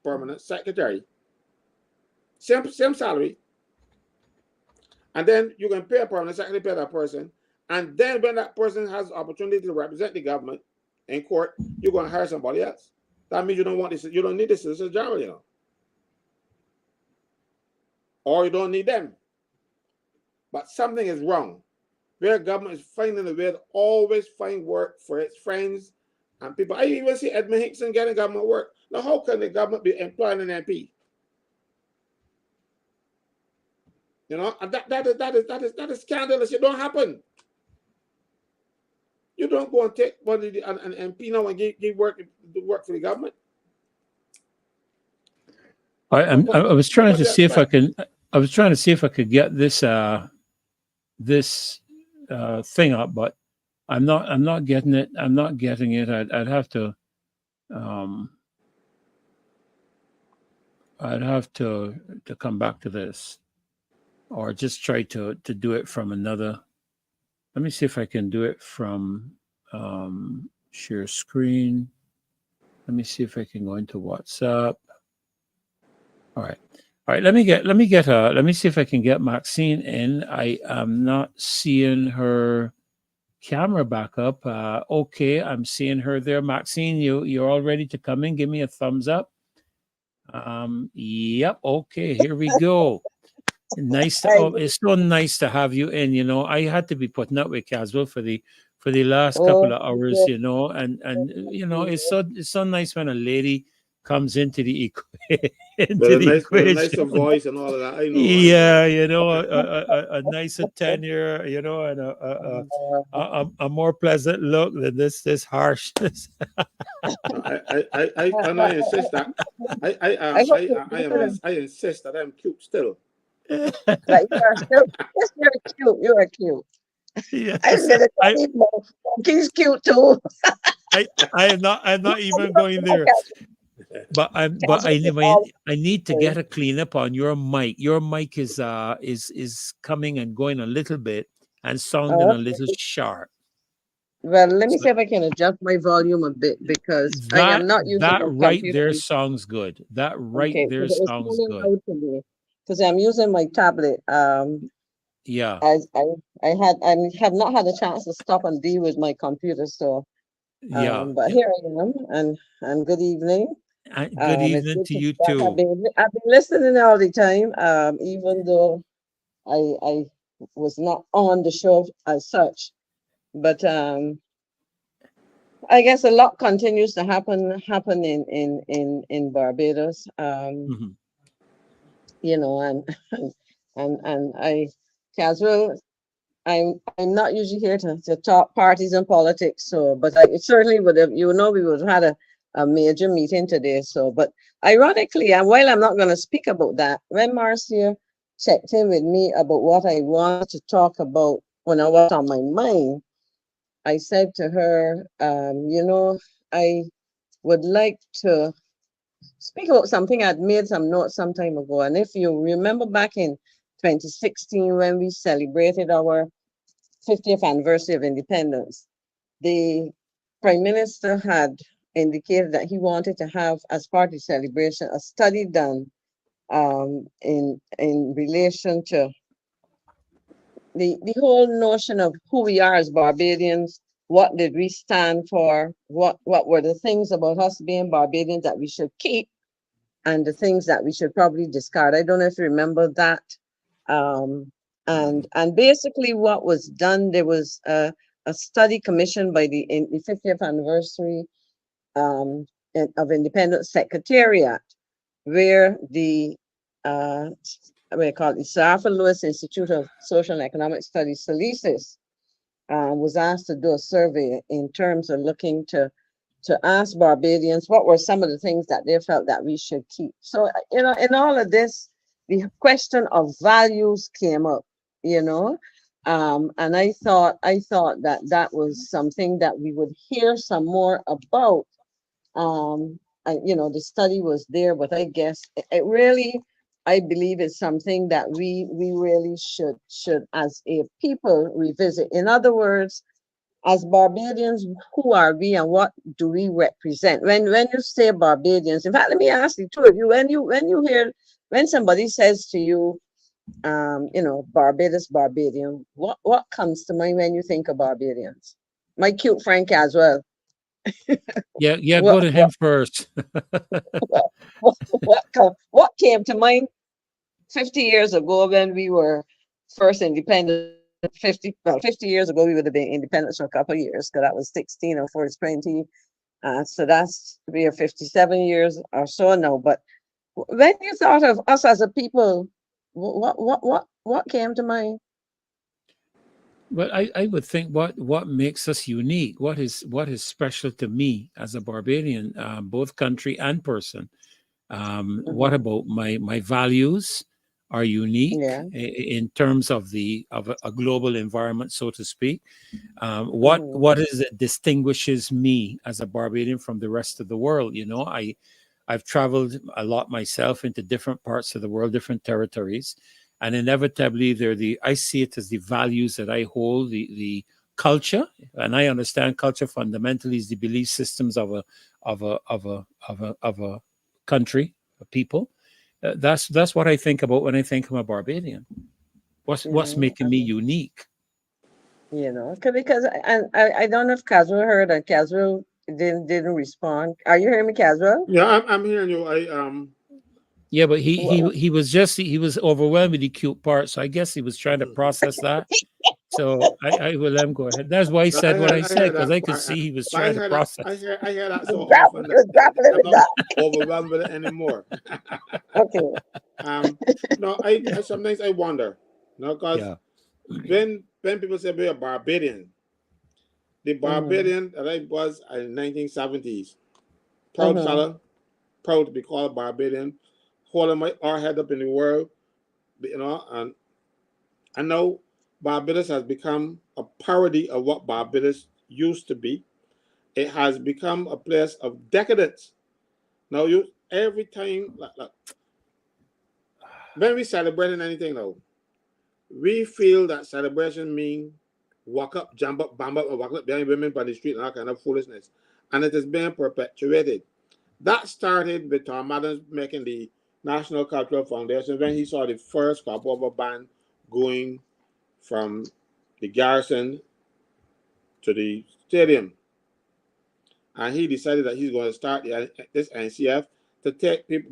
Speaker 2: permanent secretary, same salary, and then you can pay a permanent secretary, pay that person, and then when that person has the opportunity to represent the government in court, you're going to hire somebody else. That means you don't want this. You don't need the Solicitor General, you know, or you don't need them. But something is wrong. Where government is finding a way to always find work for its friends and people. I even see Edmund Hickson getting government work. Now, how can the government be employing an MP? You know, and that is scandalous. It don't happen. You don't go and take an MP now and give work for the government.
Speaker 1: I was trying to see if I can. I was trying to see if I could get this thing up, but I'm not getting it. I'm not getting it. I'd have to come back to this, or just try to do it from another. Let me see if I can do it from share screen. Let me see if I can go into WhatsApp. All right. Let me see if I can get Maxine in. I am not seeing her camera back up. Okay, I'm seeing her there. Maxine, you're all ready to come in. Give me a thumbs up. Yep. Okay, here we go. Nice. It's so nice to have you in. You know, I had to be putting up with Caswell for the last couple of hours. You know, and you know, it's so nice when a lady comes into the equation.
Speaker 2: With a nicer voice and all of that. I know.
Speaker 1: Yeah, you know, a nicer tenure, you know, and a more pleasant look than this harshness.
Speaker 2: I insist that I insist that I'm cute still.
Speaker 3: Like you're cute. You are cute.
Speaker 1: Yes,
Speaker 3: I was gonna say he's cute too.
Speaker 1: I'm not even going there. But I need to get a cleanup on your mic. Your mic is coming and going a little bit and sounding a little sharp.
Speaker 3: Well, let me see if I can adjust my volume a bit, because I am not using
Speaker 1: that
Speaker 3: my
Speaker 1: right
Speaker 3: computer.
Speaker 1: there sounds good. That right there sounds good.
Speaker 3: Because I'm using my tablet.
Speaker 1: Yeah.
Speaker 3: I have not had a chance to stop and deal with my computer. So but here I am, and good evening.
Speaker 1: Good evening to you too.
Speaker 3: I've been listening all the time, even though I was not on the show as such. But I guess a lot continues to happen in Barbados. You know, and I, Caswell, I'm not usually here to talk parties and politics. So, but I certainly would have, you know, we would have had a major meeting today. So, but ironically, and while I'm not going to speak about that, when Marcia checked in with me about what I wanted to talk about when I was on my mind, I said to her, you know, I would like to speak about something I'd made some notes some time ago. And if you remember back in 2016, when we celebrated our 50th anniversary of independence, the Prime Minister had indicated that he wanted to have, as part of the celebration, a study done in relation to the whole notion of who we are as Barbadians, what did we stand for, what were the things about us being Barbadians that we should keep, and the things that we should probably discard. I don't know if you remember that. And basically what was done, there was a study commissioned by the 50th anniversary of Independence Secretariat, where the we call it the Sir Arthur Lewis Institute of Social and Economic Studies, SALISIS, was asked to do a survey in terms of looking to ask Barbadians what were some of the things that they felt that we should keep. So, you know, in all of this, the question of values came up, you know, and I thought that that was something that we would hear some more about. You know, the study was there, but I guess it really, I believe it's something that we really should as a people revisit. In other words, as Barbadians, who are we and what do we represent? When you say Barbadians, in fact, let me ask the two of you, when somebody says to you, you know, Barbados, Barbadian, what comes to mind when you think of Barbadians? My cute friend Caswell.
Speaker 1: Yeah, go to him first.
Speaker 3: What came to mind 50 years ago when we were first independent? 50 years ago, we would have been independent for a couple of years, because that was 16 or 20. So that's we are 57 years or so now. But when you thought of us as a people, what came to mind?
Speaker 1: Well, I would think what makes us unique, what is special to me as a Barbadian, both country and person. What about my values are unique in terms of a global environment, so to speak. What is it distinguishes me as a Barbadian from the rest of the world? You know, I've traveled a lot myself into different parts of the world, different territories, and inevitably I see it as the values that I hold, the culture, and I understand culture fundamentally is the belief systems of a country, a people. That's what I think about when I think I'm a Barbadian. What's making me unique?
Speaker 3: You know, because I don't know if Caswell heard, and Caswell didn't respond. Are you hearing me, Caswell?
Speaker 2: Yeah, I'm hearing you.
Speaker 1: Yeah, but he was overwhelmed with the cute part, so I guess he was trying to process that. So I will let him go ahead. That's why he said what I said, because I could see he was trying to process.
Speaker 2: I hear that so often that I'm not overwhelmed with it anymore.
Speaker 3: Okay.
Speaker 2: No, I sometimes I wonder, no, because when people say we're a Barbadian, the Barbadian that I was in the 1970s, proud fella, proud to be called a Barbadian, holding our head up in the world, you know, and I know Barbados has become a parody of what Barbados used to be. It has become a place of decadence. Now, every time, like, when we celebrating anything now, we feel that celebration means walk up, jump up, bam up, or walk up behind women on the street and all kind of foolishness. And it is being perpetuated. That started with Tom Adams making the National Cultural Foundation when he saw the first crossover band going from the garrison to the stadium. And he decided that he's going to start this NCF to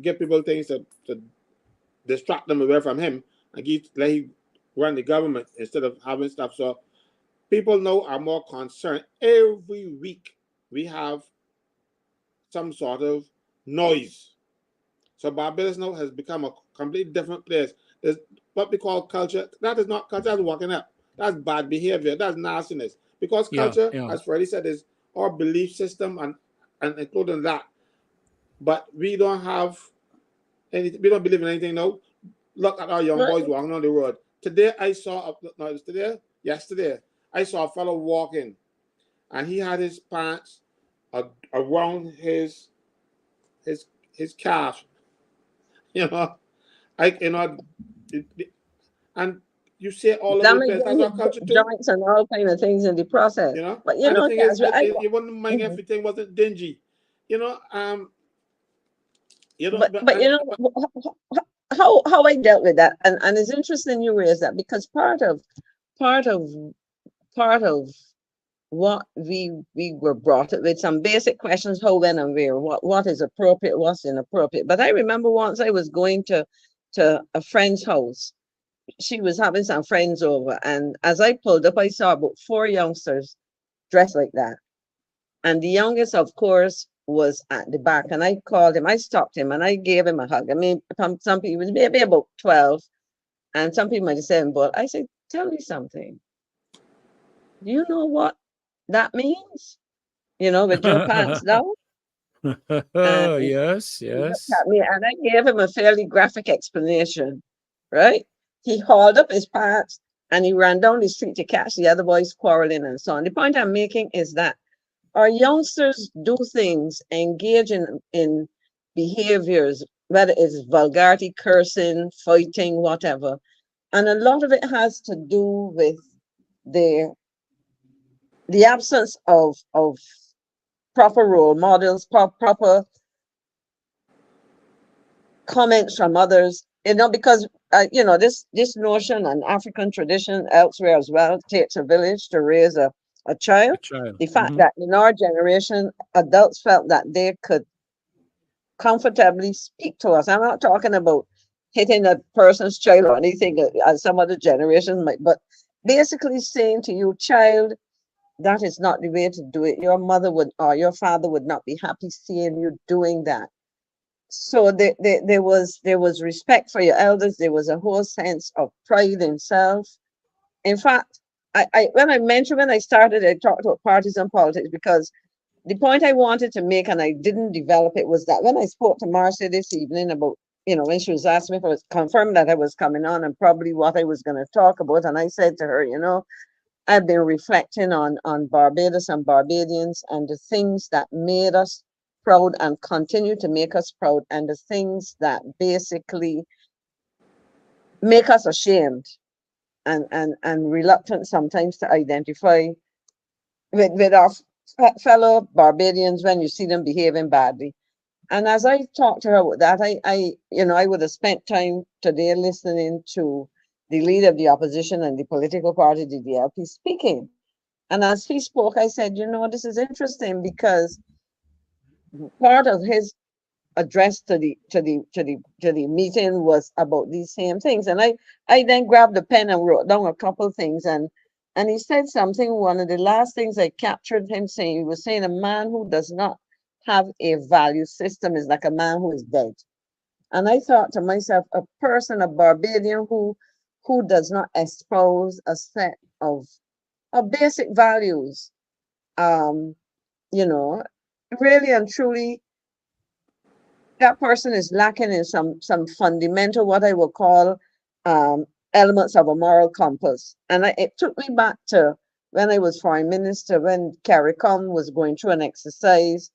Speaker 2: give people things to distract them away from him and let him run the government instead of having stuff. So people now are more concerned. Every week we have some sort of noise. So Barbados now has become a completely different place. There's what we call culture. That is not culture, that's walking up. That's bad behavior. That's nastiness. Because culture, as Freddie said, is our belief system and including that. But we don't have anything, we don't believe in anything now. Look at our young boys walking on the road. Today I saw yesterday, I saw a fellow walking and he had his pants around his calf. You know, and you say all over the place. That's our culture too.
Speaker 3: Joints and all kind of things in the process.
Speaker 2: You know,
Speaker 3: but you know,
Speaker 2: you wouldn't mind if everything wasn't dingy. You know,
Speaker 3: but you know how I dealt with that, and it's interesting you raised that, because part of part of part of what we were brought up with, some basic questions: how, when, and where. What is appropriate, what's inappropriate. But I remember once I was going to a friend's house. She was having some friends over, and as I pulled up, I saw about 4 youngsters dressed like that. And the youngest, of course, was at the back. And I called him, I stopped him, and I gave him a hug. I mean, some people, maybe about 12, and some people might have said, but I said, tell me something. Do you know what that means? You know, with your pants down. And
Speaker 1: Yes,
Speaker 3: he looked
Speaker 1: yes.
Speaker 3: at me, and I gave him a fairly graphic explanation, right? He hauled up his pants and he ran down the street to catch the other boys quarreling and so on. The point I'm making is that our youngsters do things, engage in behaviors, whether it's vulgarity, cursing, fighting, whatever. And a lot of it has to do with the absence of proper role models, proper comments from others, because this notion and African tradition elsewhere as well takes a village to raise a child.
Speaker 1: A child.
Speaker 3: The fact that in our generation, adults felt that they could comfortably speak to us. I'm not talking about hitting a person's child or anything as some other generations might, but basically saying to you, child, that is not the way to do it. Your mother would or your father would not be happy seeing you doing that. So there was respect for your elders. There was a whole sense of pride in self. In fact, when I started, I talked about partisan politics because the point I wanted to make, and I didn't develop it, was that when I spoke to Marcia this evening about, when she was asking me if I was confirmed that I was coming on and probably what I was going to talk about, and I said to her, I've been reflecting on Barbados and Barbadians and the things that made us proud and continue to make us proud, and the things that basically make us ashamed and reluctant sometimes to identify with our fellow Barbadians when you see them behaving badly. And as I talked to her about that, I would have spent time today listening to the leader of the opposition and the political party, the DLP, speaking. And as he spoke, I said, this is interesting because part of his address to the meeting was about these same things. And I then grabbed a pen and wrote down a couple things. And he said something, one of the last things I captured him saying, he was saying a man who does not have a value system is like a man who is dead. And I thought to myself, a person, a Barbadian who does not espouse a set of basic values, really and truly, that person is lacking in some fundamental, what I would call, elements of a moral compass. And it took me back to when I was foreign minister, when CARICOM was going through an exercise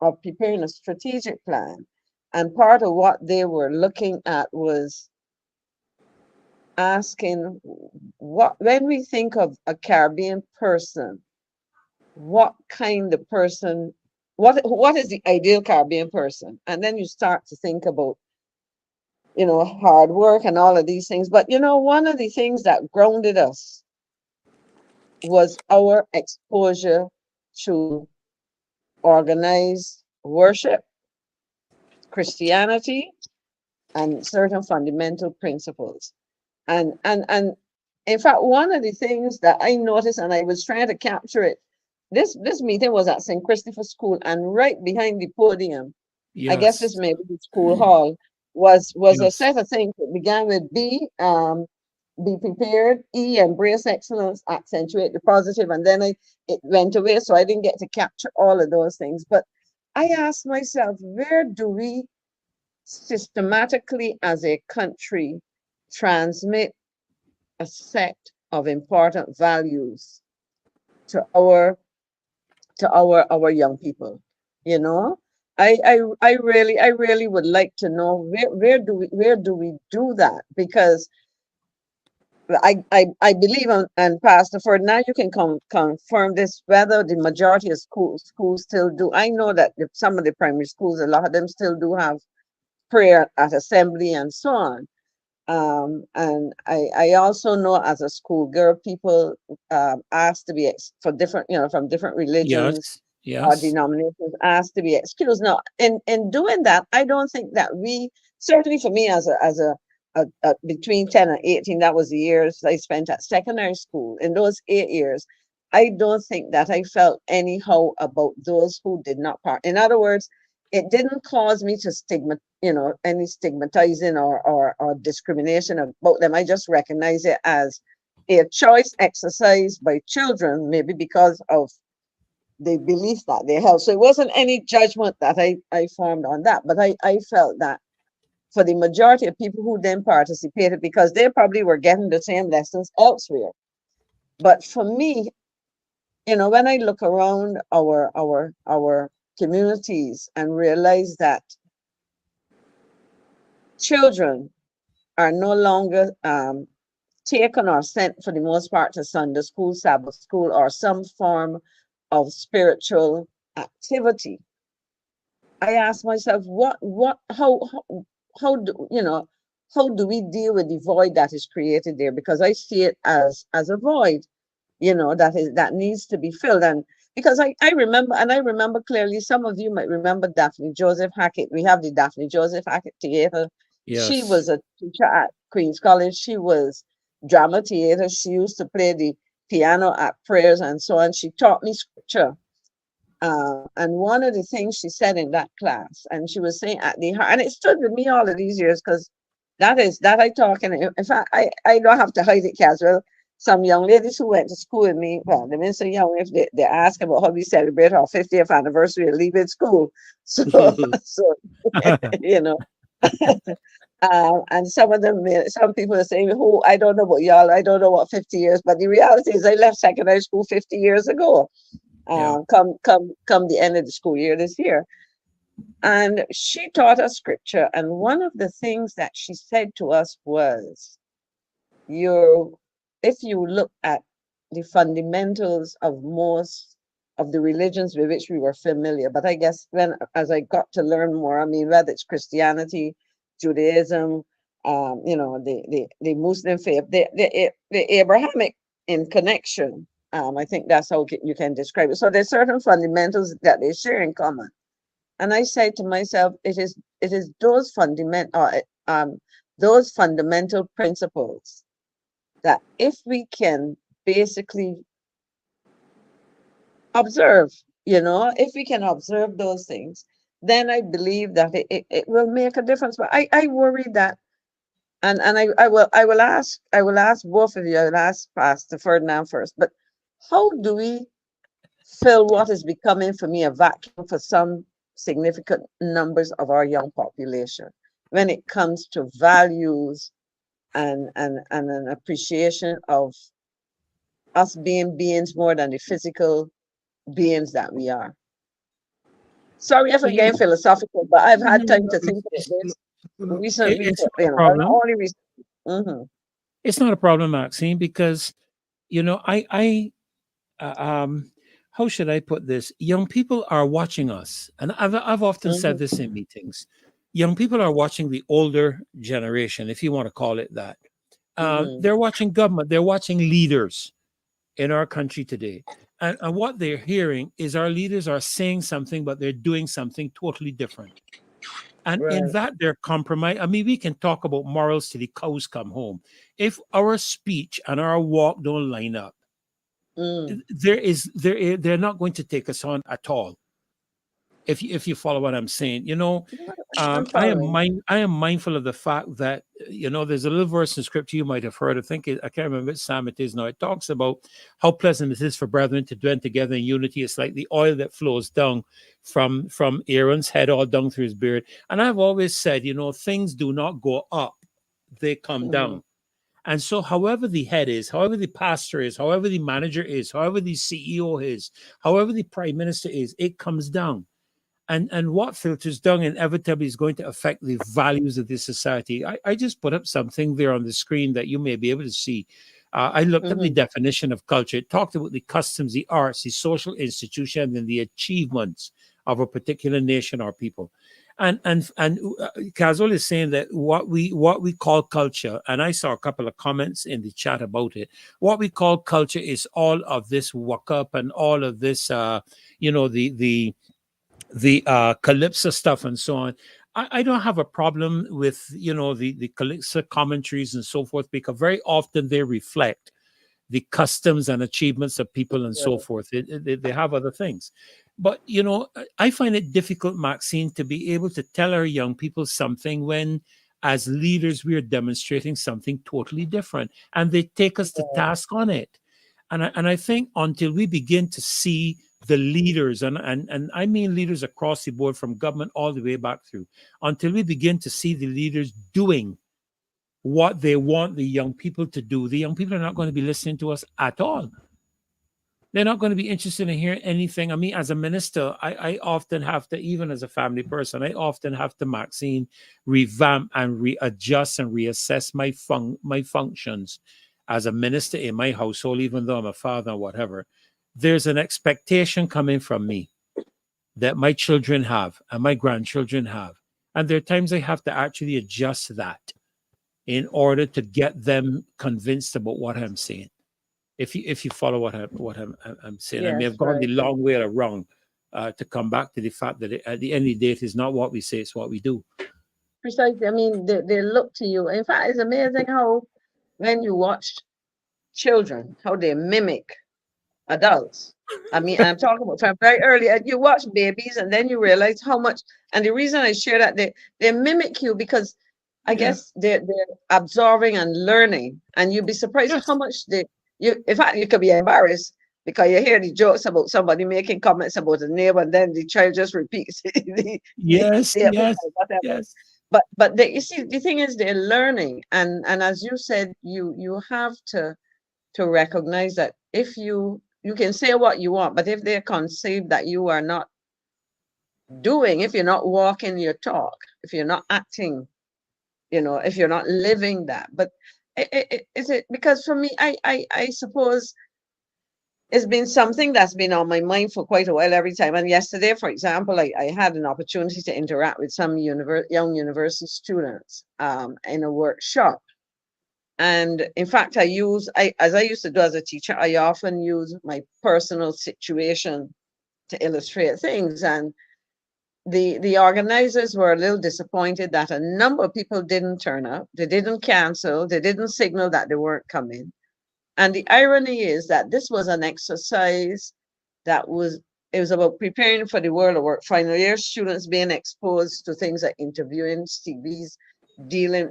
Speaker 3: of preparing a strategic plan. And part of what they were looking at was asking, when we think of a Caribbean person, what kind of person, what is the ideal Caribbean person? And then you start to think about, hard work and all of these things. But, one of the things that grounded us was our exposure to organized worship, Christianity, and certain fundamental principles. And in fact, one of the things that I noticed, and I was trying to capture it, this meeting was at St. Christopher School, and right behind the podium, I guess this
Speaker 1: Yes.
Speaker 3: may be the school hall, was a
Speaker 1: Yes.
Speaker 3: set of things that began with B, be prepared, E, embrace excellence, accentuate the positive, and then it went away, so I didn't get to capture all of those things. But I asked myself, where do we systematically as a country transmit a set of important values to our young people? I really would like to know where do we do that, because I believe, and Pastor Ford, now you can confirm this, whether the majority of schools still do. I know that some of the primary schools, a lot of them still do have prayer at assembly and so on. And I also know as a schoolgirl, people asked to be for different, from different religions
Speaker 1: Yes.
Speaker 3: or
Speaker 1: Yes.
Speaker 3: denominations asked to be excused. Now, in doing that, I don't think that certainly for me as a between 10 and 18, that was the years I spent at secondary school. In those 8 years, I don't think that I felt anyhow about those who did not part. In other words, it didn't cause me to any stigmatizing or discrimination about them. I just recognize it as a choice exercised by children, maybe because of the beliefs that they held. So it wasn't any judgment that I formed on that, but I felt that for the majority of people who then participated, because they probably were getting the same lessons elsewhere. But for me, when I look around our communities and realize that children are no longer taken or sent for the most part to Sunday school, Sabbath school, or some form of spiritual activity, I ask myself, how do we deal with the void that is created there? Because I see it as a void, that needs to be filled. And because I remember clearly, some of you might remember Daphne Joseph Hackett. We have the Daphne Joseph Hackett Theater. She
Speaker 1: Yes.
Speaker 3: was a teacher at Queen's College. She was drama theater. She used to play the piano at prayers and so on. She taught me scripture. And one of the things she said in that class, and she was saying at the heart, and it stood with me all of these years, because that I talk, and in fact, I don't have to hide it, Caswell. Some young ladies who went to school with me, well, they've been so young, if they ask about how we celebrate our 50th anniversary of leaving school. So, so you know, and some of them, some people are saying, "Oh, I don't know about y'all. I don't know what 50 years." But the reality is, I left secondary school 50 years ago.
Speaker 1: Yeah.
Speaker 3: Come the end of the school year this year. And she taught us scripture. And one of the things that she said to us was, if you look at the fundamentals of most of the religions with which we were familiar, but I guess as I got to learn more, I mean, whether it's Christianity, Judaism, the Muslim faith, the Abrahamic in connection. I think that's how you can describe it. So there's certain fundamentals that they share in common. And I say to myself, it is those fundamental principles that if we can basically observe, if we can observe those things, then I believe that it will make a difference. But I worry that, and I will ask both of you. I will ask Pastor Ferdinand first. But how do we fill what is becoming for me a vacuum for some significant numbers of our young population when it comes to values and an appreciation of us being beings more than the physical beings that we are? Sorry if I'm getting philosophical, but I've had time to think about this recently.
Speaker 1: It's not a problem.
Speaker 3: Only recently. Mm-hmm.
Speaker 1: It's not a problem, Maxine, because I how should I put this? Young people are watching us, and I've often said
Speaker 3: Mm-hmm.
Speaker 1: this in meetings. Young people are watching the older generation, if you want to call it that.
Speaker 3: Mm-hmm.
Speaker 1: They're watching government. They're watching leaders in our country today. And what they're hearing is our leaders are saying something, but they're doing something totally different. And in
Speaker 3: Right.
Speaker 1: that, they're compromised. I mean, we can talk about morals till the cows come home. If our speech and our walk don't line up,
Speaker 3: Mm.
Speaker 1: they're not going to take us on at all. If you follow what I'm saying,
Speaker 3: I'm
Speaker 1: I am
Speaker 3: following.
Speaker 1: I am mindful of the fact that there's a little verse in scripture you might have heard. I can't remember which psalm it is now. It talks about how pleasant it is for brethren to dwell together in unity. It's like the oil that flows down from Aaron's head all down through his beard. And I've always said, things do not go up; they come
Speaker 3: Mm-hmm.
Speaker 1: down. And so, however the head is, however the pastor is, however the manager is, however the CEO is, however the prime minister is, it comes down. And what filters down inevitably is going to affect the values of this society. I just put up something there on the screen that you may be able to see. I looked up the
Speaker 3: Mm-hmm.
Speaker 1: definition of culture. It talked about the customs, the arts, the social institution, and the achievements of a particular nation or people. And Caswell is saying that what we call culture, and I saw a couple of comments in the chat about it. What we call culture is all of this walk up and all of this, the calypso stuff and so on. I don't have a problem with the calypso commentaries and so forth, because very often they reflect the customs and achievements of people and so forth. They have other things. But, I find it difficult, Maxine, to be able to tell our young people something when, as leaders, we are demonstrating something totally different. And they take us to task on it. And I think until we begin to see the leaders, and I mean leaders across the board, from government all the way back through, until we begin to see the leaders doing what they want the young people to do, the young people are not going to be listening to us at all. They're not going to be interested in hearing anything. I mean, as a minister, I often have to, even as a family person, I often have to, Maxine, revamp and readjust and reassess my functions as a minister in my household, even though I'm a father or whatever. There's an expectation coming from me that my children have and my grandchildren have. And there are times I have to actually adjust that in order to get them convinced about what I'm saying. If you follow what I'm saying, I may have gone the long way around to come back to the fact that at the end of the day, it is not what we say, it's what we do.
Speaker 3: Precisely. I mean, they look to you. In fact, it's amazing how when you watch children, how they mimic adults. I mean, I'm talking about from very early. You watch babies, and then you realize how much. And the reason I share that, they mimic you because I guess they're absorbing and learning, and you'd be surprised how much in fact, you could be embarrassed because you hear the jokes about somebody making comments about a neighbor, and then the child just repeats.
Speaker 1: Yes.
Speaker 3: But you see, the thing is, they're learning, and as you said, you have to recognize that if you can say what you want, but if they're conceived that you are not doing, if you're not walking your talk, if you're not acting, if you're not living that, but is it because for me, I suppose it's been something that's been on my mind for quite a while every time. And yesterday, for example, I had an opportunity to interact with some young university students in a workshop. And in fact, as I used to do as a teacher, I often use my personal situation to illustrate things. And the organizers were a little disappointed that a number of people didn't turn up. They didn't cancel. They didn't signal that they weren't coming. And the irony is that this was an exercise it was about preparing for the world of work. Final year students being exposed to things like interviewing, CVs, dealing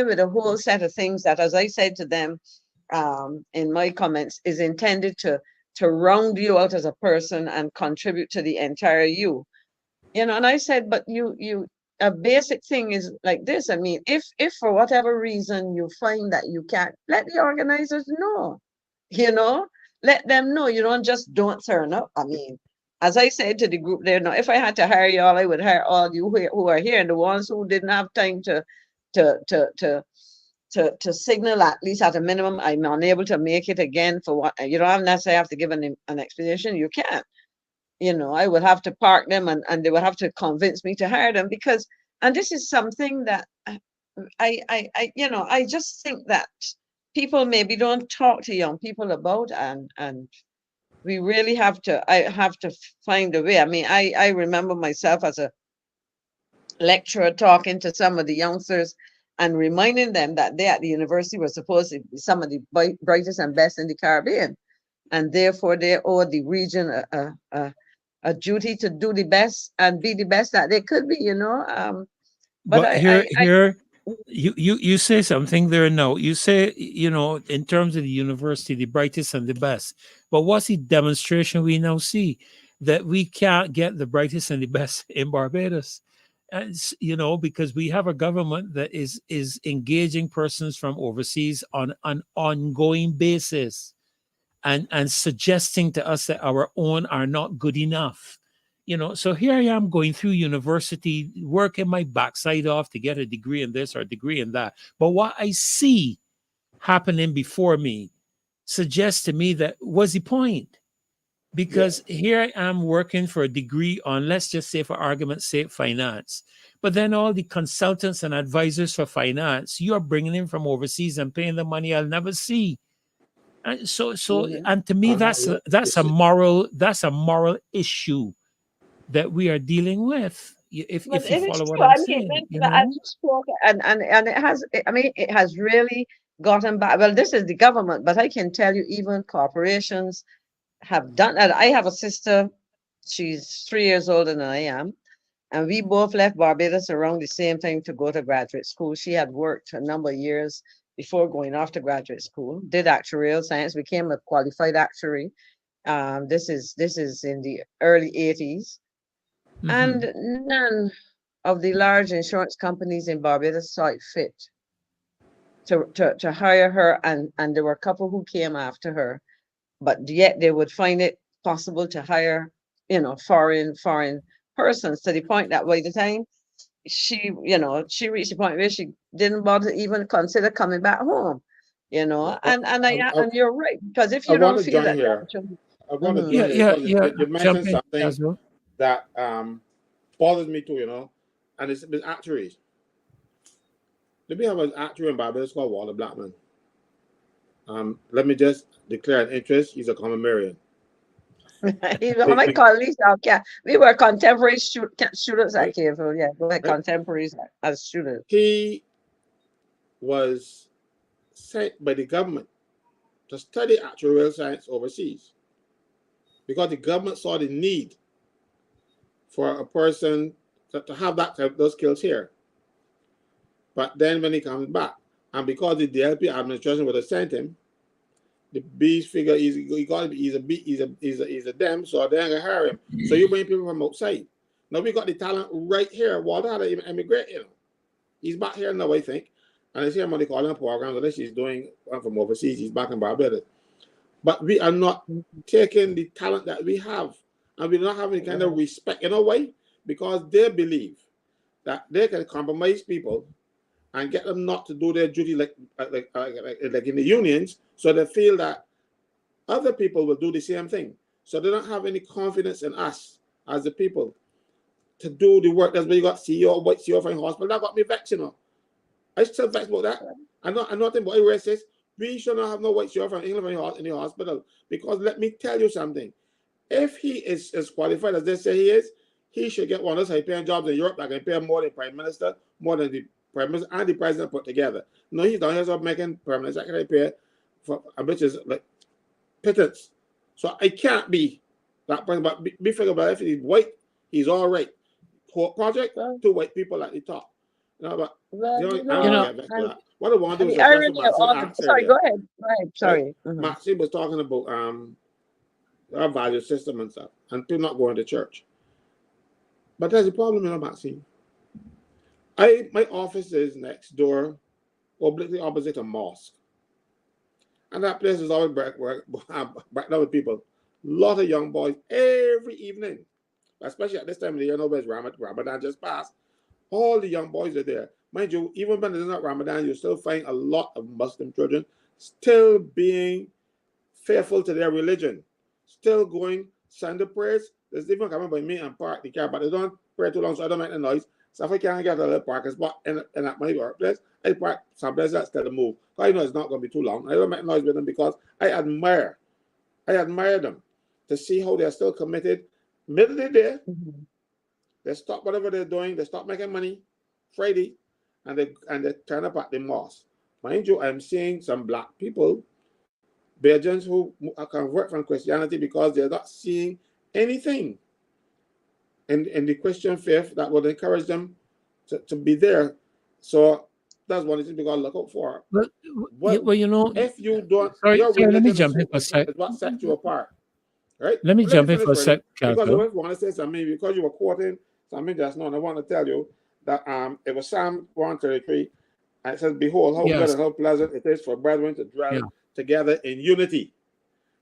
Speaker 3: with a whole set of things that, as I said to them in my comments, is intended to round you out as a person and contribute to the entire you. And I said, but a basic thing is like this. I mean, if for whatever reason you find that you can't, let the organizers know, let them know. You don't turn up. I mean, as I said to the group there, if I had to hire you all, I would hire all you who are here, and the ones who didn't have time to signal, at least at a minimum, I'm unable to make it again for what, you don't necessarily have to give an explanation. You can't. I would have to park them, and they would have to convince me to hire them, because, and this is something that I just think that people maybe don't talk to young people about, and we really I have to find a way. I mean, I remember myself as a lecturer talking to some of the youngsters and reminding them that they at the university were supposed to be some of the brightest and best in the Caribbean, and therefore they owe the region a duty to do the best and be the best that they could be,
Speaker 1: But here, you say something there now. You say, in terms of the university, the brightest and the best. But what's the demonstration we now see? That we can't get the brightest and the best in Barbados. And, because we have a government that is engaging persons from overseas on an ongoing basis, and suggesting to us that our own are not good enough. So here I am going through university, working my backside off to get a degree in this or a degree in that. But what I see happening before me suggests to me that, what's the point? because here I am working for a degree on, let's just say for argument's sake, finance. But then all the consultants and advisors for finance, you are bringing in from overseas and paying the money I'll never see. And and to me, that's a moral issue that we are dealing with.
Speaker 3: But
Speaker 1: If you
Speaker 3: it is
Speaker 1: follow what
Speaker 3: true.
Speaker 1: I'm
Speaker 3: I mean,
Speaker 1: saying,
Speaker 3: as you spoke, and it has. I mean, it has really gotten back. Well, this is the government, but I can tell you, even corporations have done that. I have a sister. She's 3 years older than I am, and we both left Barbados around the same time to go to graduate school. She had worked a number of years before going off to graduate school. Did actuarial science, became a qualified actuary. This is in the early 80s. And none of the large insurance companies in Barbados saw it fit to hire her, and there were a couple who came after her, but yet they would find it possible to hire, foreign persons, to the point that by the time she reached the point where she didn't bother to even consider coming back home, and you're right, because if
Speaker 2: I
Speaker 3: you
Speaker 2: want
Speaker 3: don't
Speaker 2: to
Speaker 3: feel
Speaker 2: join
Speaker 3: that
Speaker 2: here. I want to join
Speaker 1: yeah,
Speaker 2: here because
Speaker 1: yeah.
Speaker 2: you mentioned
Speaker 1: Jump in,
Speaker 2: something that bothers me too, and it's actuaries. Let me have an actuary in Barbados called Walter Blackman. Let me just declare an interest. He's a common Marian.
Speaker 3: my colleagues out there, we were contemporary students at KFL. Yeah, we were contemporaries as students.
Speaker 2: He was sent by the government to study actuarial science overseas because the government saw the need for a person to have those skills here. But then when he comes back, and because the DLP administration would have sent him, the B's figure he's a dem, so they're gonna hire him. So you bring people from outside. Now we got the talent right here. Walter had to even emigrate, He's back here now, I think. And I see him on the calling program that he's doing from overseas. He's back in Barbados. But we are not taking the talent that we have. And we're not having any kind of respect in a way, because they believe that they can compromise people and get them not to do their duty like in the unions, so they feel that other people will do the same thing. So they don't have any confidence in us as the people to do the work. That's why you got CEO, white CEO from hospital. That got me vexed, I still vexed about that. I'm nothing but a racist. We should not have no white CEO from England in the hospital, because let me tell you something. If he is as qualified as they say he is, he should get one of those high-paying jobs in Europe that can pay more than Prime Minister, more than the Prime Minister and the President put together. No, he's down here making permanent secretary pay for, which is like pittance. So I can't be that person. But be figure about if he's white, he's all right. Project, 2 white people at the top. But what I want to do is
Speaker 3: sorry, go ahead. Sorry.
Speaker 2: Right? Maxine was talking about our value system and stuff, and people not going to church. But there's a problem, Maxine. My office is next door, obliquely opposite a mosque. And that place is always backed up with people. A lot of young boys every evening, especially at this time of the year, nobody's Ramadan just passed. All the young boys are there. Mind you, even when it's not Ramadan, you still find a lot of Muslim children still being faithful to their religion, still going Sunday prayers. There's even coming by me and park the car, but they don't pray too long, so I don't make the noise. So if I can't get a little parking spot in at my workplace, I park someplace else to move. I know it's not going to be too long. I don't make noise with them because I admire them to see how they're still committed. Middle of the day, they stop whatever they're doing. They stop making money Friday, and they turn up at the mosque. Mind you, I'm seeing some black people, Belgians, who convert from Christianity because they're not seeing anything in the Christian faith that would encourage them to be there. So that's one thing we got to look out for.
Speaker 1: Well,
Speaker 2: if you don't,
Speaker 1: sorry, let me
Speaker 2: religion
Speaker 1: jump in for a
Speaker 2: is
Speaker 1: sec.
Speaker 2: what sets you apart, right?
Speaker 1: Let me jump in for a
Speaker 2: finish,
Speaker 1: sec,
Speaker 2: because
Speaker 1: Caswell.
Speaker 2: I want to say something, because you were quoting something just now, and I want to tell you that it was Psalm 133, and it says, "Behold, how good and how pleasant it is for brethren to dwell together in unity."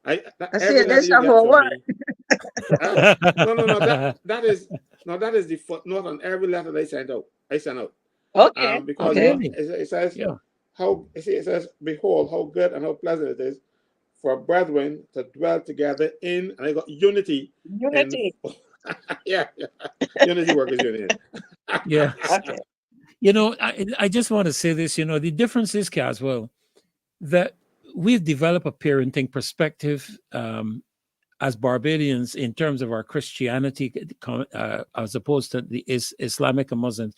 Speaker 2: I see this word. That is the footnote on every letter they sent out.
Speaker 3: Okay.
Speaker 2: Because it says it says, "Behold, how good and how pleasant it is for brethren to dwell together in, and I got unity.
Speaker 3: Unity.
Speaker 2: Yeah, unity work is unity.
Speaker 1: Yeah.
Speaker 3: Okay.
Speaker 1: You know, I just want to say this, you know, the difference is, Caswell, that we've developed a parenting perspective as Barbadians in terms of our Christianity, as opposed to the Islamic and Muslims.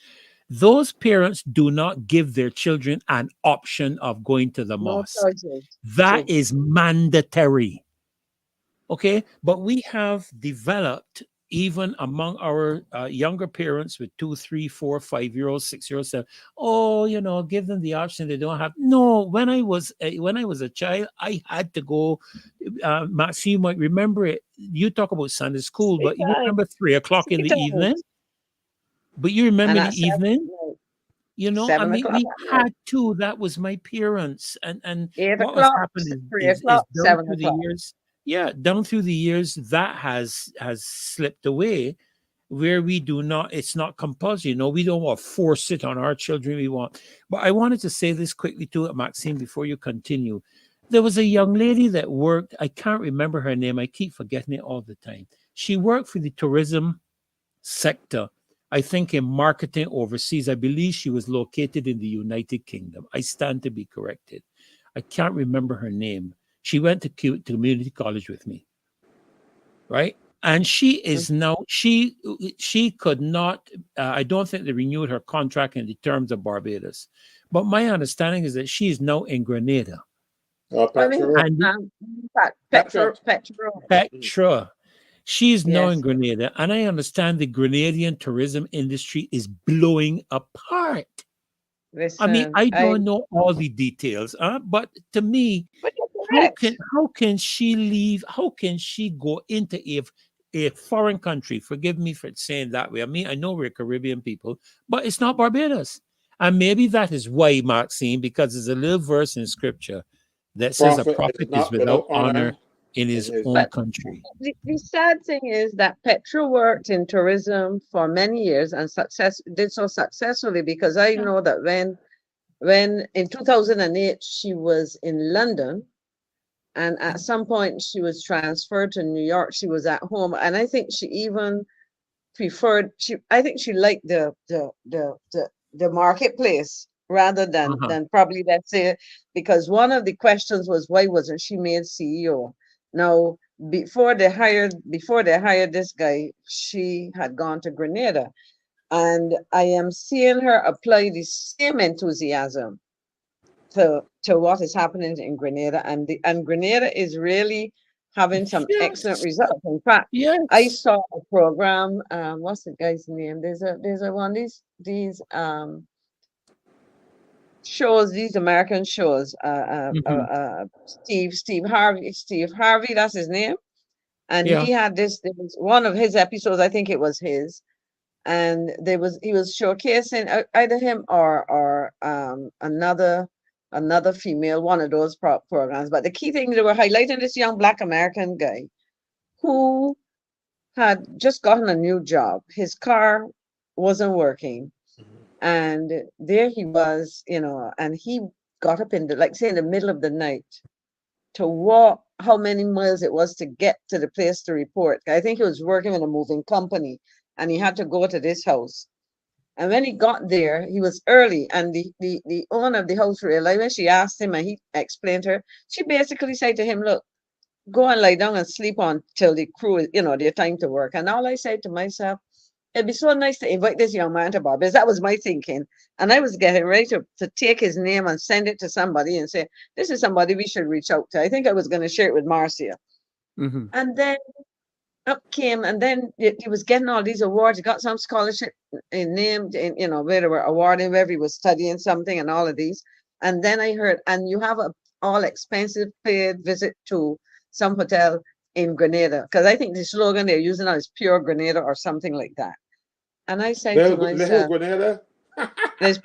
Speaker 1: Those parents do not give their children an option of going to the
Speaker 3: No
Speaker 1: mosque.
Speaker 3: choices.
Speaker 1: That
Speaker 3: True.
Speaker 1: is mandatory. Okay, but we have developed even among our younger parents with 2, 3, 4, 5 year olds, 6 year olds, oh, you know, give them the option. They don't have. No, when I was a child, I had to go. Maxine, you might remember it. You talk about Sunday school, but you
Speaker 3: Time.
Speaker 1: remember 3 o'clock in the evening. But you remember
Speaker 3: And
Speaker 1: the
Speaker 3: at
Speaker 1: evening. You know, I
Speaker 3: 7
Speaker 1: mean,
Speaker 3: o'clock
Speaker 1: we
Speaker 3: at night,
Speaker 1: had to. That was my parents, and
Speaker 3: 8
Speaker 1: what has
Speaker 3: o'clock,
Speaker 1: happened
Speaker 3: 3
Speaker 1: is
Speaker 3: o'clock,
Speaker 1: down
Speaker 3: 7
Speaker 1: through the
Speaker 3: o'clock.
Speaker 1: years. Yeah, down through the years, that has slipped away, where we do not. It's not compulsory. No, we don't want to force it on our children. We want. But I wanted to say this quickly too, Maxine, before you continue. There was a young lady that worked. I can't remember her name. I keep forgetting it all the time. She worked for the tourism sector, I think in marketing overseas. I believe she was located in the United Kingdom. I stand to be corrected. I can't remember her name. She went to community college with me, right? And she is now, she could not, I don't think they renewed her contract in the terms of Barbados. But my understanding is that she is now in Grenada.
Speaker 3: I mean,
Speaker 2: Petra.
Speaker 1: And
Speaker 3: Petra.
Speaker 1: Petra. She is now in
Speaker 3: Yes.
Speaker 1: Grenada, and I understand the Grenadian tourism industry is blowing apart. I mean,
Speaker 3: Listen,
Speaker 1: I don't know all the details, but to me,
Speaker 3: but you're correct.
Speaker 1: how can she leave? How can she go into a foreign country? Forgive me for saying that way. I mean, I know we're Caribbean people, but it's not Barbados. And maybe that is why, Maxine, because there's a little verse in scripture that says a
Speaker 2: Prophet
Speaker 1: prophet
Speaker 2: is
Speaker 1: is
Speaker 2: not
Speaker 1: without
Speaker 2: without
Speaker 1: honor
Speaker 2: honor
Speaker 1: in
Speaker 2: in
Speaker 1: his
Speaker 2: his.
Speaker 1: own
Speaker 3: But
Speaker 1: country.
Speaker 3: the sad thing is that Petra worked in tourism for many years and did so successfully, because I
Speaker 1: Yeah.
Speaker 3: know that when in 2008 she was in London, and at some point she was transferred to New York. She was at home, and I think she even preferred, I think she liked the marketplace rather
Speaker 1: Uh-huh.
Speaker 3: than probably, let's say, because one of the questions was, why wasn't she made CEO? Now, before they hired this guy, she had gone to Grenada, and I am seeing her apply the same enthusiasm to what is happening in Grenada, and Grenada is really having some excellent
Speaker 1: Yes.
Speaker 3: results. In fact, I
Speaker 1: Yes.
Speaker 3: saw a program. What's the guy's name? There's a one these shows, these American shows.
Speaker 1: Mhm.
Speaker 3: Steve Harvey, that's his name, and
Speaker 1: Yeah.
Speaker 3: he had this. There was one of his episodes. I think it was his. And he was showcasing either him or another female, one of those programs. But the key thing, they were highlighting this young Black American guy who had just gotten a new job. His car wasn't working, and there he was, and he got up in like say in the middle of the night to walk how many miles it was to get to the place to report. I think he was working in a moving company, and he had to go to this house. And when he got there, he was early, and the owner of the house realized, when she asked him and he explained to her, she basically said to him, look, go and lie down and sleep on till the crew is, their time to work. And all I said to myself, it'd be so nice to invite this young man to Barbados. That was my thinking. And I was getting ready to take his name and send it to somebody and say, this is somebody we should reach out to. I think I was going to share it with Marcia.
Speaker 1: Mm-hmm.
Speaker 3: And then up came, and then he was getting all these awards. He got some scholarship named in, where they were awarding, where he was studying something and all of these. And then I heard, and you have a all expensive paid visit to some hotel in Grenada, because I think the slogan they're using now is pure Grenada or something like that. And I said to
Speaker 2: Little
Speaker 3: myself,
Speaker 2: Grenada.
Speaker 3: there's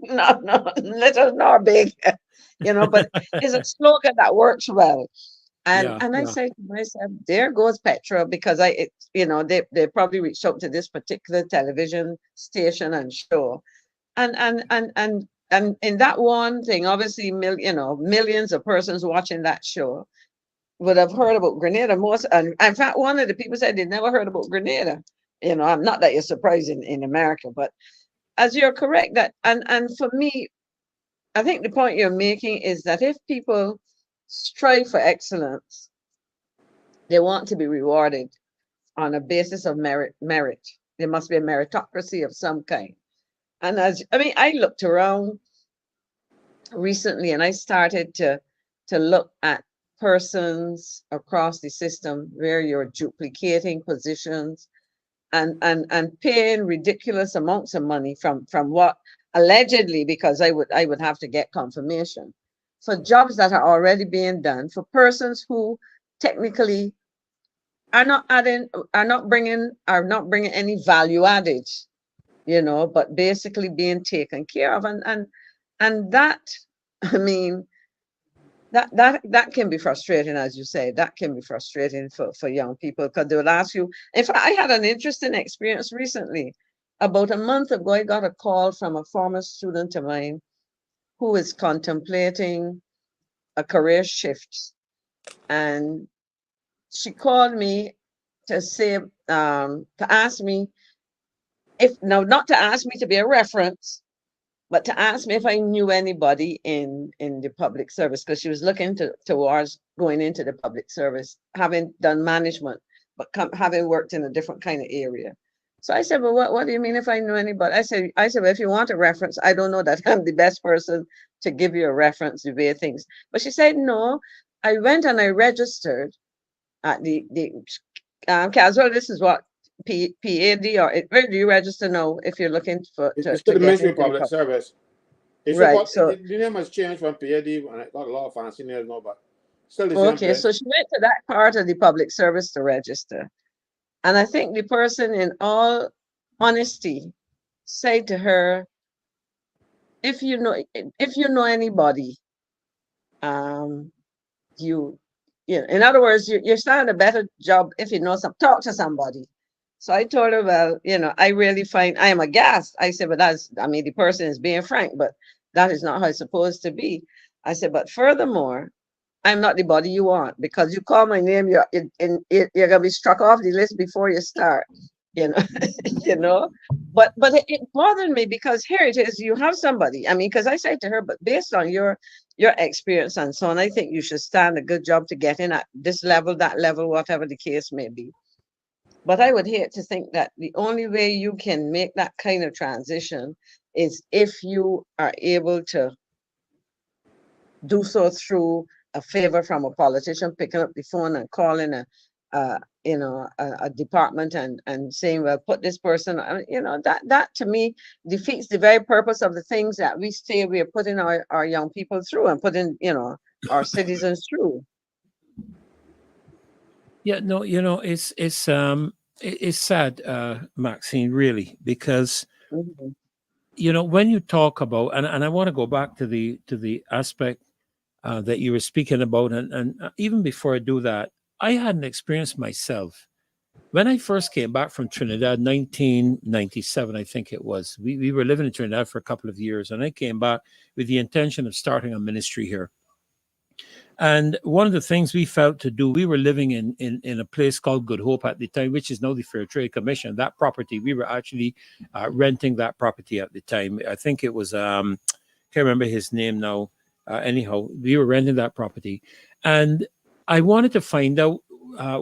Speaker 3: no, little nor big, but it's a slogan that works well. And
Speaker 1: Yeah.
Speaker 3: I
Speaker 1: Yeah.
Speaker 3: say to myself, there goes Petra, because they probably reached out to this particular television station and show, and and in that one thing, obviously, millions of persons watching that show would have heard about Grenada most. And in fact, one of the people said they never heard about Grenada. I'm not that you're surprised in America, but as you're correct that, and for me, I think the point you're making is that if people strive for excellence, they want to be rewarded on a basis of merit. There must be a meritocracy of some kind. And I looked around recently and I started to look at persons across the system where you're duplicating positions and paying ridiculous amounts of money from what allegedly, because I would have to get confirmation, for jobs that are already being done for persons who technically are not bringing any value added, but basically being taken care of. And that, I mean, that can be frustrating, as you say. That can be frustrating for young people, because they would ask you. In fact, I had an interesting experience recently. About a month ago, I got a call from a former student of mine who is contemplating a career shift. And she called me to say, to ask me not to ask me to be a reference, but to ask me if I knew anybody in the public service, because she was looking towards going into the public service, having done management, but having worked in a different kind of area. So I said, well, what do you mean if I knew anybody? I said, well, if you want a reference, I don't know that I'm the best person to give you a reference to various things. But she said, no, I went and I registered at the Caswell, this is what, PAD, or where do you register now if you're looking for
Speaker 2: It's to the Ministry of Public Service.
Speaker 3: Right. So
Speaker 2: the name has changed from PAD, and it got a lot of fancy names now, but still the same
Speaker 3: okay,
Speaker 2: place.
Speaker 3: so she went to that part of the public service to register. And I think the person, in all honesty, said to her, if you know anybody, in other words, you're starting a better job if you know talk to somebody. So I told her, well, I really find, I am aghast. I said, but the person is being frank, but that is not how it's supposed to be. I said, but furthermore, I'm not the body you want, because you call my name, you're gonna be struck off the list before you start. But it bothered me, because here it is, you have somebody. I mean, because I said to her, but based on your experience and so on, I think you should stand a good job to get in at this level, that level, whatever the case may be. But I would hate to think that the only way you can make that kind of transition is if you are able to do so through a favor from a politician, picking up the phone and calling a department and saying, well, put this person, that to me defeats the very purpose of the things that we say we are putting our young people through and putting, our citizens through.
Speaker 1: Yeah, no, it's sad, Maxine, really, because when you talk about, and I want to go back to the aspect that you were speaking about, and even before I do that, I had an experience myself when I first came back from Trinidad, 1997, I think it was. We were living in Trinidad for a couple of years, and I came back with the intention of starting a ministry here. And one of the things we felt to do, we were living in a place called Good Hope at the time, which is now the Fair Trade Commission. That property, we were actually renting that property at the time. I think it was, can't remember his name now. Anyhow, we were renting that property. And I wanted to find out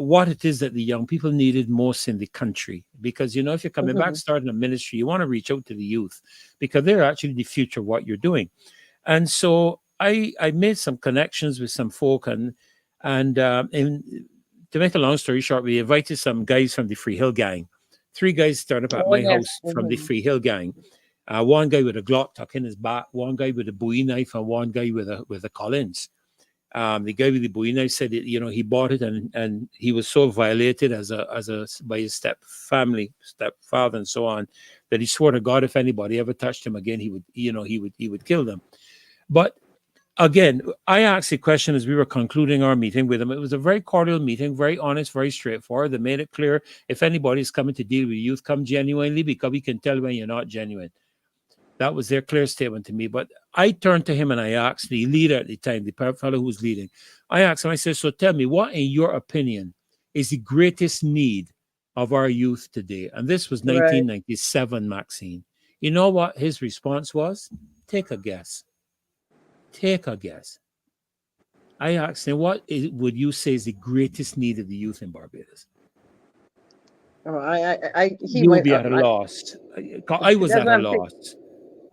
Speaker 1: what it is that the young people needed most in the country. Because, if you're coming back starting a ministry, you want to reach out to the youth, because they're actually the future of what you're doing. And so I made some connections with some folk, and to make a long story short, we invited some guys from the Free Hill Gang. 3 guys started up at my house from the Free Hill Gang. One guy with a Glock tucked in his back, one guy with a Bowie knife, and one guy with a Collins. The guy with the Bowie knife said that, he bought it, and he was so violated by his stepfather and so on, that he swore to God if anybody ever touched him again, he would kill them. But again, I asked the question as we were concluding our meeting with him. It was a very cordial meeting, very honest, very straightforward. They made it clear, if anybody's coming to deal with youth, come genuinely, because we can tell when you're not genuine. That was their clear statement to me. But I turned to him and I asked the leader at the time, the fellow who was leading, I asked him, I said, so tell me, what in your opinion is the greatest need of our youth today? And this was
Speaker 3: Right.
Speaker 1: 1997, Maxine. You know what his response was? Take a guess. Take a guess. I asked him, would you say is the greatest need of the youth in Barbados?
Speaker 3: Oh, he
Speaker 1: You will
Speaker 3: went,
Speaker 1: be at a loss. I was
Speaker 3: that's
Speaker 1: at
Speaker 3: what
Speaker 1: a
Speaker 3: I'm thinking.
Speaker 1: loss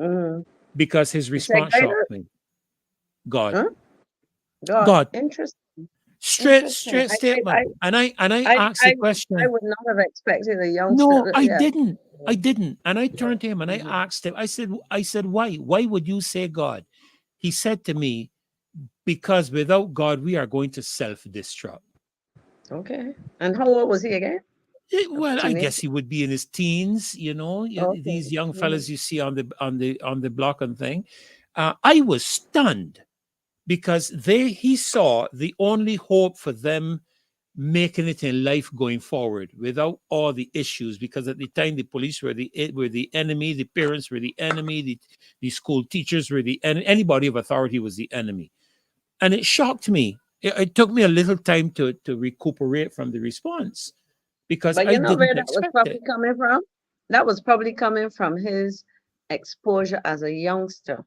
Speaker 3: Mhm.
Speaker 1: because his
Speaker 3: He said,
Speaker 1: response shocked me. God.
Speaker 3: huh? God,
Speaker 1: God.
Speaker 3: interesting.
Speaker 1: Straight
Speaker 3: Interesting.
Speaker 1: statement. And I asked the
Speaker 3: I
Speaker 1: question.
Speaker 3: would not have expected a
Speaker 1: No,
Speaker 3: youngster.
Speaker 1: I
Speaker 3: Yeah.
Speaker 1: didn't. I didn't. And I turned to him and I
Speaker 3: Mhm.
Speaker 1: asked him, I said, why? Why would you say God? He said to me, because without God, we are going to self-destruct.
Speaker 3: Okay. And how old was he again? A
Speaker 1: Well, I
Speaker 3: teenager.
Speaker 1: guess he would be in his teens,
Speaker 3: Okay.
Speaker 1: these young
Speaker 3: Mhm.
Speaker 1: fellas you see on the block and thing. I was stunned because he saw the only hope for them making it in life going forward without all the issues, because at the time the police were the enemy, the parents were the enemy, the school teachers were anybody of authority was the enemy. And it shocked me. It took me a little time to recuperate from the response because
Speaker 3: But
Speaker 1: I
Speaker 3: you know where
Speaker 1: didn't
Speaker 3: that was
Speaker 1: expect
Speaker 3: probably
Speaker 1: it.
Speaker 3: coming from? That was probably coming from his exposure as a youngster.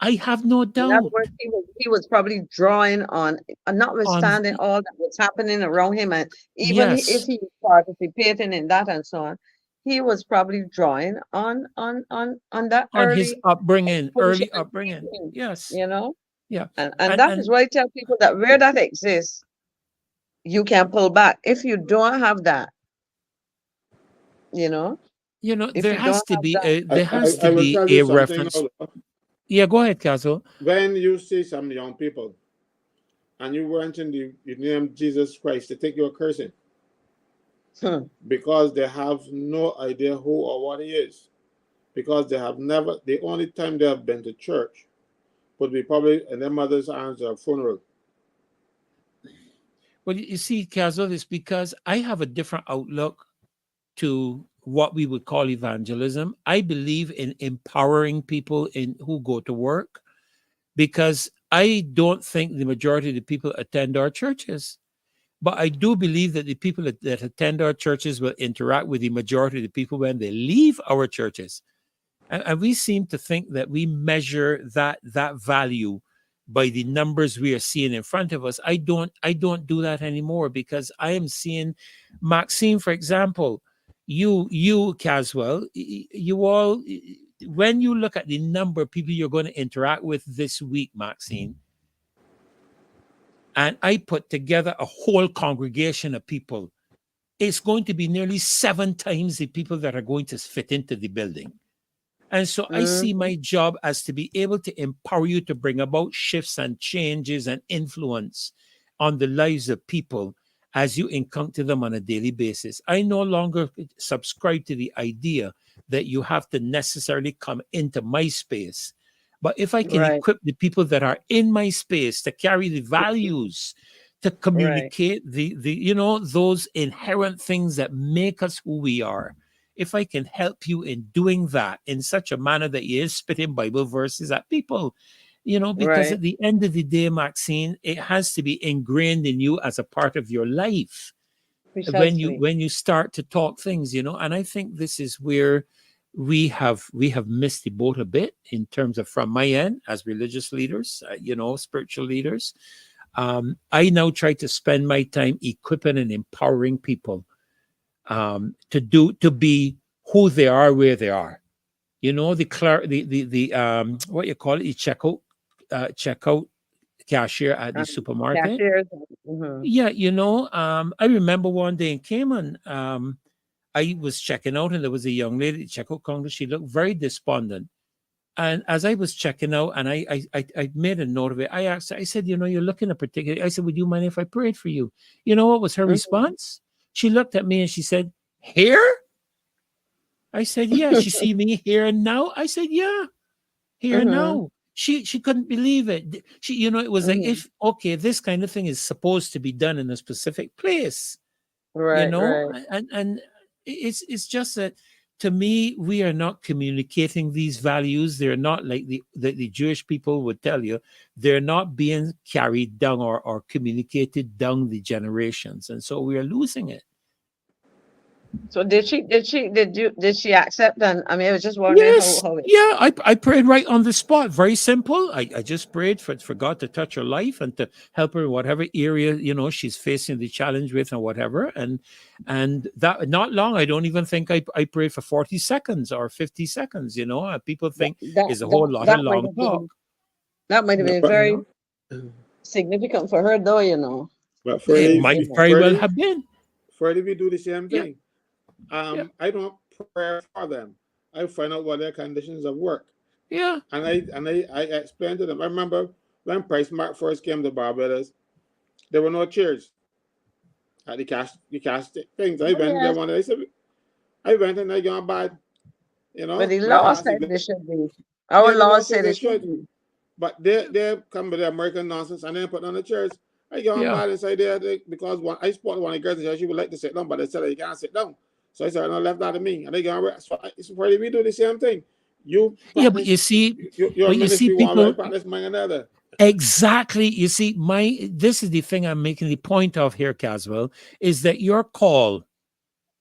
Speaker 1: I have no
Speaker 3: In other
Speaker 1: doubt
Speaker 3: words, he was probably drawing on,
Speaker 1: on
Speaker 3: notwithstanding all that was happening around him, and even if
Speaker 1: yes,
Speaker 3: he was participating in that and so on, he was probably drawing on that
Speaker 1: on his
Speaker 3: early
Speaker 1: upbringing,
Speaker 3: exposure
Speaker 1: early
Speaker 3: and
Speaker 1: upbringing.
Speaker 3: teaching,
Speaker 1: Yes.
Speaker 3: you know?
Speaker 1: Yeah.
Speaker 3: And
Speaker 1: And
Speaker 3: that is
Speaker 1: and
Speaker 3: why I tell people that where that exists, you can pull back. If you don't have that, you know, if
Speaker 1: there
Speaker 3: you don't
Speaker 1: has to
Speaker 3: have
Speaker 1: be
Speaker 3: that,
Speaker 2: I will tell you
Speaker 1: a
Speaker 2: something
Speaker 1: reference.
Speaker 2: now.
Speaker 1: Yeah, go ahead, Castle.
Speaker 2: When you see some young people and you went in the name Jesus Christ, they think you're cursing because they have no idea who or what he is. Because they have never, the only time they have been to church would be probably in their mother's arms at a funeral.
Speaker 1: Well, you see, Castle, it's because I have a different outlook to what we would call evangelism. I believe in empowering people who go to work, because I don't think the majority of the people attend our churches. But I do believe that the people that attend our churches will interact with the majority of the people when they leave our churches. And we seem to think that we measure that value by the numbers we are seeing in front of us. I don't do that anymore, because I am seeing Maxine, for example, you Caswell, you all, when you look at the number of people you're going to interact with this week, Maxine, and I put together a whole congregation of people, it's going to be nearly 7 times the people that are going to fit into the building. And so I see
Speaker 3: Mhm.
Speaker 1: my job as to be able to empower you to bring about shifts and changes and influence on the lives of people as you encounter them on a daily basis. I no longer subscribe to the idea that you have to necessarily come into my space. But if I can
Speaker 3: Right,
Speaker 1: equip the people that are in my space to carry the values, to
Speaker 3: right,
Speaker 1: communicate those inherent things that make us who we are, if I can help you in doing that in such a manner that you is spitting Bible verses at people, because
Speaker 3: right,
Speaker 1: at the end of the day, Maxine, it has to be ingrained in you as a part of your life
Speaker 3: precisely.
Speaker 1: when you start to talk things, and I think this is where we have missed the boat a bit in terms of, from my end as religious leaders, spiritual leaders. I now try to spend my time equipping and empowering people to be who they are where they are. The what you call it, the checkout cashier at the
Speaker 3: Um,
Speaker 1: supermarket.
Speaker 3: cashiers. Mhm.
Speaker 1: Yeah, I remember one day in Cayman, I was checking out and there was a young lady at the checkout counter. She looked very despondent. And as I was checking out, and I made a note of it, I asked her, I said, you're looking at particular. I said, would you mind if I prayed for you? You know what was her
Speaker 3: Mhm.
Speaker 1: response? She looked at me and she said, here? I said, yeah. She see me here and now? I said, yeah, here and
Speaker 3: Mhm.
Speaker 1: now. She couldn't believe it. It was like,
Speaker 3: Mhm.
Speaker 1: if okay, this kind of thing is supposed to be done in a specific place,
Speaker 3: Right, right.
Speaker 1: and it's just that to me, we are not communicating these values. They're not like the Jewish people would tell you. They're not being carried down or communicated down the generations. And so we are losing it.
Speaker 3: So did she accept? And I mean, I was just wondering
Speaker 1: Yes.
Speaker 3: how it.
Speaker 1: Yeah, I prayed right on the spot. Very simple. I just prayed for God to touch her life and to help her in whatever area, you know, she's facing the challenge with and whatever. And that not long, I don't even think I prayed for 40 seconds or 50 seconds, you know. People think is a whole lot of long talk.
Speaker 3: That might have been
Speaker 2: But,
Speaker 3: very significant for her, though, you know.
Speaker 2: but
Speaker 1: It
Speaker 2: Freddie,
Speaker 1: might very well have been.
Speaker 2: Freddie, we do the same
Speaker 1: Yeah.
Speaker 2: thing. I don't pray for them. I find out what their conditions of work.
Speaker 1: Yeah.
Speaker 2: And I explained to them. I remember when Price Mark first came to Barbados, there were no chairs at the cash things. I went there one day. I went and I got bad. You know.
Speaker 3: But the law said they should be. Our law said they should be.
Speaker 2: But they come with the American nonsense and then put on the chairs. I got bad inside there because I spotted one of the girls and she would like to sit down, but they said you can't sit down. So I said, no, left that to me. And they go, so it's where we do the same thing. You practice,
Speaker 1: but you see,
Speaker 2: your ministry one way, practice mine another.
Speaker 1: Exactly. You see, this is the thing I'm making the point of here, Caswell, is that your call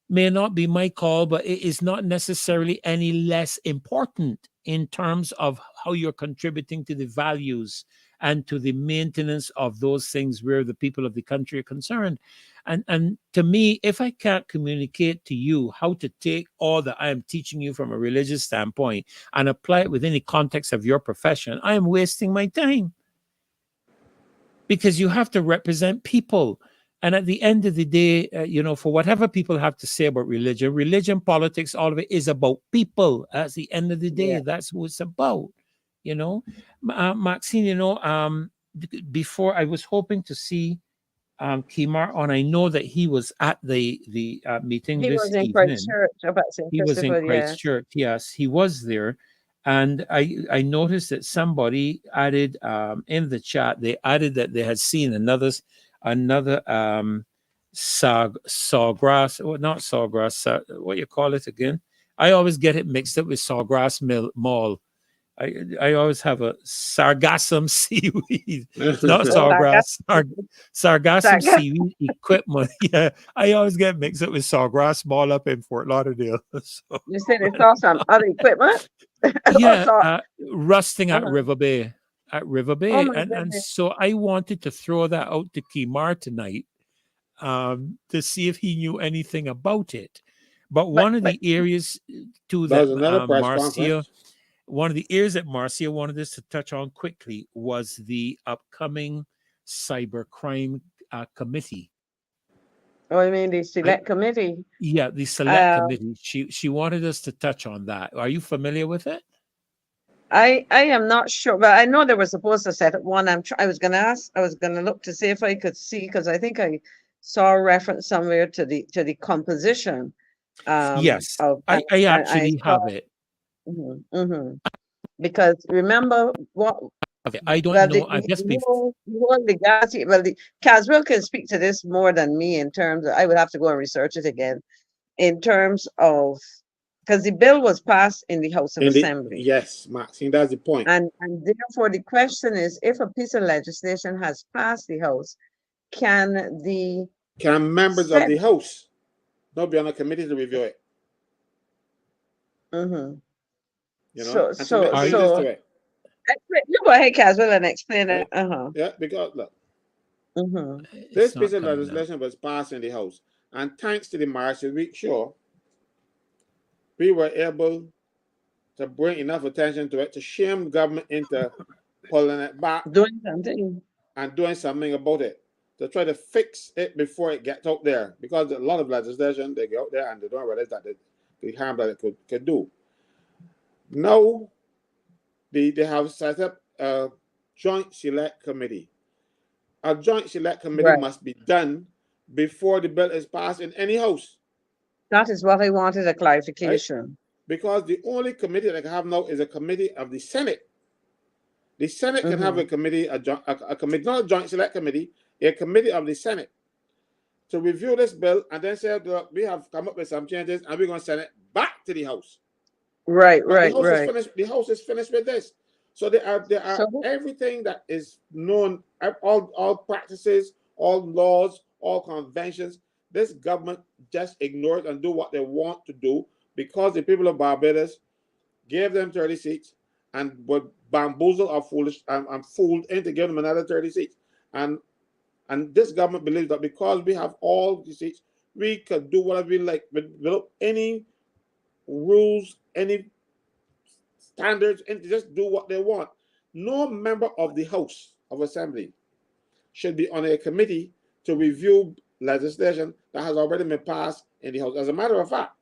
Speaker 1: may not be my call, but it is not necessarily any less important in terms of how you're contributing to the values and to the maintenance of those things where the people of the country are concerned. And to me, if I can't communicate to you how to take all that I am teaching you from a religious standpoint and apply it within the context of your profession, I am wasting my time. Because you have to represent people. And at the end of the day, you know, for whatever people have to say about religion, politics, all of it is about people. At the end of the day, that's what it's about, you know. Maxine, you know, before I was hoping to see Kimar on. I know that he was at the meeting this evening.
Speaker 3: He was in Christchurch.
Speaker 1: He was in Christchurch, yes. He was there. And I noticed that somebody added in the chat, they added that they had seen another sawgrass, or not sawgrass, what you call it again? I always get it mixed up with Sawgrass Mall. I always have a sargassum seaweed, not sawgrass, sargassum seaweed equipment. Yeah, I always get mixed up with Sawgrass Mall up in Fort Lauderdale. So.
Speaker 3: You said they saw some other equipment?
Speaker 1: Yeah, rusting at River Bay. At River Bay.
Speaker 3: Oh
Speaker 1: and so I wanted to throw that out to Kimar tonight to see if he knew anything about it. But one of the areas to that Marcia, one of the areas that Marcia wanted us to touch on quickly was the upcoming cybercrime committee.
Speaker 3: Oh, I mean the select committee?
Speaker 1: Yeah, the select committee. She wanted us to touch on that. Are you familiar with it?
Speaker 3: I am not sure, but I know they were supposed to set up one. I was going to look to see if I could see, because I think I saw a reference somewhere to the composition.
Speaker 1: Yes, I actually have it.
Speaker 3: Because remember what?
Speaker 1: Okay, I don't know. I guess
Speaker 3: Caswell can speak to this more than me in terms of, I would have to go and research it again, in terms of, because the bill was passed in the House of Assembly.
Speaker 2: Yes, Maxine, that's the point.
Speaker 3: And therefore the question is, if a piece of legislation has passed the House, can members
Speaker 2: of the House not be on a committee to review it? You know,
Speaker 3: you go ahead, Caswell, and explain it.
Speaker 2: Yeah, because look, this piece of legislation was passed in the House, and thanks to the March week, we were able to bring enough attention to it to shame government into pulling it back,
Speaker 3: doing something
Speaker 2: about it, to try to fix it before it gets out there. Because a lot of legislation, they get out there and they don't realize that the harm that it could do. Now, they have set up a joint select committee. A joint select committee must be done before the bill is passed in any house.
Speaker 3: That is what I wanted a clarification.
Speaker 2: Right? Because the only committee that I have now is a committee of the Senate. The Senate can have a committee, a committee, not a joint select committee, a committee of the Senate. to review this bill and then say, look, we have come up with some changes and we're going to send it back to the House.
Speaker 3: Right,
Speaker 2: But
Speaker 3: right,
Speaker 2: the House is
Speaker 3: right.
Speaker 2: finished. The House is finished with this. So there are
Speaker 3: So,
Speaker 2: everything that is known, all practices, all laws, all conventions. This government just ignores and do what they want to do because the people of Barbados gave them 30 seats and were bamboozled or foolish and fooled into giving them another 30 seats. And this government believes that because we have all the seats, we can do whatever we like without any rules, any standards, and just do what they want. No member of the House of Assembly should be on a committee to review legislation that has already been passed in the House. As a matter of fact,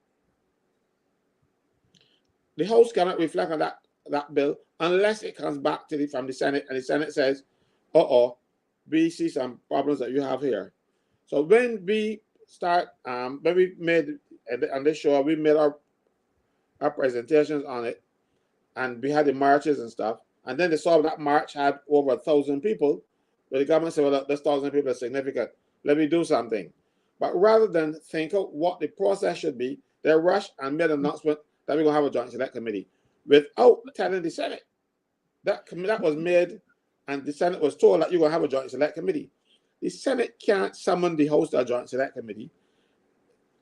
Speaker 2: the House cannot reflect on that bill unless it comes back from the Senate and the Senate says, we see some problems that you have here. So when we start, when we made on this show, we made our presentations on it, and we had the marches and stuff, and then they saw that march had over 1,000 people, but the government said, well, this 1,000 people is significant. Let me do something. But rather than think of what the process should be, they rushed and made an announcement that we're going to have a joint select committee without telling the Senate. That was made, and the Senate was told that you're going to have a joint select committee. The Senate can't summon the House to a joint select committee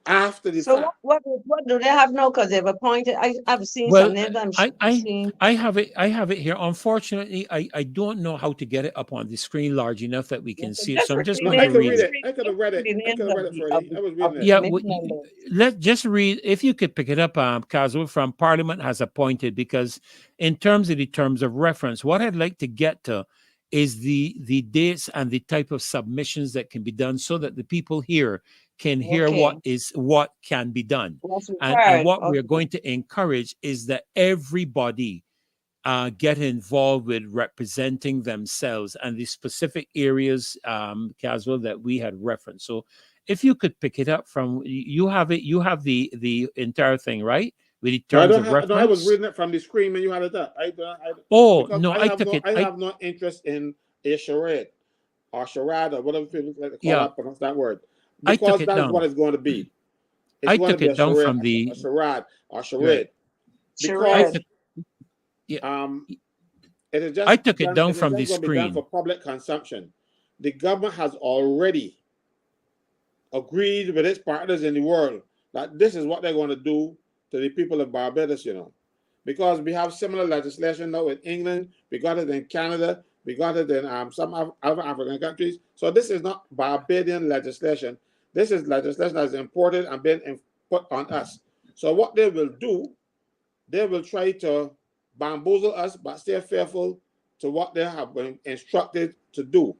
Speaker 2: after the
Speaker 3: so
Speaker 2: fact.
Speaker 3: what do they have now? Because they've appointed, I've seen
Speaker 1: Well,
Speaker 3: some names. I'm sure
Speaker 1: I
Speaker 3: you've seen.
Speaker 1: I have it here. Unfortunately, I don't know how to get it up on the screen large enough that we can see it. So I'm just
Speaker 2: No,
Speaker 1: going
Speaker 2: I
Speaker 1: to
Speaker 2: could
Speaker 1: read
Speaker 2: read
Speaker 1: it.
Speaker 2: it. I could have read it. I could have read it for you. I was reading it.
Speaker 1: Yeah,
Speaker 3: Members.
Speaker 1: let's just read. If you could pick it up, Caswell, from Parliament has appointed, because in terms of the terms of reference, what I'd like to get to is the dates and the type of submissions that can be done, so that the people here can hear
Speaker 3: Okay.
Speaker 1: what can be done.
Speaker 3: What's
Speaker 1: And
Speaker 3: required?
Speaker 1: what we're
Speaker 3: Okay.
Speaker 1: going to encourage is that everybody get involved with representing themselves and the specific areas, Caswell, that we had referenced. So if you could pick it up from, you have the entire thing, right? With the terms of reference.
Speaker 2: No, I was reading it from the screen and you had it up.
Speaker 1: Oh,
Speaker 2: because
Speaker 1: no, I took it.
Speaker 2: I have no interest in a charade or charade or whatever people like to call
Speaker 1: Yeah,
Speaker 2: that, pronounce that word.
Speaker 1: I took
Speaker 2: Because
Speaker 1: it
Speaker 2: that is what
Speaker 1: down.
Speaker 2: it's going to be. It's
Speaker 1: I
Speaker 2: going to
Speaker 1: took
Speaker 2: be
Speaker 1: it
Speaker 2: a
Speaker 1: down
Speaker 2: charade,
Speaker 1: from
Speaker 2: a
Speaker 1: the,
Speaker 2: charade or charade.
Speaker 1: right. I
Speaker 2: Because
Speaker 1: took, yeah,
Speaker 2: it is
Speaker 1: I
Speaker 2: just
Speaker 1: took it
Speaker 2: done,
Speaker 1: down
Speaker 2: it is
Speaker 1: from the
Speaker 2: just going to be done
Speaker 1: screen.
Speaker 2: for public consumption. The government has already agreed with its partners in the world that this is what they're going to do to the people of Barbados, because we have similar legislation now in England, we got it in Canada, we got it in some other African countries. So this is not Barbadian legislation. This is legislation that is imported and been put on us. So what they will do, they will try to bamboozle us, but stay faithful to what they have been instructed to do.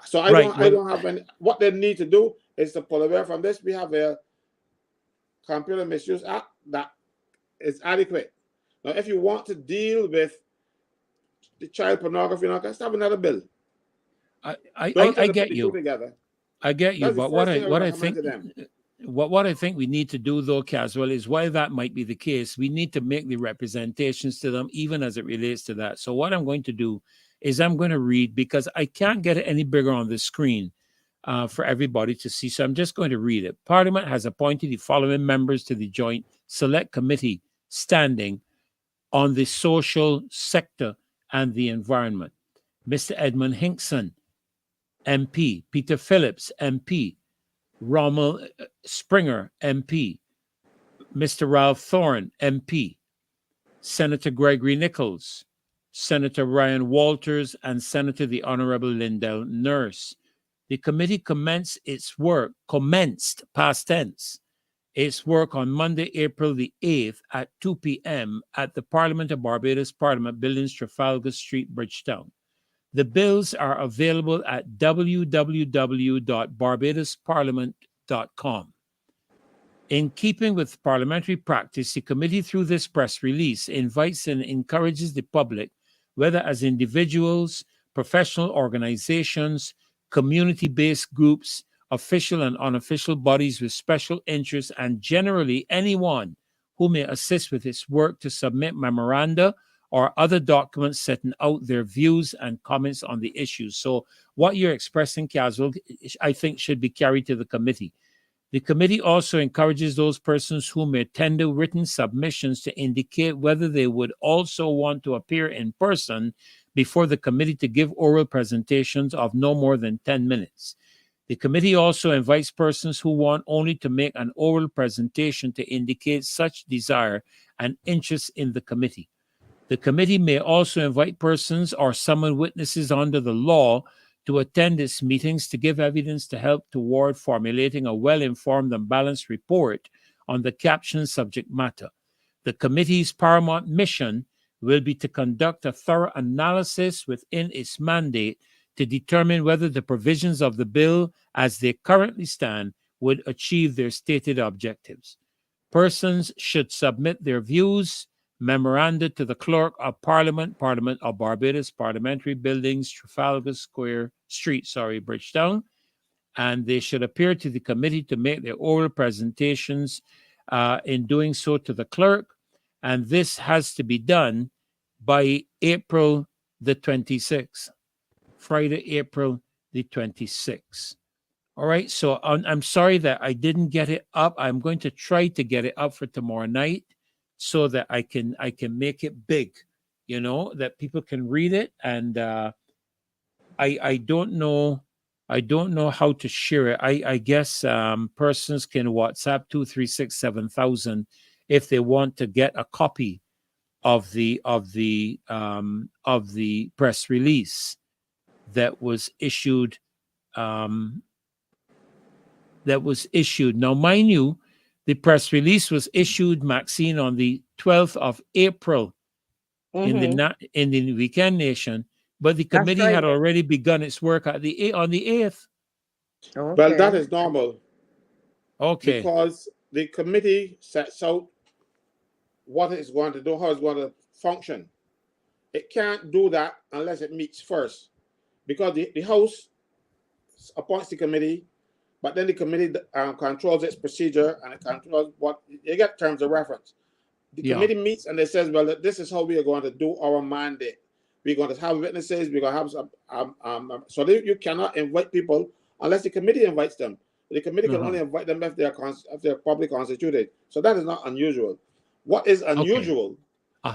Speaker 2: So I don't have any. What they need to do is to pull away from this. We have a Computer Misuse Act that is adequate. Now, if you want to deal with the child pornography, let's have another bill.
Speaker 1: I get you.
Speaker 2: Together.
Speaker 1: I get you.
Speaker 2: That's
Speaker 1: But
Speaker 2: the first thing I
Speaker 1: think
Speaker 2: to them.
Speaker 1: what I think we need to do, though, Caswell, is, while that might be the case, we need to make the representations to them, even as it relates to that. So what I'm going to do is I'm going to read, because I can't get it any bigger on the screen for everybody to see. So I'm just going to read it. Parliament has appointed the following members to the Joint Select Committee standing on the social sector and the environment. Mr. Edmund Hinkson, MP. Peter Phillips, MP. Rommel Springer, MP. Mr. Ralph Thorne, MP. Senator Gregory Nichols, Senator Ryan Walters, and Senator the Honorable Lindell Nurse. The committee commenced, past tense, its work on Monday, April the 8th at 2 p.m. at the Parliament of Barbados Parliament Buildings, Trafalgar Street, Bridgetown. The bills are available at www.barbadosparliament.com. In keeping with parliamentary practice, the committee, through this press release, invites and encourages the public, whether as individuals, professional organizations, community-based groups, official and unofficial bodies with special interests, and generally anyone who may assist with its work, to submit memoranda or other documents setting out their views and comments on the issues. So what you're expressing, Caswell, I think should be carried to the committee. The committee also encourages those persons who may tender written submissions to indicate whether they would also want to appear in person before the committee to give oral presentations of no more than 10 minutes. The committee also invites persons who want only to make an oral presentation to indicate such desire and interest in the committee. The committee may also invite persons or summon witnesses under the law to attend its meetings to give evidence to help toward formulating a well-informed and balanced report on the captioned subject matter. The committee's paramount mission will be to conduct a thorough analysis within its mandate to determine whether the provisions of the bill as they currently stand would achieve their stated objectives. Persons should submit their views, memoranda to the Clerk of Parliament of Barbados, Parliamentary Buildings, Trafalgar Street, Bridgetown, and they should appear to the committee to make their oral presentations in doing so to the clerk, and this has to be done by April the 26th, Friday, April the 26th. All right, so I'm sorry that I didn't get it up. I'm going to try to get it up for tomorrow night so that I can make it big, that people can read it. And I don't know how to share it. I guess persons can WhatsApp 236-7000 if they want to get a copy of the press release that was issued. Now, mind you, the press release was issued, Maxine, on the 12th of April in the Weekend Nation, but the committee had already begun its work on the 8th.
Speaker 3: Okay.
Speaker 2: Well, that is normal.
Speaker 1: Okay.
Speaker 2: Because the committee sets out what it's going to do, how it's going to function. It can't do that unless it meets first. Because the House appoints the committee, but then the committee controls its procedure and it controls what you get terms of reference. The committee meets and it says, well, this is how we are going to do our mandate. We're going to have witnesses. We're going to have some. So you cannot invite people unless the committee invites them. The committee can only invite them if they're publicly constituted. So that is not unusual. What is unusual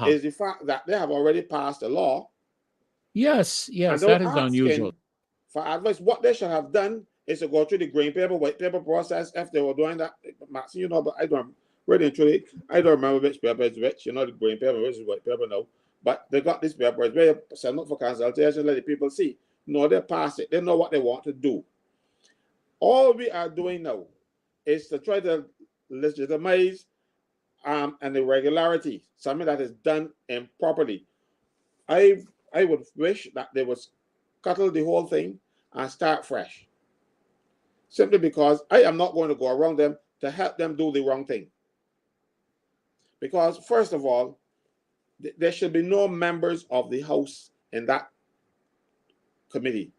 Speaker 2: is the fact that they have already passed a law.
Speaker 1: Yes, that is unusual.
Speaker 2: For advice, what they should have done is to go through the green paper, white paper process. If they were doing that, Maxine, but I don't really and truly, I don't remember which paper is which. The green paper, which is white paper now. But they got this paper. It's very sent up for consultation. Let the people see. No, they pass it. They know what they want to do. All we are doing now is to try to legitimize an irregularity, something that is done improperly. I would wish that they would scuttle the whole thing and start fresh. Simply because I am not going to go around them to help them do the wrong thing. Because, first of all, there should be no members of the House in that committee.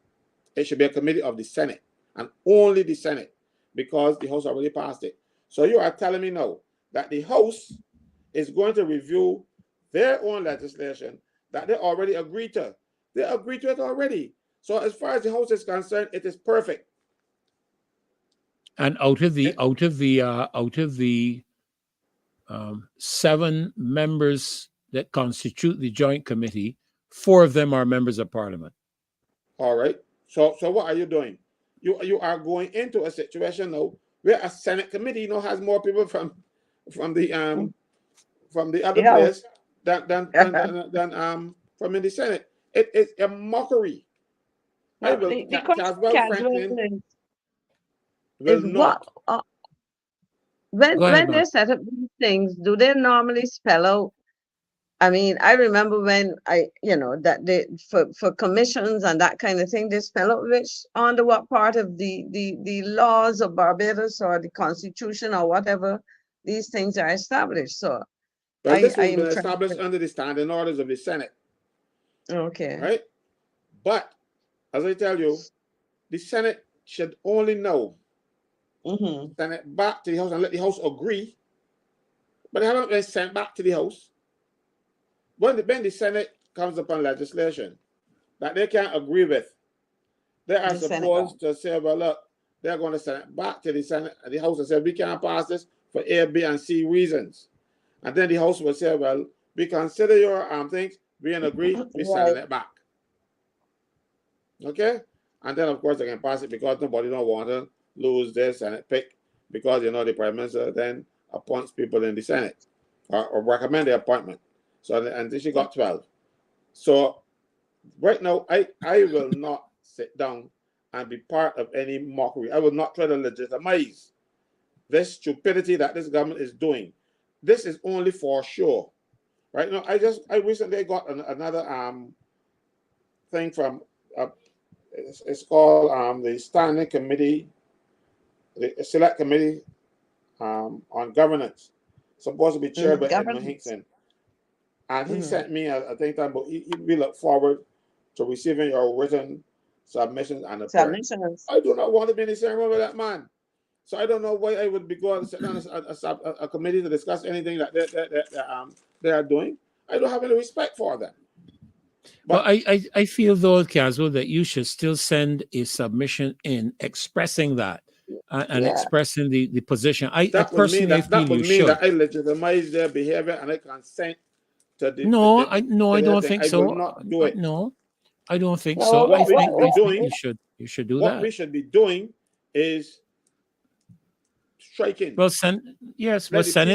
Speaker 2: It should be a committee of the Senate, and only the Senate, because the House already passed it. So you are telling me now that the House is going to review their own legislation that they already agreed to. They agreed to it already. So as far as the House is concerned, it is perfect.
Speaker 1: And out of the 7 members that constitute the joint committee, 4 of them are members of Parliament. All
Speaker 2: right. So what are you doing? You are going into a situation now where a Senate committee has more people from the other place than from in the Senate. It is a mockery. Caswell Franklin will not.
Speaker 3: When they set up these things, do they normally spell out? I mean, I remember when that they for commissions and that kind of thing, they spell out which under what part of the laws of Barbados or the Constitution or whatever these things are established. So
Speaker 2: well, this has been established under the standing orders of the Senate.
Speaker 3: Okay.
Speaker 2: Right? But as I tell you, the Senate should only know. Send it back to the House and let the House agree. But they haven't been sent back to the House. when the Senate comes upon legislation that they can't agree with, they are
Speaker 3: The Senate
Speaker 2: supposed to say, well, look, they're going to send it back to the Senate and the House and say, we can't pass this for A, B, and C reasons. And then the House will say, well, we consider your things, we agree, we sending it back. Okay? And then, of course, they can pass it because nobody don't want to lose their Senate pick because, you know, the Prime Minister then appoints people in the Senate or recommend the appointment. So, and then she got 12. So, right now, I will not sit down and be part of any mockery. I will not try to legitimize this stupidity that this government is doing. This is only for show. Right now, I recently got another thing from it's called the Standing Committee, the Select Committee on Governance, supposed to be chaired by Edmund Hinkson. And he sent me a thing that we look forward to receiving your written submissions and submissions. I do not want to be in the same room with that man. So I don't know why I would be going to sit down a committee to discuss anything that they are doing. I don't have any respect for them.
Speaker 1: But well, I feel though, Caswell, that you should still send a submission in expressing that and expressing the position. I personally feel
Speaker 2: that would mean that I legitimize their behavior and I consent to the.
Speaker 1: I don't think so.
Speaker 2: I will not do it.
Speaker 1: No, I don't think so. I think you should do that.
Speaker 2: What we should be doing is striking.
Speaker 1: Well, sending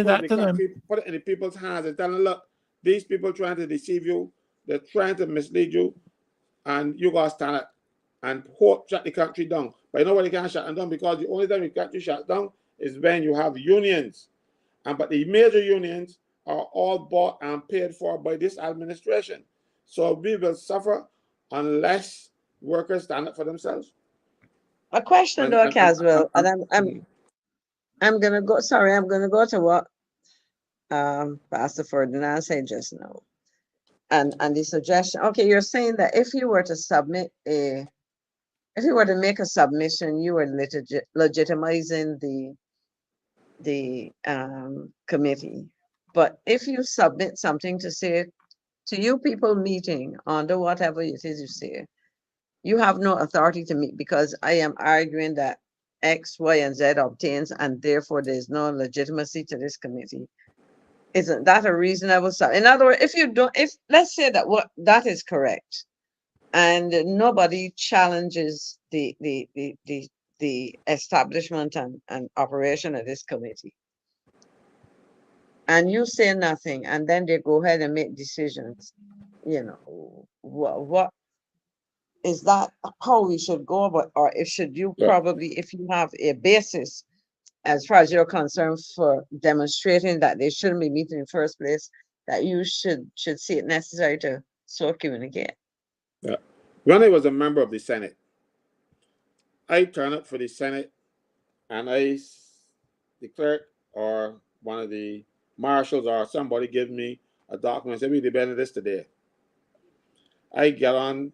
Speaker 1: that to them.
Speaker 2: Put it in the people's hands and tell them, look, these people trying to deceive you, they're trying to mislead you, and you gotta stand up and shut the country down. But you know why they can't shut them down? Because the only time the country shuts down is when you have unions. But the major unions are all bought and paid for by this administration. So we will suffer unless workers stand up for themselves.
Speaker 3: A question though, Caswell, and I'm gonna go. Sorry, I'm gonna go to what Pastor Ferdinand said just now, and the suggestion. Okay, you're saying that if you were to make a submission, you were legitimizing the committee. But if you submit something to say to you people meeting under whatever it is you say, you have no authority to meet because I am arguing that X, Y, and Z obtains, and therefore there's no legitimacy to this committee. Isn't that a reasonable sub? In other words, if let's say that that is correct, and nobody challenges the establishment and operation of this committee, and you say nothing, and then they go ahead and make decisions, you know, what is that how we should go about, or should you probably, if you have a basis as far as you're concerned for demonstrating that they shouldn't be meeting in the first place, that you should see it necessary to so communicate?
Speaker 2: Yeah. When I was a member of the Senate, I turned up for the Senate and the clerk or one of the marshals or somebody give me a document, say we debated this today. I get on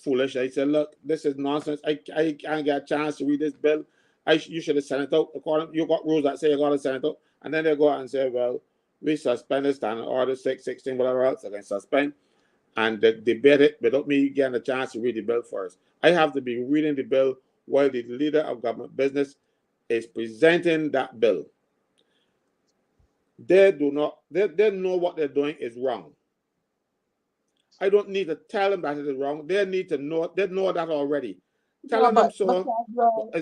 Speaker 2: foolish. I said, look, this is nonsense. I can't get a chance to read this bill. You should have sent it out. According, you got rules that say you got to send it out. And then they go out and say, well, we suspended standing order 616, whatever else, I can suspend. And they debate it without me getting a chance to read the bill first. I have to be reading the bill while the leader of government business is presenting that bill. They know what they're doing is wrong. I don't need to tell them that it is wrong. They need to know. They know that already. Telling them so.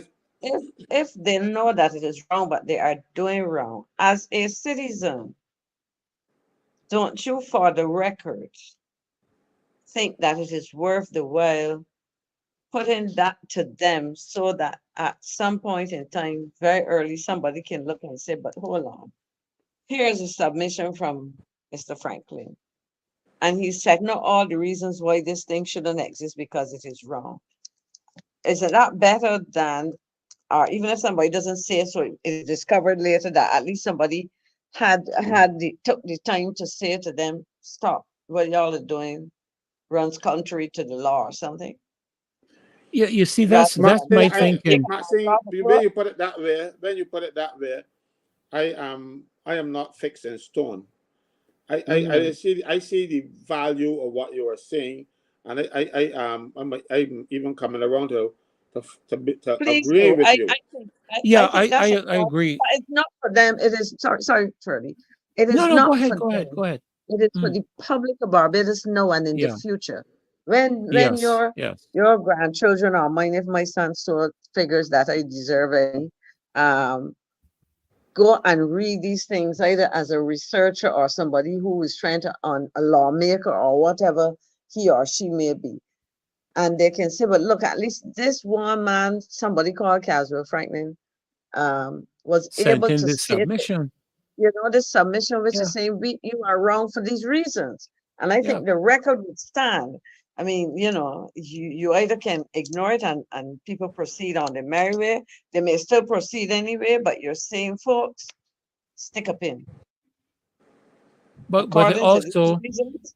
Speaker 3: If they know that it is wrong, but they are doing wrong, as a citizen, don't you, for the record, think that it is worth the while putting that to them so that at some point in time, very early, somebody can look and say, but hold on, here's a submission from Mr. Franklin. And he's setting out all the reasons why this thing shouldn't exist because it is wrong. Isn't that better than, or even if somebody doesn't say so, it is discovered later that at least somebody took the time to say to them, stop, what y'all are doing runs contrary to the law or something?
Speaker 1: Yeah, you see, that's my thinking.
Speaker 2: Maxine, when you put it that way, I am not fixed in stone. I see the value of what you are saying, and I'm even coming around to
Speaker 3: Please
Speaker 2: agree
Speaker 3: do.
Speaker 2: with you.
Speaker 1: Yeah,
Speaker 3: I think that's
Speaker 1: I
Speaker 3: important,
Speaker 1: agree.
Speaker 3: but it's not for them. It is sorry, Shirley. It
Speaker 1: No,
Speaker 3: is
Speaker 1: no, go
Speaker 3: not
Speaker 1: ahead,
Speaker 3: for
Speaker 1: go ahead, go
Speaker 3: them.
Speaker 1: ahead.
Speaker 3: It is for
Speaker 1: Mm,
Speaker 3: the public of Barbados now and in the
Speaker 1: yeah,
Speaker 3: future. When
Speaker 1: yes, yes.
Speaker 3: your grandchildren or mine, if my son so figures that I deserve any, um, go and read these things either as a researcher or somebody who is trying to on a lawmaker or whatever he or she may be. And they can say, but look, at least this one man, somebody called Caswell Franklin, was
Speaker 1: Sent
Speaker 3: able
Speaker 1: in
Speaker 3: to
Speaker 1: this
Speaker 3: state,
Speaker 1: submission.
Speaker 3: the submission, which
Speaker 1: Yeah,
Speaker 3: is saying you are wrong for these reasons. And I
Speaker 1: yeah.
Speaker 3: think the record would stand. I mean, you either can ignore it and people proceed on the merry way. They may still proceed anyway, but you're saying, folks, stick a pin.
Speaker 1: But it
Speaker 3: According to these
Speaker 1: also,
Speaker 3: reasons,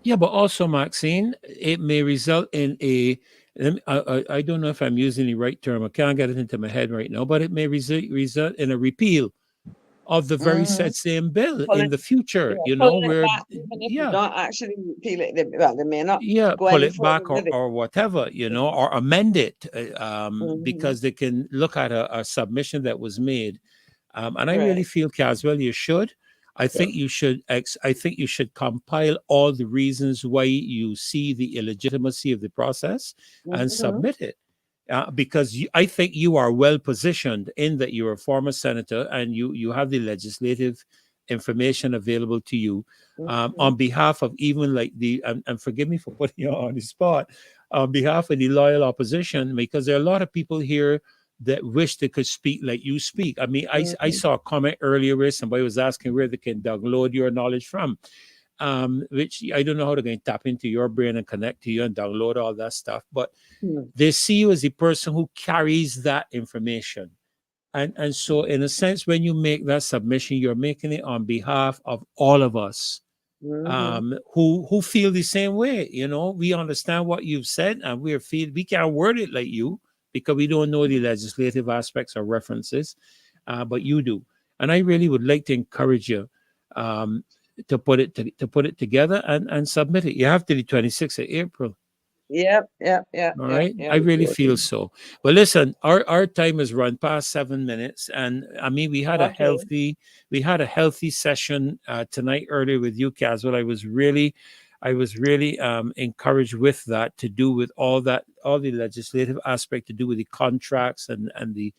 Speaker 1: yeah, but also, Maxine, it may result in a. I don't know if I'm using the right term. I can't get it into my head right now, but it may result in a repeal of the very
Speaker 3: mhm,
Speaker 1: said same bill in
Speaker 3: pulling,
Speaker 1: the future.
Speaker 3: pulling it
Speaker 1: Where
Speaker 3: back, even if you
Speaker 1: yeah,
Speaker 3: don't actually repeal it, well, they may not
Speaker 1: yeah,
Speaker 3: go
Speaker 1: pull
Speaker 3: any
Speaker 1: it
Speaker 3: further
Speaker 1: back
Speaker 3: with it.
Speaker 1: or whatever, or amend it,
Speaker 3: Mhm,
Speaker 1: because they can look at a submission that was made. And I really
Speaker 3: right.
Speaker 1: feel, Caswell, you should. I
Speaker 2: Yeah.
Speaker 1: think you should. I think you should compile all the reasons why you see the illegitimacy of the process and
Speaker 3: Mhm,
Speaker 1: submit it. Because I think you are well positioned in that you're a former senator and you have the legislative information available to you,
Speaker 3: mhm,
Speaker 1: on behalf of even like and forgive me for putting you on the spot, on behalf of the loyal opposition, because there are a lot of people here that wish they could speak like you speak. I mean, I
Speaker 3: mhm,
Speaker 1: saw a comment earlier where somebody was asking where they can download your knowledge from, which I don't know how they're going to tap into your brain and connect to you and download all that stuff. But
Speaker 3: mhm,
Speaker 1: they see you as the person who carries that information. And so, in a sense, when you make that submission, you're making it on behalf of all of us,
Speaker 3: mhm.
Speaker 1: who feel the same way. We understand what you've said, and we can't word it like you because we don't know the legislative aspects or references, but you do. And I really would like to encourage you, um, to put it together and submit it. You have to the 26th of April.
Speaker 3: Yep, yep, yep,
Speaker 1: All
Speaker 3: yep,
Speaker 1: right. I
Speaker 3: yep.
Speaker 1: really feel so. But listen, our time has run past 7 minutes. And I mean,
Speaker 3: Okay.
Speaker 1: we had a healthy session tonight earlier with you, Caswell. I was really encouraged with that, to do with all the legislative aspect, to do with the contracts and the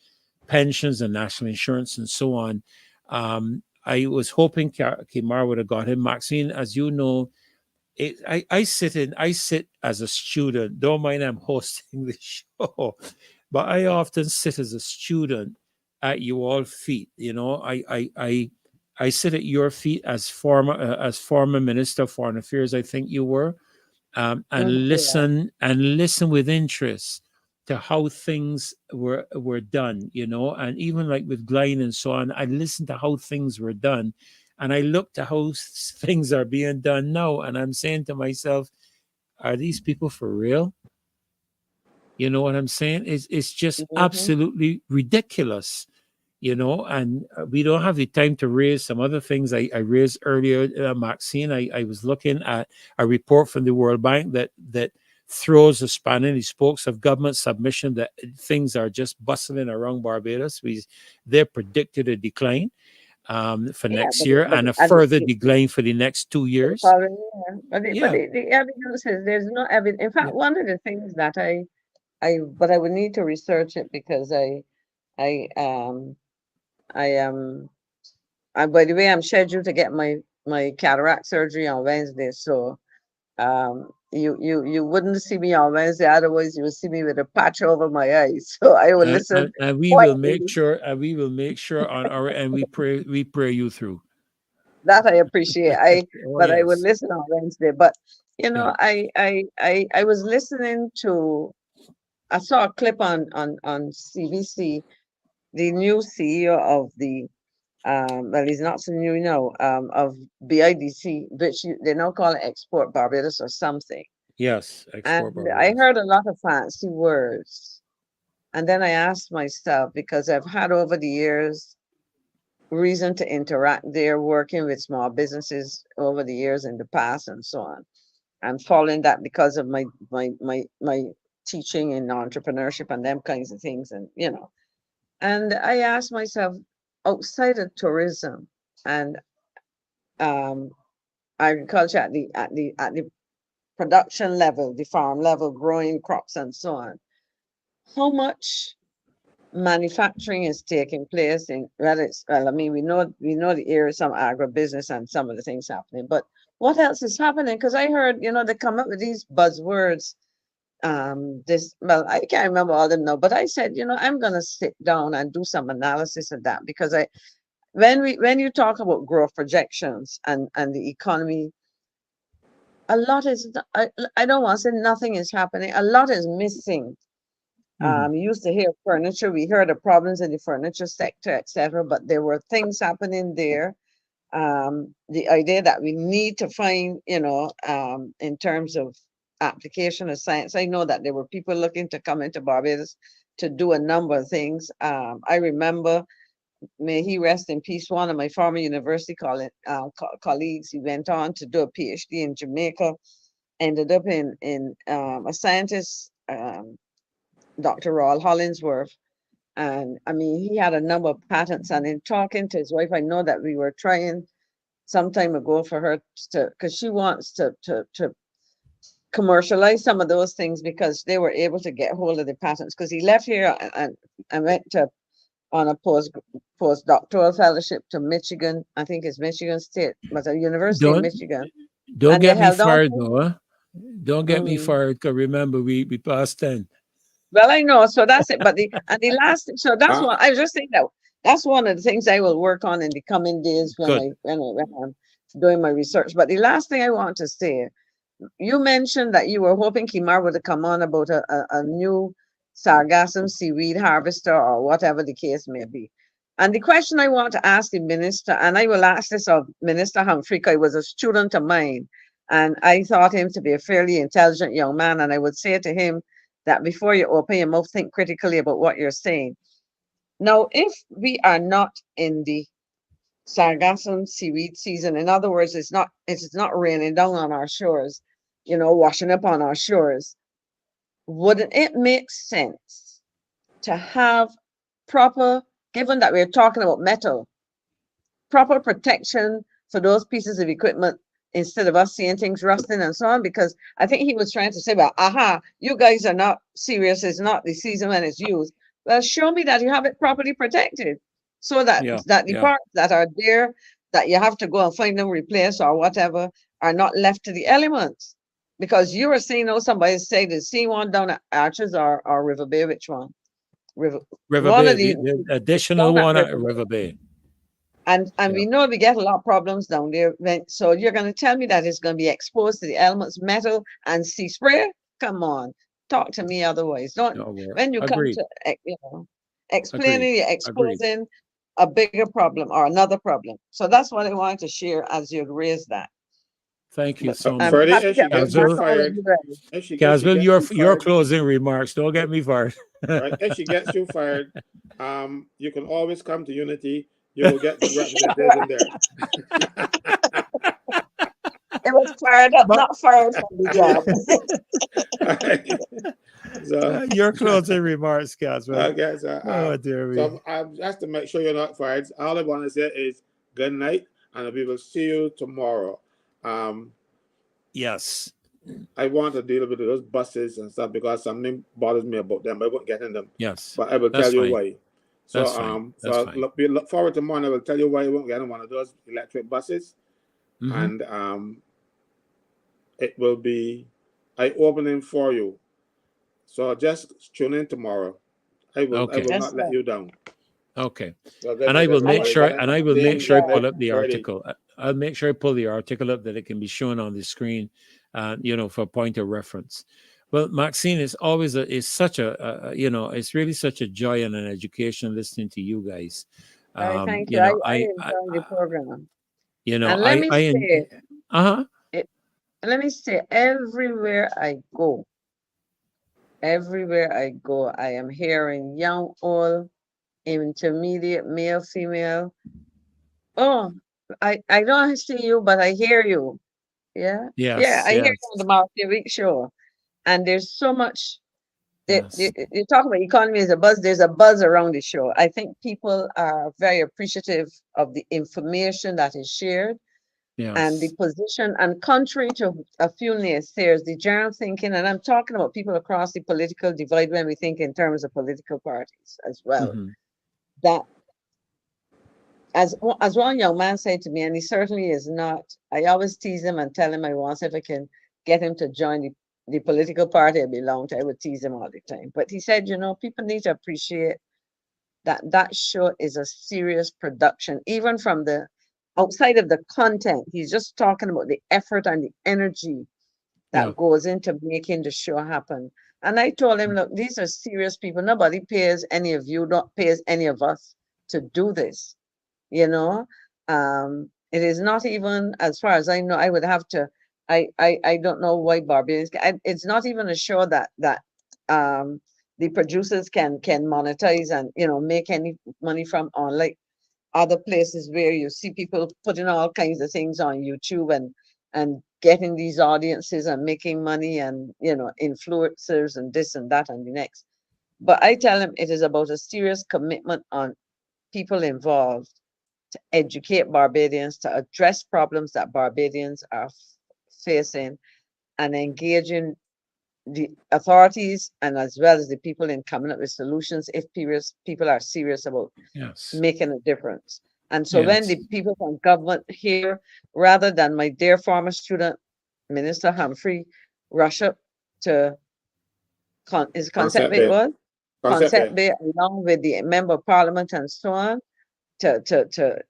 Speaker 1: pensions and national insurance and so on. I was hoping Kimar would have got him. Maxine, as you know, I sit as a student. Don't mind I'm hosting the show, but I often sit as a student at you all feet. I sit at your feet as former Minister of Foreign Affairs. I think you were,
Speaker 3: Mhm,
Speaker 1: and
Speaker 3: yeah.
Speaker 1: listen with interest to how things were done. And even like with Glenn and so on, I listened to how things were done, and I looked to how things are being done now, and I'm saying to myself, are these people for real? You know what I'm saying? It's just
Speaker 3: Mhm.
Speaker 1: absolutely ridiculous. And we don't have the time to raise some other things I raised earlier, Maxine. I was looking at a report from the World Bank that throws a spanner in the spokes of government submission, that things are just bustling around Barbados. They're predicted a decline for
Speaker 3: Yeah,
Speaker 1: next year,
Speaker 3: but
Speaker 1: and a
Speaker 3: at
Speaker 1: further decline for the next 2 years.
Speaker 3: following year, but
Speaker 1: Yeah,
Speaker 3: the evidence is there's no evidence. In
Speaker 1: yeah.
Speaker 3: fact, one of the things that but I would need to research it because I I am by the way, I'm scheduled to get my cataract surgery on Wednesday, so you wouldn't see me on Wednesday, otherwise you would see me with a patch over my eyes. So I will listen
Speaker 1: And we will make
Speaker 3: quietly.
Speaker 1: sure, on our end, we pray you through.
Speaker 3: That I appreciate.
Speaker 1: Oh
Speaker 3: But I will
Speaker 1: yes,
Speaker 3: listen on Wednesday. But
Speaker 1: yeah.
Speaker 3: I was listening to. I saw a clip on CBC. The new CEO of the well, he's not so new now, of BIDC, which they now call it Export Barbados or something.
Speaker 1: Yes,
Speaker 3: And
Speaker 1: export
Speaker 3: I
Speaker 1: Barbados.
Speaker 3: heard a lot of fancy words. And then I asked myself, because I've had over the years reason to interact there, working with small businesses over the years in the past and so on. I'm following that because of my teaching in entrepreneurship and them kinds of things, and and I asked myself, outside of tourism and um, agriculture at the production level, the farm level, growing crops and so on, how much manufacturing is taking place in, well, I mean, we know the area, some agribusiness and some of the things happening, but what else is happening? Because I heard, they come up with these buzzwords. Well, I can't remember all of them now, but I said, I'm gonna sit down and do some analysis of that, because when you talk about growth projections and the economy, a lot is, I don't want to say nothing is happening. A lot is missing. We used to hear furniture. We heard of problems in the furniture sector, etc. But there were things happening there. The idea that we need to find, in terms of application of science. I know that there were people looking to come into Barbados to do a number of things. I remember, may he rest in peace, one of my former university colleagues, he went on to do a PhD in Jamaica, ended up in a scientist, Dr. Rawl Hollingsworth. And I mean, he had a number of patents, and in talking to his wife, I know that we were trying some time ago for her to, because she wants to commercialize some of those things, because they were able to get hold of the patents, because he left here and went to on a postdoctoral fellowship to Michigan. I think it's Michigan State, but a university in Michigan.
Speaker 1: Don't
Speaker 3: And they
Speaker 1: get me
Speaker 3: held on
Speaker 1: fired
Speaker 3: to
Speaker 1: though, huh? Don't get me fired, because remember, we passed 10.
Speaker 3: Well, I know, so that's it. But the last, so that's
Speaker 2: Uh,
Speaker 3: what I was just saying, that that's one of the things I will work on in the coming days
Speaker 1: Good.
Speaker 3: when I'm doing my research. But the last thing I want to say, you mentioned that you were hoping Kimar would come on about a new sargassum seaweed harvester, or whatever the case may be. And the question I want to ask the minister, and I will ask this of Minister Humphrey, because he was a student of mine, and I thought him to be a fairly intelligent young man, and I would say to him that before you open your mouth, think critically about what you're saying. Now, if we are not in the sargassum seaweed season, in other words, it's not raining down on our shores, washing up on our shores, wouldn't it make sense to have proper, given that we're talking about metal, proper protection for those pieces of equipment, instead of us seeing things rusting and so on? Because I think he was trying to say, well, you guys are not serious, it's not the season when it's used. Well, show me that you have it properly protected, so that
Speaker 1: Yeah.
Speaker 3: the
Speaker 1: Yeah.
Speaker 3: parts that are there, that you have to go and find them replaced or whatever, are not left to the elements. Because you were saying, somebody say the sea one down at Arches or River Bay, which one? River One
Speaker 1: Bay,
Speaker 3: of the
Speaker 1: the additional
Speaker 3: down at
Speaker 1: one at
Speaker 3: River Bay.
Speaker 1: River Bay.
Speaker 3: And
Speaker 1: Yeah.
Speaker 3: we know we get a lot of problems down there. So you're going to tell me that it's going to be exposed to the elements, metal and sea spray? Come on, talk to me otherwise. Don't,
Speaker 1: No, we're
Speaker 3: when you come
Speaker 1: agreed.
Speaker 3: to,
Speaker 1: Agreed.
Speaker 3: explaining, you're
Speaker 1: Agreed.
Speaker 3: exposing a bigger problem or another problem. So that's what I wanted to share as you raised that.
Speaker 1: Thank you
Speaker 3: But
Speaker 1: so
Speaker 3: I'm
Speaker 1: much.
Speaker 2: Freddie,
Speaker 3: happy
Speaker 2: if she
Speaker 3: that we're
Speaker 2: gets you
Speaker 3: back
Speaker 1: Caswell,
Speaker 3: on with
Speaker 2: fired,
Speaker 3: you guys.
Speaker 2: if she
Speaker 1: Caswell,
Speaker 2: gets
Speaker 1: your
Speaker 2: you fired,
Speaker 1: closing remarks. Don't get me fired.
Speaker 2: right? If she gets you fired, you can always come to Unity. You will get good representation there.
Speaker 3: It was fired up,
Speaker 1: But
Speaker 3: not fired from the job.
Speaker 2: So,
Speaker 1: your closing remarks, Caswell.
Speaker 2: okay,
Speaker 1: Oh, dear me.
Speaker 2: just to make sure you're not fired, all I want to say is good night, and we will see you tomorrow.
Speaker 1: Yes.
Speaker 2: I want to deal with those buses and stuff because something bothers me about them. I won't get in them,
Speaker 1: Yes.
Speaker 2: but I will
Speaker 1: That's
Speaker 2: tell you
Speaker 1: fine.
Speaker 2: why. So,
Speaker 1: That's fine. That's fine.
Speaker 2: we look forward to morning. I will tell you why you won't get in one of those electric buses,
Speaker 1: Mhm.
Speaker 2: and it will be eye-opening for you. So just tune in tomorrow. I will
Speaker 1: Okay.
Speaker 2: not
Speaker 3: Yes,
Speaker 2: let
Speaker 3: sir.
Speaker 2: you down.
Speaker 1: Okay.
Speaker 2: So
Speaker 1: And I will make
Speaker 3: I
Speaker 1: sure. And I will make
Speaker 2: Stay
Speaker 1: sure I
Speaker 2: good night,
Speaker 1: pull up the
Speaker 2: Freddie.
Speaker 1: article. I'll make sure I pull the article up that it can be shown on the screen, for point of reference. Well, Maxine, it's always it's such it's really such a joy and an education listening to you guys.
Speaker 3: Thank you. I enjoyed the program. And let me say,
Speaker 1: uh-huh.
Speaker 3: everywhere I go, I am hearing young, old, intermediate, male, female, Oh, I don't see you, but I hear you. Yeah. Yeah,
Speaker 1: Yes,
Speaker 3: I hear you
Speaker 1: yes,
Speaker 3: on the Marcy Week show. And there's so much
Speaker 1: yes.
Speaker 3: you talk about economy as a buzz, there's a buzz around the show. I think people are very appreciative of the information that is shared and the
Speaker 1: Yes.
Speaker 3: position, and contrary to a few naysayers, the general thinking, and I'm talking about people across the political divide when we think in terms of political parties as well,
Speaker 1: Hmm.
Speaker 3: that as one young man said to me, and he certainly is not, I always tease him and tell him I want if I can get him to join the political party I belong to, I would tease him all the time. But he said, you know, people need to appreciate that that show is a serious production, even from the outside of the content. He's just talking about the effort and the energy
Speaker 1: Yeah.
Speaker 3: that goes into making the show happen. And I told him, look, these are serious people. Nobody pays any of you, not pays any of us to do this. You know, it is not even, as far as I know, I would have to. I don't know why Barbadians. It's not even a show that um the producers can monetize and make any money from, on like other places where you see people putting all kinds of things on YouTube and getting these audiences and making money, and influencers and this and that and the next. But I tell them it is about a serious commitment on people involved to educate Barbadians, to address problems that Barbadians are facing, and engaging the authorities and as well as the people in coming up with solutions if people are serious about
Speaker 1: Yes.
Speaker 3: making a difference. And so when
Speaker 1: Yes.
Speaker 3: the people from government here, rather than my dear former student, Minister Humphrey, rush up to Concept
Speaker 2: Concept
Speaker 3: Bay,
Speaker 2: Bay.
Speaker 3: what?
Speaker 2: Concept
Speaker 3: Concept
Speaker 2: Bay.
Speaker 3: Bay, along with the member of parliament and so on, to to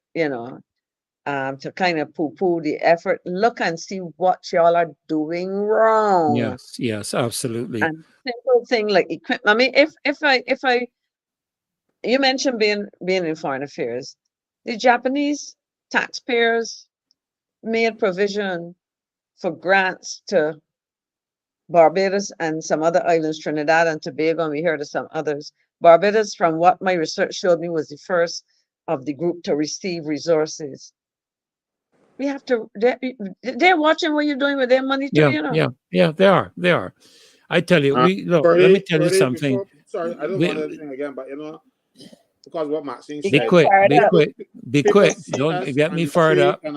Speaker 3: kind of poo-poo the effort. Look and see what y'all are doing wrong.
Speaker 1: Yes. Yes. Absolutely.
Speaker 3: And simple thing like equipment. I mean, if I you mentioned being in foreign affairs, the Japanese taxpayers made provision for grants to Barbados and some other islands, Trinidad and Tobago, and we heard of some others. Barbados, from what my research showed me, was the first of the group to receive resources. We have to, they're watching what you're doing with their money too,
Speaker 1: Yeah. Yeah. Yeah. They are. They are. I tell you, we look. Let me tell you something.
Speaker 2: Before, sorry, I don't want
Speaker 1: We,
Speaker 2: anything again, but because what Maxine
Speaker 3: You
Speaker 1: be
Speaker 3: get
Speaker 2: said,
Speaker 1: quick.
Speaker 3: fired
Speaker 1: Be
Speaker 3: up.
Speaker 2: people
Speaker 1: quick. Be
Speaker 2: people
Speaker 1: quick.
Speaker 2: see
Speaker 1: Don't
Speaker 2: us
Speaker 1: get
Speaker 2: on
Speaker 1: me
Speaker 2: the
Speaker 1: fired
Speaker 2: street
Speaker 1: up.
Speaker 2: and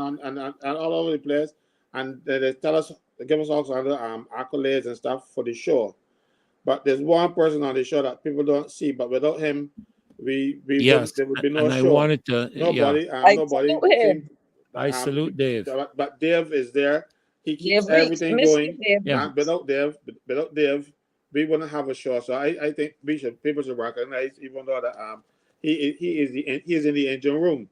Speaker 2: all over the place, and they tell us, they give us all kinds of accolades and stuff for the show. But there's one person on the show that people don't see, but without him, we
Speaker 1: Yes.
Speaker 2: wouldn't, there would be no
Speaker 1: And I
Speaker 2: show.
Speaker 1: wanted to. Yeah.
Speaker 3: I
Speaker 2: Nobody
Speaker 3: salute
Speaker 2: seems
Speaker 3: him.
Speaker 1: I salute Dave.
Speaker 2: but Dave is there. He
Speaker 3: Dave
Speaker 2: keeps
Speaker 3: Weeks,
Speaker 2: everything
Speaker 3: Mr.
Speaker 2: going.
Speaker 3: Dave
Speaker 1: Yeah.
Speaker 2: And
Speaker 3: Weeks.
Speaker 2: without Dave, we wouldn't have a show. So I think people should recognize, even though that he is in the engine room.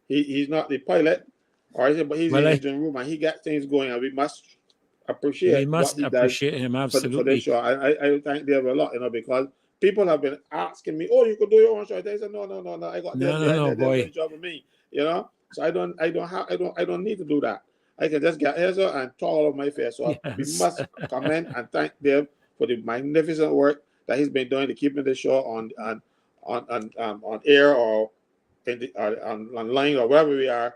Speaker 2: He's not the pilot, or anything, but he's in
Speaker 1: Well,
Speaker 2: the engine room and he got things going, and we must
Speaker 1: we
Speaker 2: appreciate what
Speaker 1: must
Speaker 2: he does
Speaker 1: appreciate him
Speaker 2: for this
Speaker 1: absolutely.
Speaker 2: show. I thank Dave a lot, because people have been asking me, "Oh, you could do your own show." I said, "No. I got
Speaker 1: No,
Speaker 2: Dave.
Speaker 1: no, no,
Speaker 2: They're doing
Speaker 1: boy.
Speaker 2: the job for me." So I don't need to do that. I can just get here and talk all of my face. So we
Speaker 1: Yes.
Speaker 2: must commend and thank Dave for the magnificent work that he's been doing to keeping the show on air, or online, or wherever we are.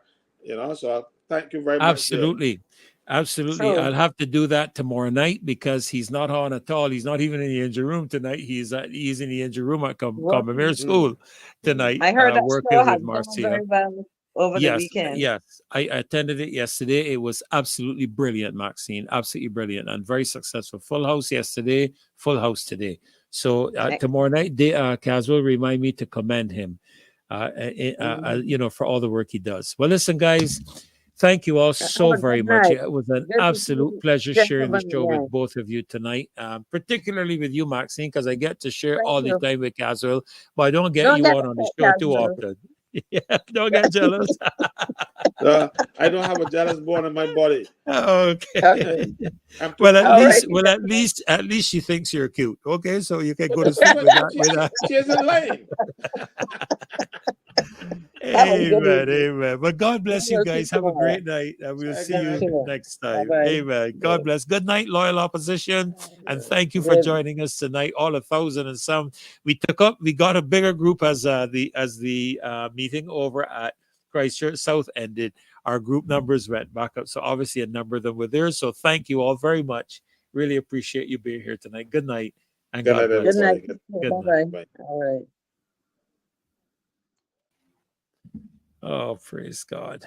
Speaker 2: So thank you very much, Dave.
Speaker 1: Absolutely. Absolutely.
Speaker 3: So,
Speaker 1: I'll have to do that tomorrow night because he's not on at all. He's not even in the engine room tonight. He's in the engine room at Combermere
Speaker 3: working.
Speaker 2: Mm.
Speaker 1: School tonight,
Speaker 3: I heard that show
Speaker 1: working
Speaker 3: has
Speaker 1: with
Speaker 3: done
Speaker 1: Marcia.
Speaker 3: very well over the
Speaker 1: Yes,
Speaker 3: weekend.
Speaker 1: yes. I attended it yesterday. It was absolutely brilliant, Maxine. Absolutely brilliant and very successful. Full house yesterday, full house today. So tomorrow night, Caswell remind me to commend him, for all the work he does. Well, listen, guys, thank you all so
Speaker 3: Oh,
Speaker 1: very
Speaker 3: good
Speaker 1: much.
Speaker 3: night.
Speaker 1: It was an
Speaker 3: Good to see
Speaker 1: absolute
Speaker 3: you,
Speaker 1: pleasure sharing the
Speaker 3: gentlemen.
Speaker 1: show
Speaker 3: Yeah,
Speaker 1: with both of you tonight, particularly with you, Maxine, because I get to share
Speaker 3: thank
Speaker 1: all the
Speaker 3: you.
Speaker 1: time with Caswell, but I don't get
Speaker 3: Don't
Speaker 1: you
Speaker 3: get
Speaker 1: on the
Speaker 3: upset,
Speaker 1: show too
Speaker 3: Caswell.
Speaker 1: often. Yeah, don't get jealous.
Speaker 2: I don't have a jealous bone in my body.
Speaker 1: Okay.
Speaker 3: Okay.
Speaker 2: I'm too
Speaker 1: Well,
Speaker 3: All right.
Speaker 1: at least she thinks you're cute. Okay, so you can go to
Speaker 2: But,
Speaker 1: sleep with
Speaker 2: but
Speaker 1: that.
Speaker 2: she isn't lying.
Speaker 3: Have a good
Speaker 1: Amen.
Speaker 3: evening.
Speaker 1: Amen. But God bless you
Speaker 3: We'll see
Speaker 1: guys. Have a
Speaker 3: tomorrow.
Speaker 1: great night, and we'll see
Speaker 2: Good
Speaker 1: you
Speaker 2: night.
Speaker 3: Sure.
Speaker 1: next time.
Speaker 3: Bye-bye.
Speaker 1: Amen. God bless. Good night, loyal opposition, and thank you for
Speaker 3: Good.
Speaker 1: joining us tonight. All 1,000 and some. We got a bigger group as the meeting over at Christchurch South ended, our group numbers went back up. So obviously a number of them were there. So thank you all very much. Really appreciate you being here tonight. Good night and
Speaker 2: Good
Speaker 1: God
Speaker 2: night,
Speaker 1: bless.
Speaker 3: Good night.
Speaker 2: everybody.
Speaker 1: Good
Speaker 3: Bye-bye.
Speaker 2: Bye.
Speaker 3: All right.
Speaker 1: Oh, praise God.